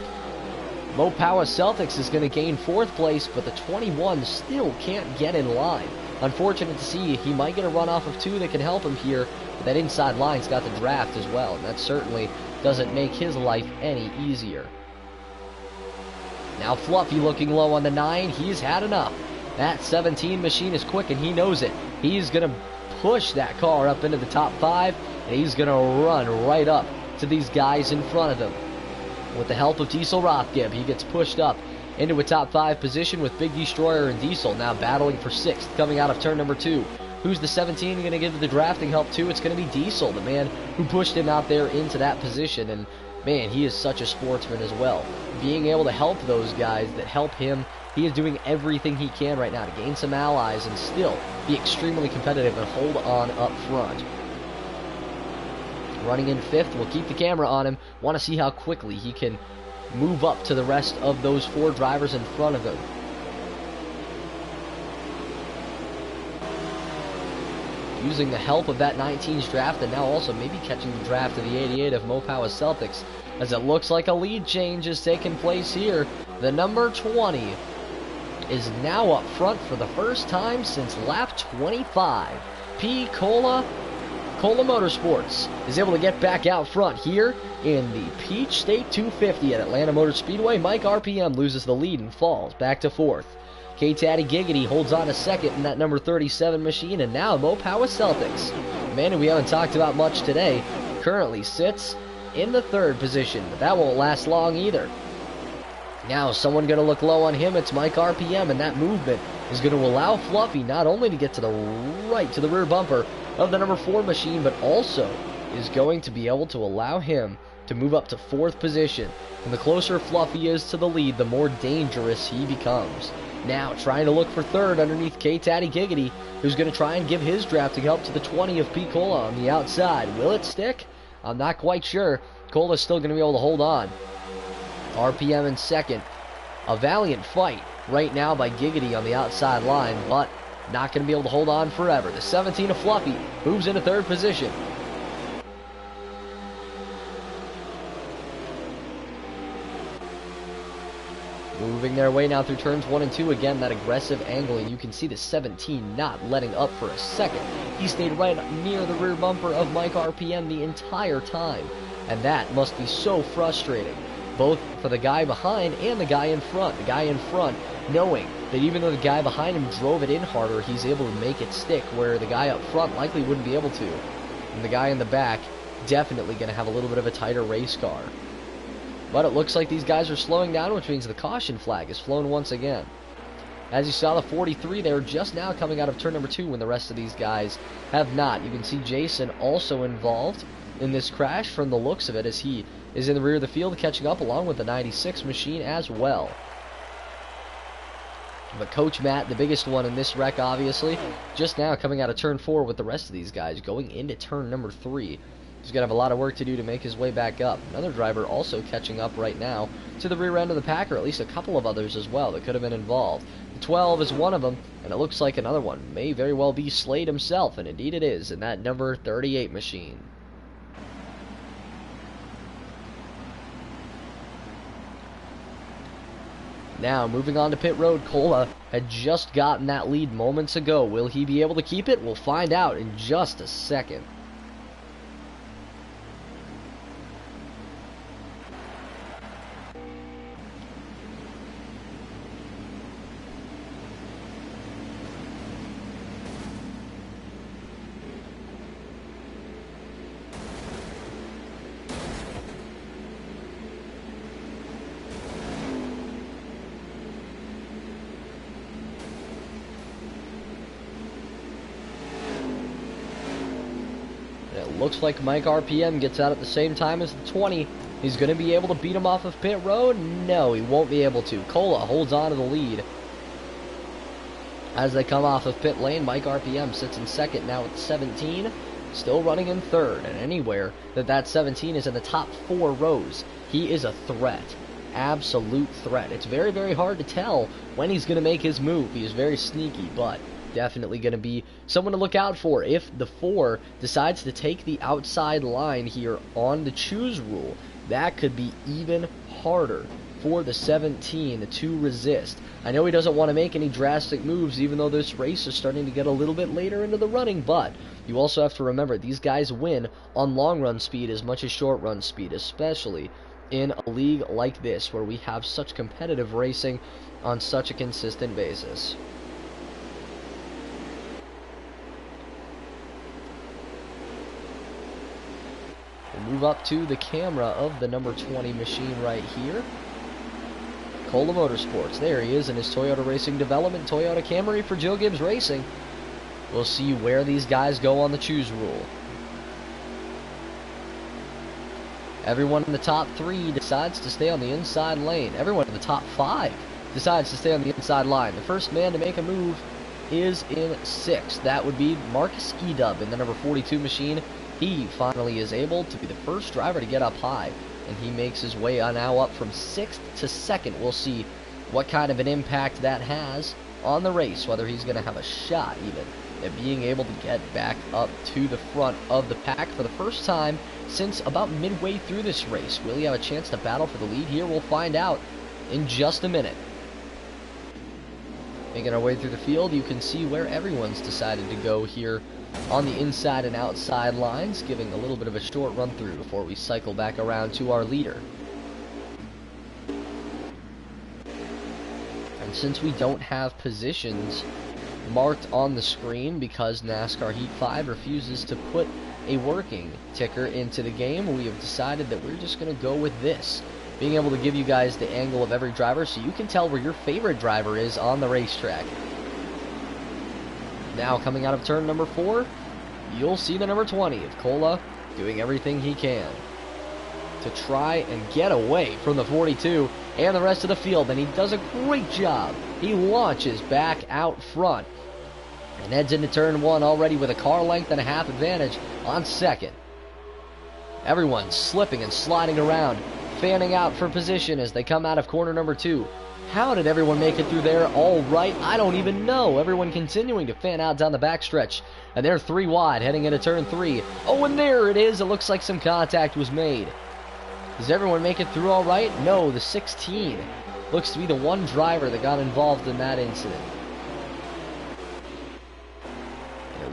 Mo Power Celtics is going to gain 4th place, but the 21 still can't get in line. Unfortunate to see. He might get a run off of 2 that can help him here, but that inside line's got the draft as well, and that certainly doesn't make his life any easier. Now Fluffy looking low on the 9. He's had enough. That 17 machine is quick, and he knows it. He's going to push that car up into the top 5, and he's going to run right up to these guys in front of him. With the help of Diesel Rothgib, he gets pushed up into a top 5 position with Big Destroyer and Diesel now battling for 6th coming out of turn number 2. Who's the 17 going to give the drafting help to? It's going to be Diesel, the man who pushed him out there into that position. And man, he is such a sportsman as well. Being able to help those guys that help him, he is doing everything he can right now to gain some allies and still be extremely competitive and hold on up front. Running in 5th, we'll keep the camera on him. Want to see how quickly he can move up to the rest of those 4 drivers in front of him. Using the help of that 19's draft and now also maybe catching the draft of the 88 of Mo Power Celtics, as it looks like a lead change is taking place here. The number 20 is now up front for the first time since lap 25. Cola Motorsports is able to get back out front here in the Peach State 250 at Atlanta Motor Speedway. Mike RPM loses the lead and falls back to 4th. K-Taddy Giggity holds on to 2nd in that number 37 machine, and now Mo Power Celtics, a man who we haven't talked about much today, currently sits in the 3rd position, but that won't last long either. Now someone going to look low on him. It's Mike RPM, and that movement is going to allow Fluffy not only to get to the right, to the rear bumper of the number 4 machine, but also is going to be able to allow him to move up to 4th position. And the closer Fluffy is to the lead, the more dangerous he becomes. Now trying to look for 3rd underneath K-Taddy Giggity, who's going to try and give his drafting help to the 20 of P. Cola on the outside. Will it stick? I'm not quite sure. Cola's still going to be able to hold on. RPM in 2nd. A valiant fight right now by Giggity on the outside line, but not going to be able to hold on forever. The 17 of Fluffy moves into 3rd position. Moving their way now through turns 1 and 2. Again, that aggressive angle, and you can see the 17 not letting up for a second. He stayed right near the rear bumper of Mike RPM the entire time, and that must be so frustrating, both for the guy behind and the guy in front. The guy in front knowing that even though the guy behind him drove it in harder, he's able to make it stick, where the guy up front likely wouldn't be able to. And the guy in the back definitely going to have a little bit of a tighter race car. But it looks like these guys are slowing down, which means the caution flag is flown once again. As you saw, the 43, they were just now coming out of turn number 2 when the rest of these guys have not. You can see Jason also involved in this crash from the looks of it, as he is in the rear of the field catching up along with the 96 machine as well. But Coach Matt, the biggest one in this wreck, obviously, just now coming out of turn 4 with the rest of these guys going into turn number 3. He's going to have a lot of work to do to make his way back up. Another driver also catching up right now to the rear end of the pack, or at least a couple of others as well that could have been involved. The 12 is one of them, and it looks like another one may very well be Slade himself, and indeed it is, in that number 38 machine. Now, moving on to pit road, Cola had just gotten that lead moments ago. Will he be able to keep it? We'll find out in just a second. Looks like Mike RPM gets out at the same time as the 20. He's going to be able to beat him off of pit road? No, he won't be able to. Cola holds on to the lead. As they come off of pit lane, Mike RPM sits in 2nd now with 17. Still running in 3rd, and anywhere that 17 is in the top 4 rows, he is a threat. Absolute threat. It's very, very hard to tell when he's going to make his move. He is very sneaky, but definitely going to be someone to look out for. If the 4 decides to take the outside line here on the choose rule, that could be even harder for the 17 to resist. I know he doesn't want to make any drastic moves, even though this race is starting to get a little bit later into the running, but you also have to remember these guys win on long run speed as much as short run speed, especially in a league like this where we have such competitive racing on such a consistent basis. We'll move up to the camera of the number 20 machine right here. Cola Motorsports. There he is in his Toyota Racing Development Toyota Camry for Joe Gibbs Racing. We'll see where these guys go on the choose rule. Everyone in the top 3 decides to stay on the inside lane. Everyone in the top 5 decides to stay on the inside line. The first man to make a move is in 6th. That would be Marcus Edub in the number 42 machine. He finally is able to be the first driver to get up high, and he makes his way now up from 6th to 2nd. We'll see what kind of an impact that has on the race, whether he's going to have a shot even at being able to get back up to the front of the pack for the first time since about midway through this race. Will he have a chance to battle for the lead here? We'll find out in just a minute. Making our way through the field, you can see where everyone's decided to go here on the inside and outside lines, giving a little bit of a short run through before we cycle back around to our leader. And since we don't have positions marked on the screen because NASCAR Heat 5 refuses to put a working ticker into the game, we have decided that we're just going to go with this, being able to give you guys the angle of every driver so you can tell where your favorite driver is on the racetrack. Now coming out of turn number 4, you'll see the number 20 of Cola doing everything he can to try and get away from the 42 and the rest of the field, and he does a great job. He launches back out front and heads into turn 1 already with a car length and a half advantage on 2nd. Everyone's slipping and sliding around, fanning out for position as they come out of corner number 2. How did everyone make it through there all right? I don't even know. Everyone continuing to fan out down the backstretch, and they're 3 wide heading into turn 3. Oh, and there it is. It looks like some contact was made. Does everyone make it through all right? No, the 16 looks to be the one driver that got involved in that incident.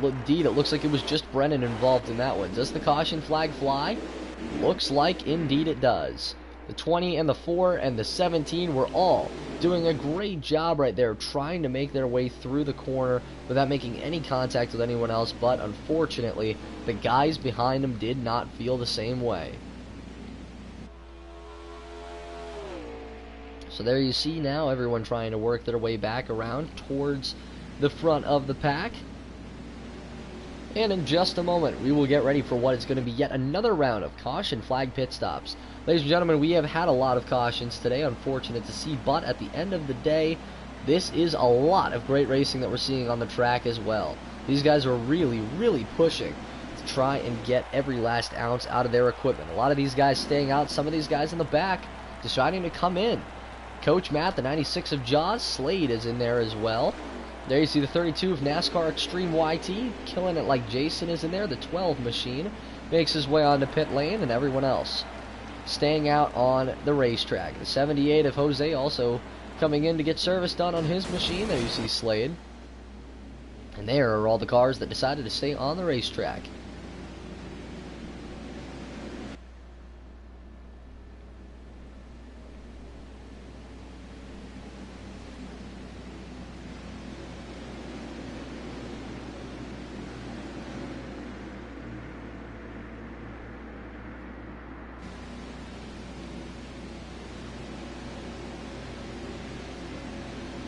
Indeed, it looks like it was just Brennan involved in that one. Does the caution flag fly? Looks like indeed it does. The 20 and the 4 and the 17 were all doing a great job right there, trying to make their way through the corner without making any contact with anyone else, but unfortunately, the guys behind them did not feel the same way. So there you see now everyone trying to work their way back around towards the front of the pack. And in just a moment, we will get ready for what is going to be yet another round of caution flag pit stops. Ladies and gentlemen, we have had a lot of cautions today, unfortunate to see, but at the end of the day, this is a lot of great racing that we're seeing on the track as well. These guys are really, really pushing to try and get every last ounce out of their equipment. A lot of these guys staying out, some of these guys in the back deciding to come in. Coach Matt, the 96 of Jaws, Slade is in there as well. There you see the 32 of NASCAR Extreme YT, killing it like Jason is in there. The 12 machine makes his way onto pit lane, and everyone else staying out on the racetrack. The 78 of Jose also coming in to get service done on his machine. There you see Slade. And there are all the cars that decided to stay on the racetrack.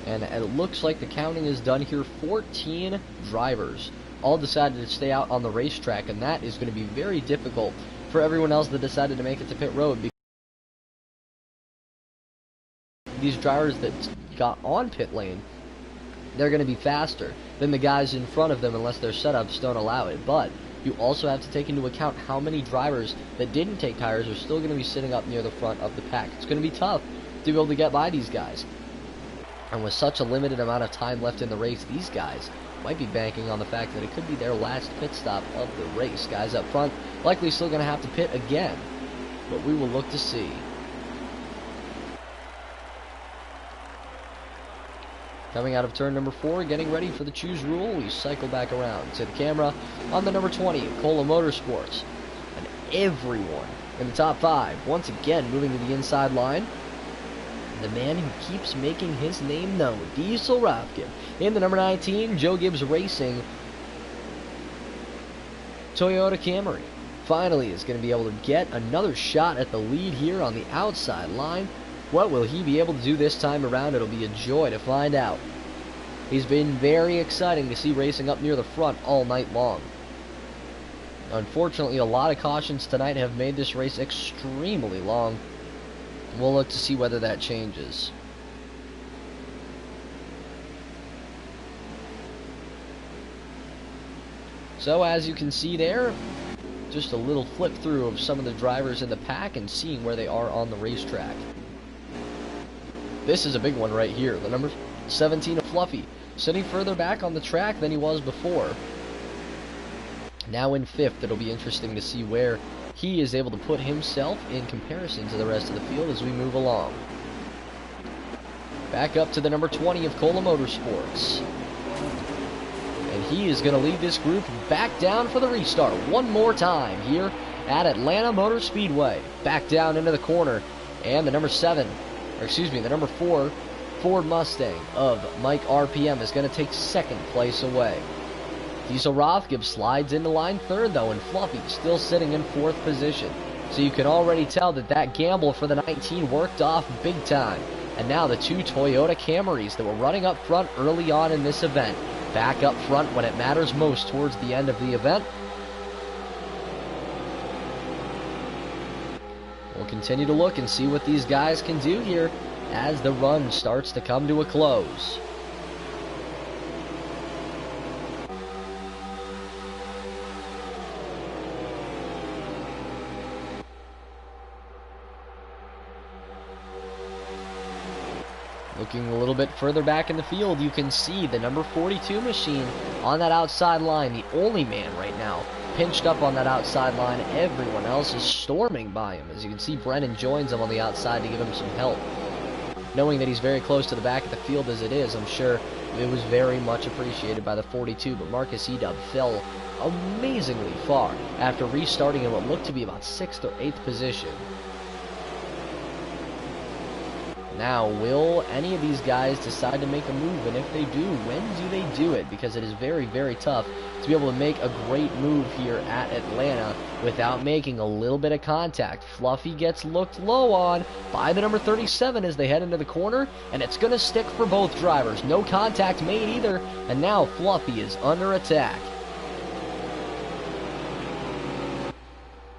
And it looks like the counting is done here. 14 drivers all decided to stay out on the racetrack, and that is going to be very difficult for everyone else that decided to make it to pit road. Because these drivers that got on pit lane, they're going to be faster than the guys in front of them unless their setups don't allow it. But you also have to take into account how many drivers that didn't take tires are still going to be sitting up near the front of the pack. It's going to be tough to be able to get by these guys. And with such a limited amount of time left in the race, these guys might be banking on the fact that it could be their last pit stop of the race. Guys up front likely still going to have to pit again, but we will look to see. Coming out of turn number 4, getting ready for the choose rule, we cycle back around to the camera on the number 20, Cola Motorsports. And everyone in the top 5, once again moving to the inside line. The man who keeps making his name known, Diesel Rothkin. In the number 19, Joe Gibbs Racing, Toyota Camry. Finally is going to be able to get another shot at the lead here on the outside line. What will he be able to do this time around? It'll be a joy to find out. He's been very exciting to see racing up near the front all night long. Unfortunately, a lot of cautions tonight have made this race extremely long. We'll look to see whether that changes. So as you can see there, just a little flip through of some of the drivers in the pack and seeing where they are on the racetrack. This is a big one right here. The number 17 of Fluffy, sitting further back on the track than he was before. Now in 5th, it'll be interesting to see where he is able to put himself in comparison to the rest of the field as we move along. Back up to the number 20 of Cola Motorsports. And he is going to lead this group back down for the restart one more time here at Atlanta Motor Speedway. Back down into the corner. And the number 4 Ford Mustang of Mike RPM is going to take 2nd place away. Diesel Rothgibb slides into line 3rd though, and Fluffy still sitting in 4th position. So you can already tell that that gamble for the 19 worked off big time. And now the 2 Toyota Camrys that were running up front early on in this event, back up front when it matters most towards the end of the event. We'll continue to look and see what these guys can do here as the run starts to come to a close. Looking a little bit further back in the field, you can see the number 42 machine on that outside line, the only man right now pinched up on that outside line. Everyone else is storming by him. As you can see, Brennan joins him on the outside to give him some help. Knowing that he's very close to the back of the field as it is, I'm sure it was very much appreciated by the 42, but Marcus Edub fell amazingly far after restarting in what looked to be about 6th or 8th position. Now, will any of these guys decide to make a move? And if they do, when do they do it? Because it is very, very tough to be able to make a great move here at Atlanta without making a little bit of contact. Fluffy gets looked low on by the number 37 as they head into the corner, and it's going to stick for both drivers. No contact made either, and now Fluffy is under attack.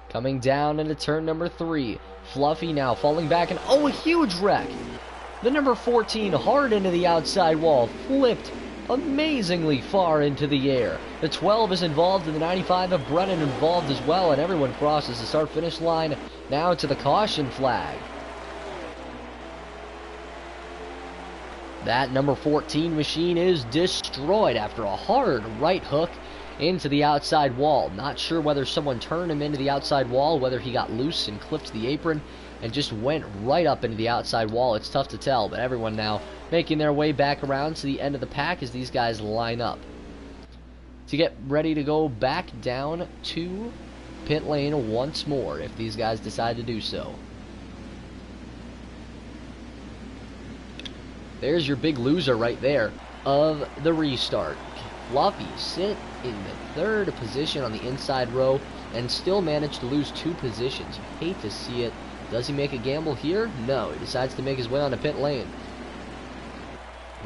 Coming down into turn number 3. Fluffy now falling back, and oh, a huge wreck. The number 14 hard into the outside wall, flipped amazingly far into the air. The 12 is involved, and the 95 of Brennan involved as well, and everyone crosses the start-finish line now to the caution flag. That number 14 machine is destroyed after a hard right hook into the outside wall. Not sure whether someone turned him into the outside wall, whether he got loose and clipped the apron and just went right up into the outside wall. It's tough to tell, but everyone now making their way back around to the end of the pack as these guys line up to get ready to go back down to pit lane once more if these guys decide to do so. There's your big loser right there of the restart. Fluffy sit in the 3rd position on the inside row and still managed to lose 2 positions. You hate to see it. Does he make a gamble here? No, he decides to make his way onto pit lane.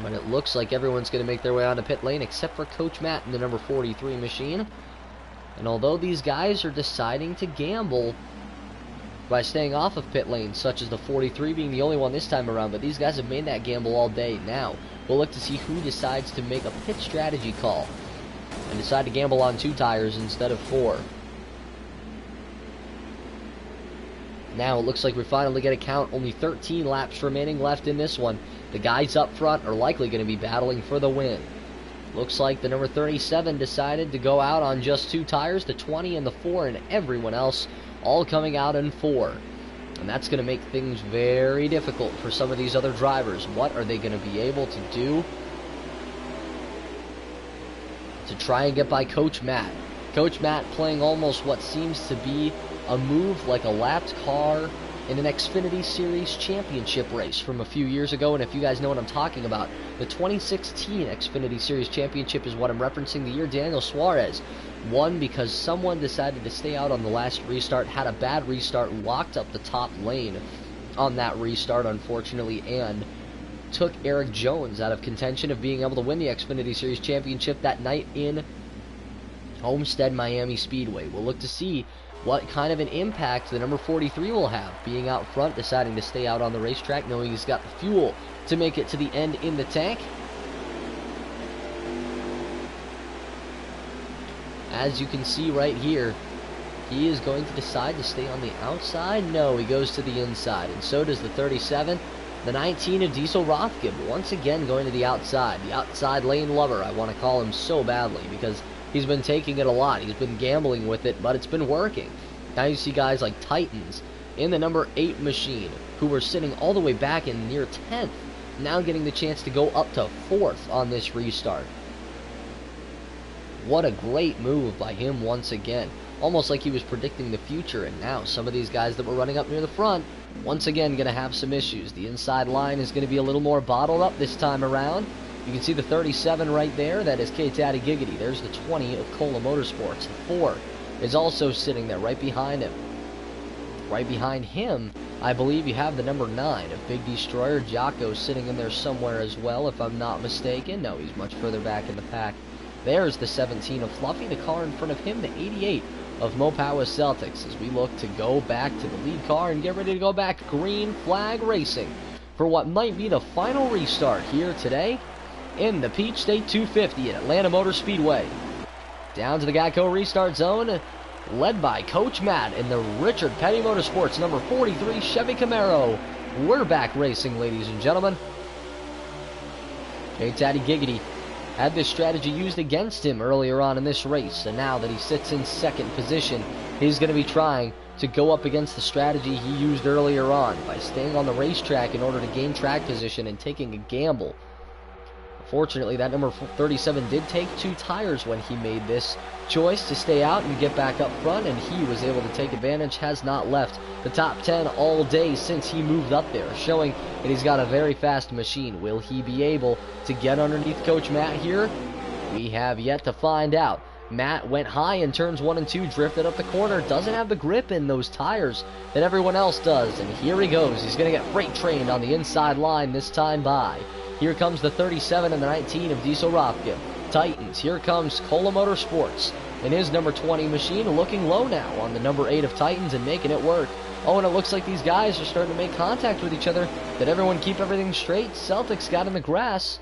But it looks like everyone's going to make their way onto pit lane except for Coach Matt in the number 43 machine. And although these guys are deciding to gamble by staying off of pit lane, such as the 43 being the only one this time around, but these guys have made that gamble all day. Now we'll look to see who decides to make a pit strategy call and decide to gamble on 2 tires instead of 4. Now it looks like we finally get a count. Only 13 laps remaining left in this one. The guys up front are likely going to be battling for the win. Looks like the number 37 decided to go out on just 2 tires, the 20 and the 4, and everyone else all coming out in 4. And that's going to make things very difficult for some of these other drivers. What are they going to be able to do to try and get by Coach Matt. Coach Matt playing almost what seems to be a move like a lapped car in an Xfinity Series championship race from a few years ago. And if you guys know what I'm talking about, the 2016 Xfinity Series championship is what I'm referencing, the year Daniel Suarez won because someone decided to stay out on the last restart, had a bad restart, locked up the top lane on that restart, unfortunately, and took Eric Jones out of contention of being able to win the Xfinity Series championship that night in Homestead Miami Speedway. We'll look to see what kind of an impact the number 43 will have, being out front, deciding to stay out on the racetrack, knowing he's got the fuel to make it to the end in the tank. As you can see right here, he is going to decide to stay on the outside. No, he goes to the inside, and so does the 37. The 19 of Diesel Rothgib, once again going to the outside lane lover. I want to call him so badly because he's been taking it a lot. He's been gambling with it, but it's been working. Now you see guys like Titans in the number 8 machine, who were sitting all the way back in near 10th, now getting the chance to go up to 4th on this restart. What a great move by him once again. Almost like he was predicting the future, and now some of these guys that were running up near the front, once again going to have some issues. The inside line is going to be a little more bottled up this time around. You can see the 37 right there. That is K-Taddy Giggity. There's the 20 of Cola Motorsports. The 4 is also sitting there right behind him. Right behind him, I believe you have the number 9 of Big Destroyer. Jocko sitting in there somewhere as well, if I'm not mistaken. No, he's much further back in the pack. There's the 17 of Fluffy. The car in front of him, the 88 of Mopawa Celtics, as we look to go back to the lead car and get ready to go back green flag racing for what might be the final restart here today in the Peach State 250 at Atlanta Motor Speedway. Down to the Geico restart zone, led by Coach Matt in the Richard Petty Motorsports number 43 Chevy Camaro. We're back racing, ladies and gentlemen. K-Taddy Giggity had this strategy used against him earlier on in this race, and now that he sits in second position, he's going to be trying to go up against the strategy he used earlier on by staying on the racetrack in order to gain track position and taking a gamble. Fortunately, that number 37 did take 2 tires when he made this choice to stay out and get back up front, and he was able to take advantage. Has not left the top 10 all day since he moved up there, showing that he's got a very fast machine. Will he be able to get underneath Coach Matt here? We have yet to find out. Matt went high in turns 1 and 2, drifted up the corner, doesn't have the grip in those tires that everyone else does, and here he goes. He's going to get freight trained on the inside line this time by. Here comes the 37 and the 19 of Diesel Rothgib. Titans, here comes Cola Motorsports in his number 20 machine, looking low now on the number 8 of Titans and making it work. Oh, and it looks like these guys are starting to make contact with each other. Did everyone keep everything straight? Celtics got in the grass.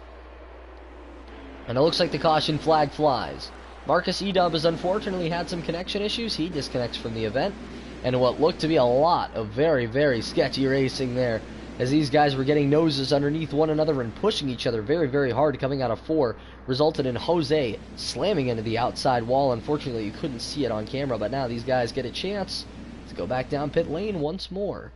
And it looks like the caution flag flies. Marcus Edub has unfortunately had some connection issues. He disconnects from the event. And what looked to be a lot of very, very sketchy racing there, as these guys were getting noses underneath one another and pushing each other very, very hard coming out of 4, resulted in Jose slamming into the outside wall. Unfortunately, you couldn't see it on camera, but now these guys get a chance to go back down pit lane once more.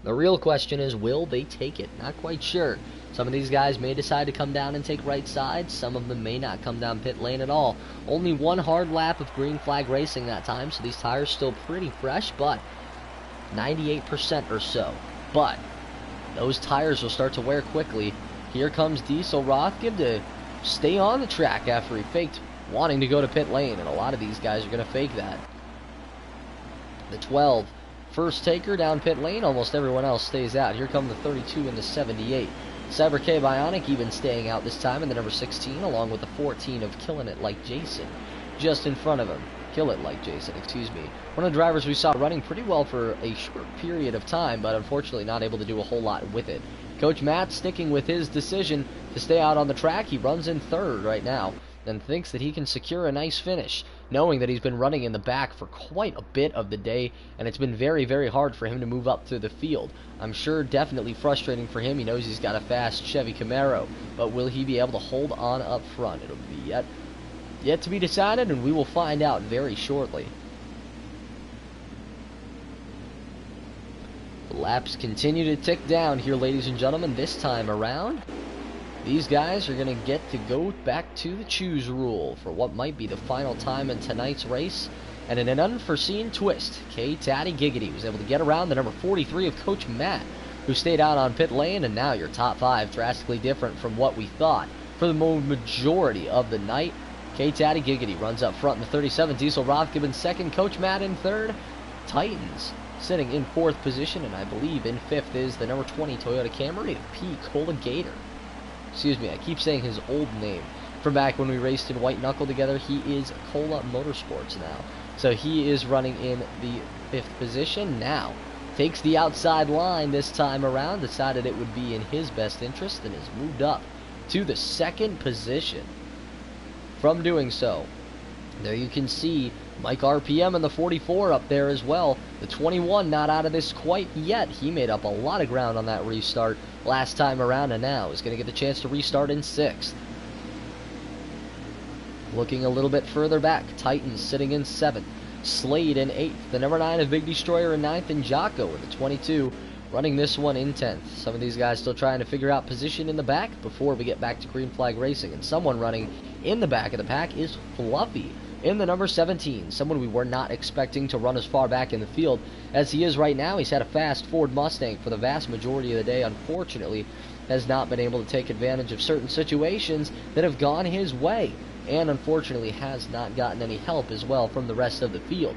The real question is, will they take it? Not quite sure. Some of these guys may decide to come down and take right side. Some of them may not come down pit lane at all. Only 1 hard lap of green flag racing that time, so these tires still pretty fresh, but 98% or so. But those tires will start to wear quickly. Here comes Diesel Rothgib to stay on the track after he faked wanting to go to pit lane, and a lot of these guys are going to fake that. The 12, first taker down pit lane. Almost everyone else stays out. Here come the 32 and the 78. Cyber K Bionic even staying out this time in the number 16, along with the 14 of Killing It Like Jason just in front of him. Kill It Like Jason, excuse me. One of the drivers we saw running pretty well for a short period of time, but unfortunately not able to do a whole lot with it. Coach Matt sticking with his decision to stay out on the track. He runs in 3rd right now and thinks that he can secure a nice finish, knowing that he's been running in the back for quite a bit of the day, and it's been very, very hard for him to move up through the field. I'm sure definitely frustrating for him. He knows he's got a fast Chevy Camaro, but will he be able to hold on up front? It'll be yet to be decided, and we will find out very shortly. The laps continue to tick down here, ladies and gentlemen. This time around, these guys are going to get to go back to the choose rule for what might be the final time in tonight's race. And in an unforeseen twist, K-Taddy Giggity was able to get around the number 43 of Coach Matt, who stayed out on pit lane, and now your top 5 drastically different from what we thought for the majority of the night. K-Taddy Giggity runs up front in the 37, Diesel Rothgibb in second, Coach Matt in third, Titans sitting in 4th position, and I believe in 5th is the number 20 Toyota Camry of P. Cola Gator. Excuse me, I keep saying his old name. From back when we raced in White Knuckle together, he is Cola Motorsports now. So he is running in the 5th position now. Takes the outside line this time around, decided it would be in his best interest, and has moved up to the 2nd position. From doing so, there you can see Mike RPM in the 44 up there as well. The 21 not out of this quite yet. He made up a lot of ground on that restart last time around, and now is going to get the chance to restart in 6th. Looking a little bit further back, Titans sitting in 7th. Slade in 8th. The number 9 of Big Destroyer in 9th, and Jocko in the 22 running this one in 10th. Some of these guys still trying to figure out position in the back before we get back to green flag racing. And someone running in the back of the pack is Fluffy in the number 17. Someone we were not expecting to run as far back in the field as he is right now. He's had a fast Ford Mustang for the vast majority of the day. Unfortunately, has not been able to take advantage of certain situations that have gone his way. And unfortunately has not gotten any help as well from the rest of the field,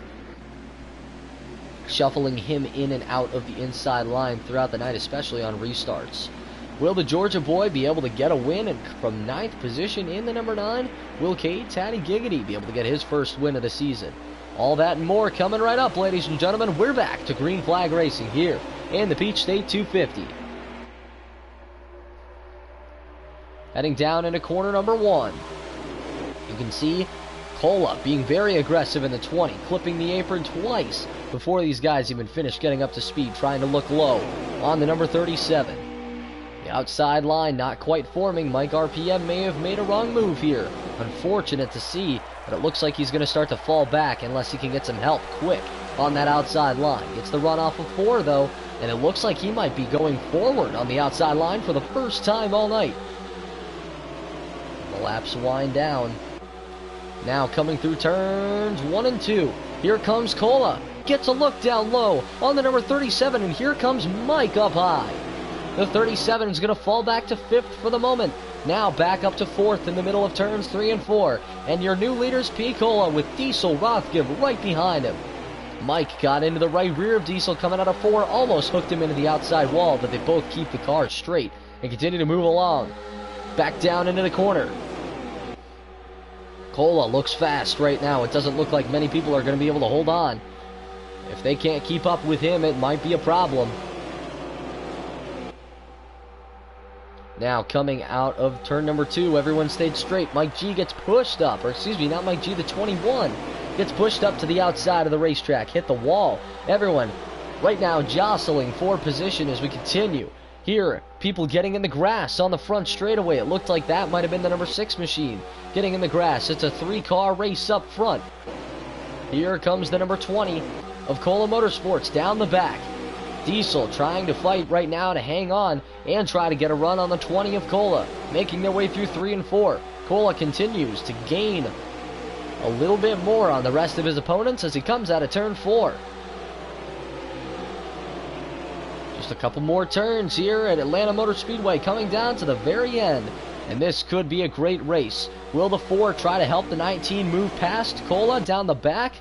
shuffling him in and out of the inside line throughout the night, especially on restarts. Will the Georgia boy be able to get a win, and from 9th position in the number 9, will K-Taddy Giggity be able to get his first win of the season? All that and more coming right up, ladies and gentlemen. We're back to green flag racing here in the Peach State 250. Heading down into corner number 1. You can see Cola being very aggressive in the 20, clipping the apron twice before these guys even finish getting up to speed, trying to look low on the number 37. The outside line not quite forming. Mike RPM may have made a wrong move here. Unfortunate to see, but it looks like he's going to start to fall back unless he can get some help quick on that outside line. Gets the run off of 4 though, and it looks like he might be going forward on the outside line for the first time all night. The laps wind down. Now coming through turns 1 and 2. Here comes Cola. Gets a look down low on the number 37, and here comes Mike up high. The 37 is going to fall back to 5th for the moment. Now back up to 4th in the middle of turns 3 and 4. And your new leaders, P. Cola, with Diesel Rothgibb right behind him. Mike got into the right rear of Diesel coming out of 4, almost hooked him into the outside wall, but they both keep the car straight and continue to move along. Back down into the corner. Cola looks fast right now. It doesn't look like many people are going to be able to hold on. If they can't keep up with him, it might be a problem. Now coming out of turn number 2, everyone stayed straight. Mike G gets pushed up, or excuse me, not Mike G, the 21 gets pushed up to the outside of the racetrack, hit the wall. Everyone right now jostling for position as we continue. Here, people getting in the grass on the front straightaway. It looked like that might have been the number 6 machine getting in the grass. It's a 3-car race up front. Here comes the number 20 of Cola Motorsports down the back. Diesel trying to fight right now to hang on and try to get a run on the 20 of Cola, making their way through 3 and 4. Cola continues to gain a little bit more on the rest of his opponents as he comes out of turn 4. Just a couple more turns here at Atlanta Motor Speedway, coming down to the very end, and this could be a great race. Will the 4 try to help the 19 move past Cola down the back?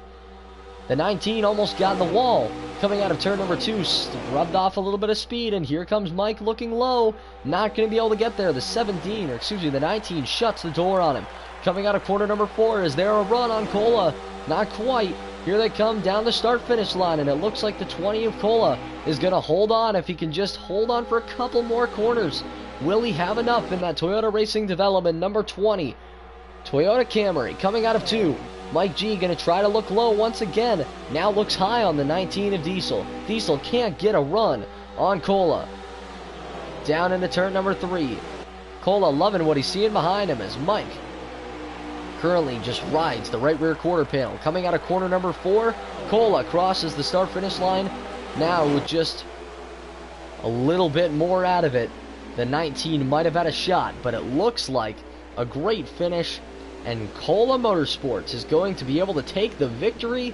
The 19 almost got in the wall. Coming out of turn number 2, rubbed off a little bit of speed, and here comes Mike looking low. Not going to be able to get there. The 17, or excuse me, the 19 shuts the door on him. Coming out of corner number 4, is there a run on Cola? Not quite. Here they come down the start-finish line, and it looks like the 20 of Cola is going to hold on if he can just hold on for a couple more corners. Will he have enough in that Toyota Racing Development number 20? Toyota Camry coming out of 2. Mike G going to try to look low once again. Now looks high on the 19 of Diesel. Diesel can't get a run on Cola. Down into turn number 3. Cola loving what he's seeing behind him as Mike currently just rides the right rear quarter panel. Coming out of corner number 4, Cola crosses the start-finish line now with just a little bit more out of it The 19 might have had a shot, but it looks like a great finish, and Cola Motorsports is going to be able to take the victory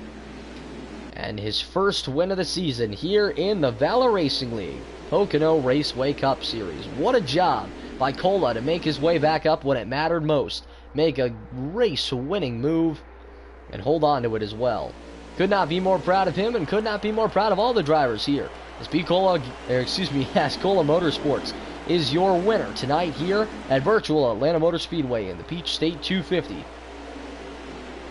and his first win of the season here in the Valor Racing League Pocono Raceway Cup Series. What a job by Cola to make his way back up when it mattered most, make a race-winning move, and hold on to it as well. Could not be more proud of him, and could not be more proud of all the drivers here. As Cola Motorsports is your winner tonight here at virtual Atlanta Motor Speedway in the Peach State 250.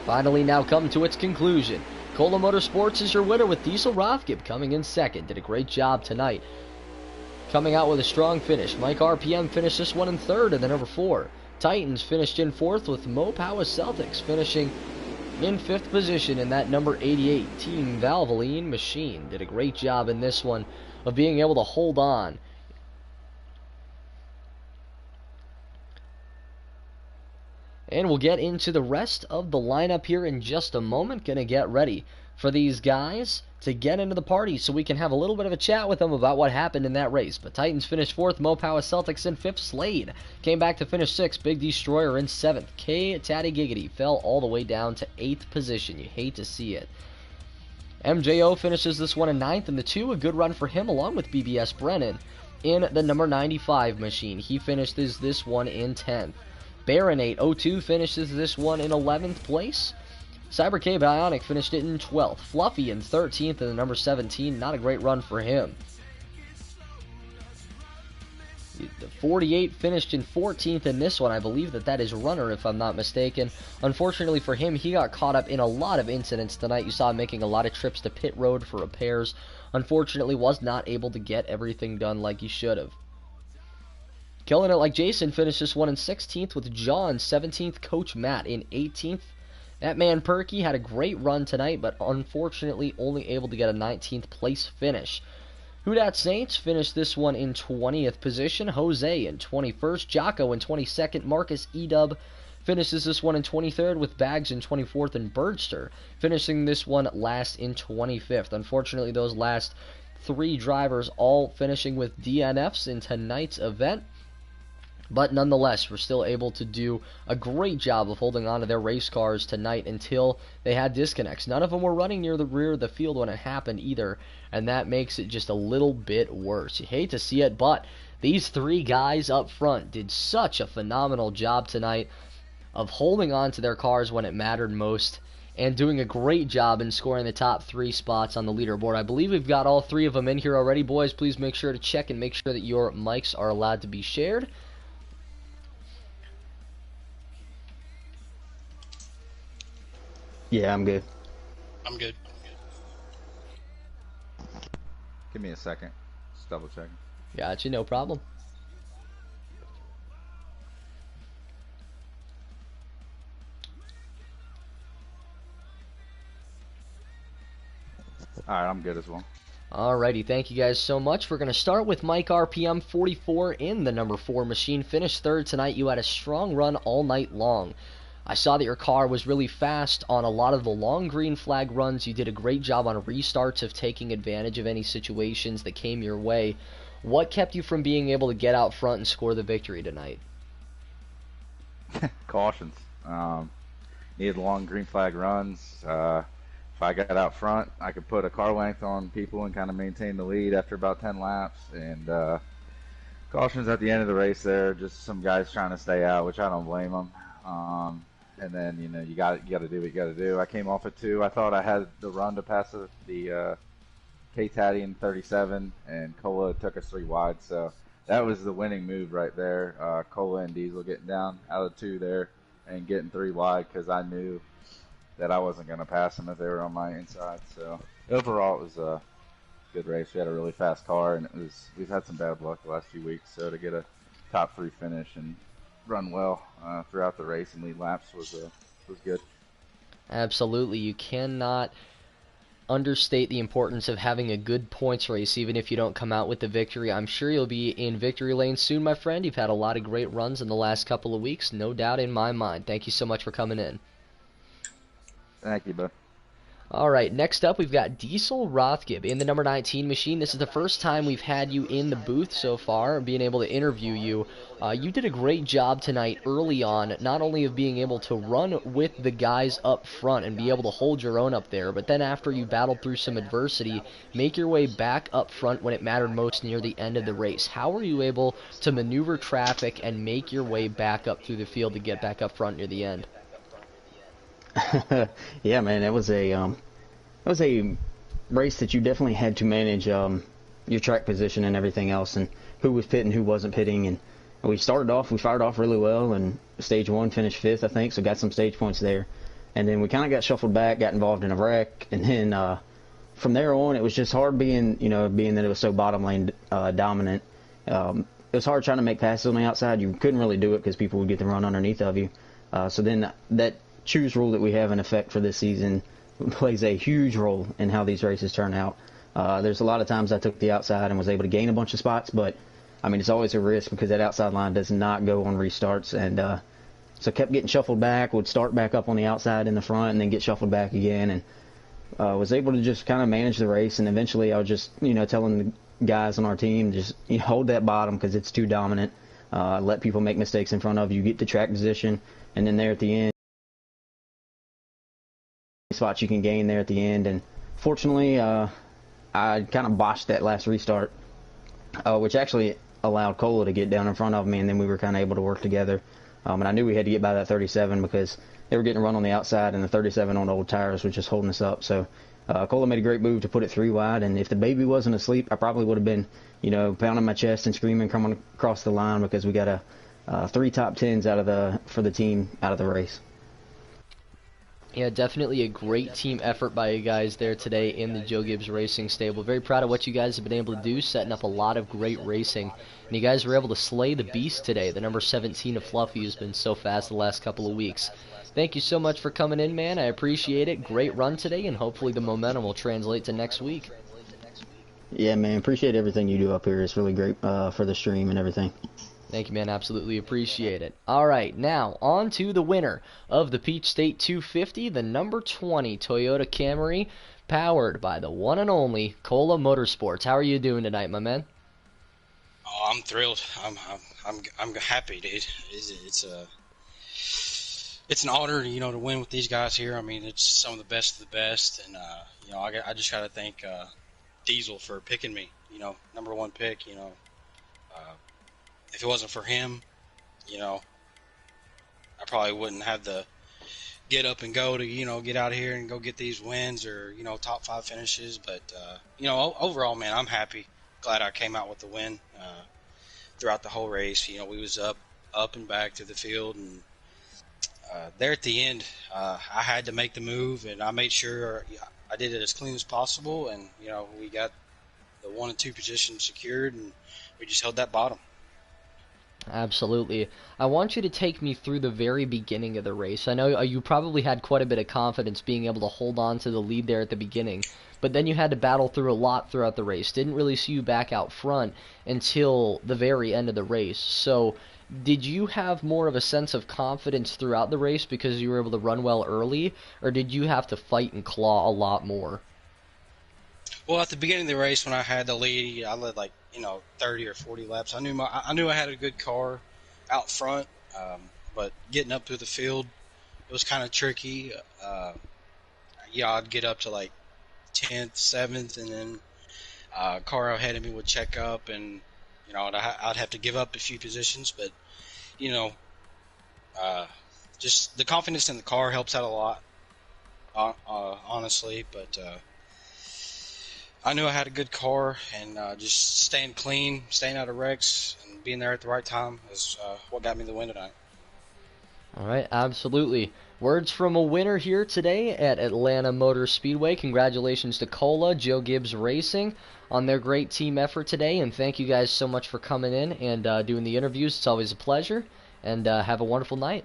Finally now come to its conclusion. Cola Motorsports is your winner with Diesel Rothgib coming in second. Did a great job tonight, coming out with a strong finish. Mike RPM finished this one in third in the number 4. Titans finished in fourth, with Mopower Celtics finishing in 5th position in that number 88. Team Valvoline Machine did a great job in this one of being able to hold on. And we'll get into the rest of the lineup here in just a moment. Gonna get ready for these guys to get into the party so we can have a little bit of a chat with them about what happened in that race. But Titans finished 4th, Mopower Celtics in 5th, Slade came back to finish 6th, Big Destroyer in 7th, K Tatty Giggity fell all the way down to 8th position. You hate to see it. MJO finishes this one in 9th, and the 2, a good run for him along with BBS Brennan in the number 95 machine. He finished this one in 10th. Baron802 finishes this one in 11th place. Cyber K Bionic finished it in 12th. Fluffy in 13th in the number 17. Not a great run for him. The 48 finished in 14th in this one. I believe that is Runner, if I'm not mistaken. Unfortunately for him, he got caught up in a lot of incidents tonight. You saw him making a lot of trips to pit road for repairs. Unfortunately, was not able to get everything done like he should have. Killing it like Jason finished this one in 16th, with John 17th, Coach Matt in 18th. That man Perky had a great run tonight, but unfortunately only able to get a 19th place finish. Houdat Saints finished this one in 20th position. Jose in 21st. Jocko in 22nd. Marcus Edub finishes this one in 23rd, with Bags in 24th, and Birdster finishing this one last in 25th. Unfortunately, those last 3 drivers all finishing with DNFs in tonight's event. But nonetheless, we're still able to do a great job of holding on to their race cars tonight until they had disconnects. None of them were running near the rear of the field when it happened either, and that makes it just a little bit worse. You hate to see it, but these 3 guys up front did such a phenomenal job tonight of holding on to their cars when it mattered most, and doing a great job in scoring the top 3 spots on the leaderboard. I believe we've got all 3 of them in here already. Boys, please make sure to check and make sure that your mics are allowed to be shared. Yeah, I'm good. I'm good. Give me a second. Just double checking. Gotcha, no problem. Alright, I'm good as well. Alrighty, thank you guys so much. We're going to start with Mike RPM 44 in the number 4 machine. Finished 3rd tonight. You had a strong run all night long. I saw that your car was really fast on a lot of the long green flag runs. You did a great job on restarts of taking advantage of any situations that came your way. What kept you from being able to get out front and score the victory tonight? Cautions. Needed long green flag runs. If I got out front, I could put a car length on people and kind of maintain the lead after about 10 laps. And cautions at the end of the race there, just some guys trying to stay out, which I don't blame them. And then, you know, you got to do what you got to do. I came off at 2. I thought I had the run to pass the K-Tatty in 37, and Cola took us 3 wide. So that was the winning move right there. Cola and Diesel getting down out of 2 there and getting 3 wide, because I knew that I wasn't going to pass them if they were on my inside. So overall, it was a good race. We had a really fast car, and we've had some bad luck the last few weeks. So to get a top 3 finish and run well throughout the race and lead laps was good. Absolutely. You cannot understate the importance of having a good points race, even if you don't come out with the victory. I'm sure you'll be in victory lane soon, my friend. You've had a lot of great runs in the last couple of weeks, no doubt in my mind. Thank you so much for coming in. Thank you, bud. All right, next up we've got Diesel Rothgib in the number 19 machine. This is the first time we've had you in the booth so far, being able to interview you. You did a great job tonight early on, not only of being able to run with the guys up front and be able to hold your own up there, but then after you battled through some adversity, make your way back up front when it mattered most near the end of the race. How were you able to maneuver traffic and make your way back up through the field to get back up front near the end? Yeah, man, it was a race that you definitely had to manage your track position and everything else, and who was pitting, who wasn't pitting. And we fired off really well, and stage one finished fifth, I think, so got some stage points there. And then we kind of got shuffled back, got involved in a wreck, and then from there on, it was just hard being that it was so bottom lane dominant. It was hard trying to make passes on the outside. You couldn't really do it because people would get the run underneath of you. So then that choose rule that we have in effect for this season plays a huge role in how these races turn out. There's a lot of times I took the outside and was able to gain a bunch of spots, but I mean, it's always a risk because that outside line does not go on restarts. And so kept getting shuffled back, would start back up on the outside in the front and then get shuffled back again, and was able to just kind of manage the race. And eventually I was just, telling the guys on our team, just hold that bottom because it's too dominant. Let people make mistakes in front of you, get the track position, and then there at the end, spots you can gain there at the end. And fortunately, I kind of botched that last restart, which actually allowed Cola to get down in front of me, and then we were kind of able to work together. And I knew we had to get by that 37 because they were getting run on the outside, and the 37 on the old tires was just holding us up. So Cola made a great move to put it 3 wide, and if the baby wasn't asleep, I probably would have been, pounding my chest and screaming coming across the line because we got 3 top 10s for the team out of the race. Yeah, definitely a great team effort by you guys there today in the Joe Gibbs Racing stable. Very proud of what you guys have been able to do, setting up a lot of great racing. And you guys were able to slay the beast today. The number 17 of Fluffy has been so fast the last couple of weeks. Thank you so much for coming in, man. I appreciate it. Great run today, and hopefully the momentum will translate to next week. Yeah, man, appreciate everything you do up here. It's really great for the stream and everything. Thank you, man. Absolutely appreciate it. All right, now on to the winner of the Peach State 250, the number 20 Toyota Camry, powered by the one and only Cola Motorsports. How are you doing tonight, my man? Oh, I'm thrilled. I'm happy, dude. It's an honor, to win with these guys here. I mean, it's some of the best, and I just got to thank Diesel for picking me. Number 1 pick. If it wasn't for him, I probably wouldn't have the get up and go to, get out here and go get these wins or, top 5 finishes. But, overall, man, I'm happy. Glad I came out with the win throughout the whole race. We was up and back to the field. And there at the end, I had to make the move, and I made sure I did it as clean as possible. And, we got the 1 and 2 position secured, and we just held that bottom. Absolutely. I want you to take me through the very beginning of the race. I know you probably had quite a bit of confidence being able to hold on to the lead there at the beginning, but then you had to battle through a lot throughout the race. Didn't really see you back out front until the very end of the race. So did you have more of a sense of confidence throughout the race because you were able to run well early, or did you have to fight and claw a lot more? Well, at the beginning of the race, when I had the lead, I led 30 or 40 laps. I knew I had a good car out front, but getting up through the field, it was kind of tricky. I'd get up to 10th, 7th, and then car ahead of me would check up, and I'd have to give up a few positions. But just the confidence in the car helps out a lot, honestly. But I knew I had a good car, and just staying clean, staying out of wrecks, and being there at the right time is what got me the win tonight. All right, absolutely. Words from a winner here today at Atlanta Motor Speedway. Congratulations to Cola, Joe Gibbs Racing on their great team effort today, and thank you guys so much for coming in and doing the interviews. It's always a pleasure, and have a wonderful night.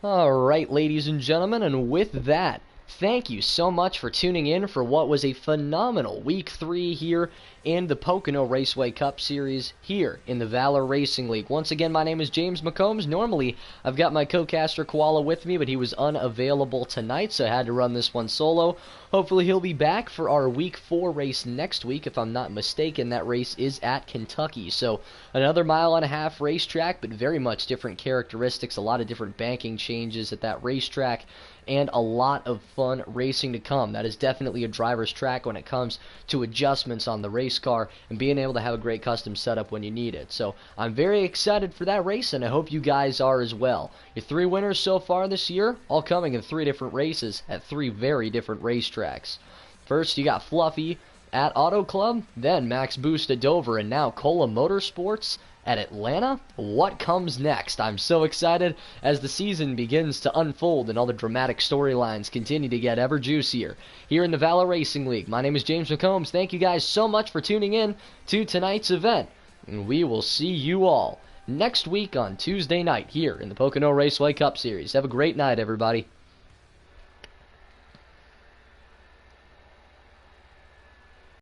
All right, ladies and gentlemen, and with that, thank you so much for tuning in for what was a phenomenal Week 3 here in the Pocono Raceway Cup Series here in the Valor Racing League. Once again, my name is James McCombs. Normally, I've got my co-caster Koala with me, but he was unavailable tonight, so I had to run this one solo. Hopefully, he'll be back for our Week 4 race next week. If I'm not mistaken, that race is at Kentucky. So, another 1.5-mile racetrack, but very much different characteristics, a lot of different banking changes at that racetrack, and a lot of fun racing to come. That is definitely a driver's track when it comes to adjustments on the race car and being able to have a great custom setup when you need it. So I'm very excited for that race, and I hope you guys are as well. Your 3 winners so far this year, all coming in 3 different races at 3 very different racetracks. First, you got Fluffy at Auto Club, then Max Boost at Dover, and now Cola Motorsports at Atlanta. What comes next? I'm so excited as the season begins to unfold and all the dramatic storylines continue to get ever juicier here in the Valor Racing League. My name is James McCombs. Thank you guys so much for tuning in to tonight's event, and we will see you all next week on Tuesday night here in the Pocono Raceway Cup Series. Have a great night, everybody.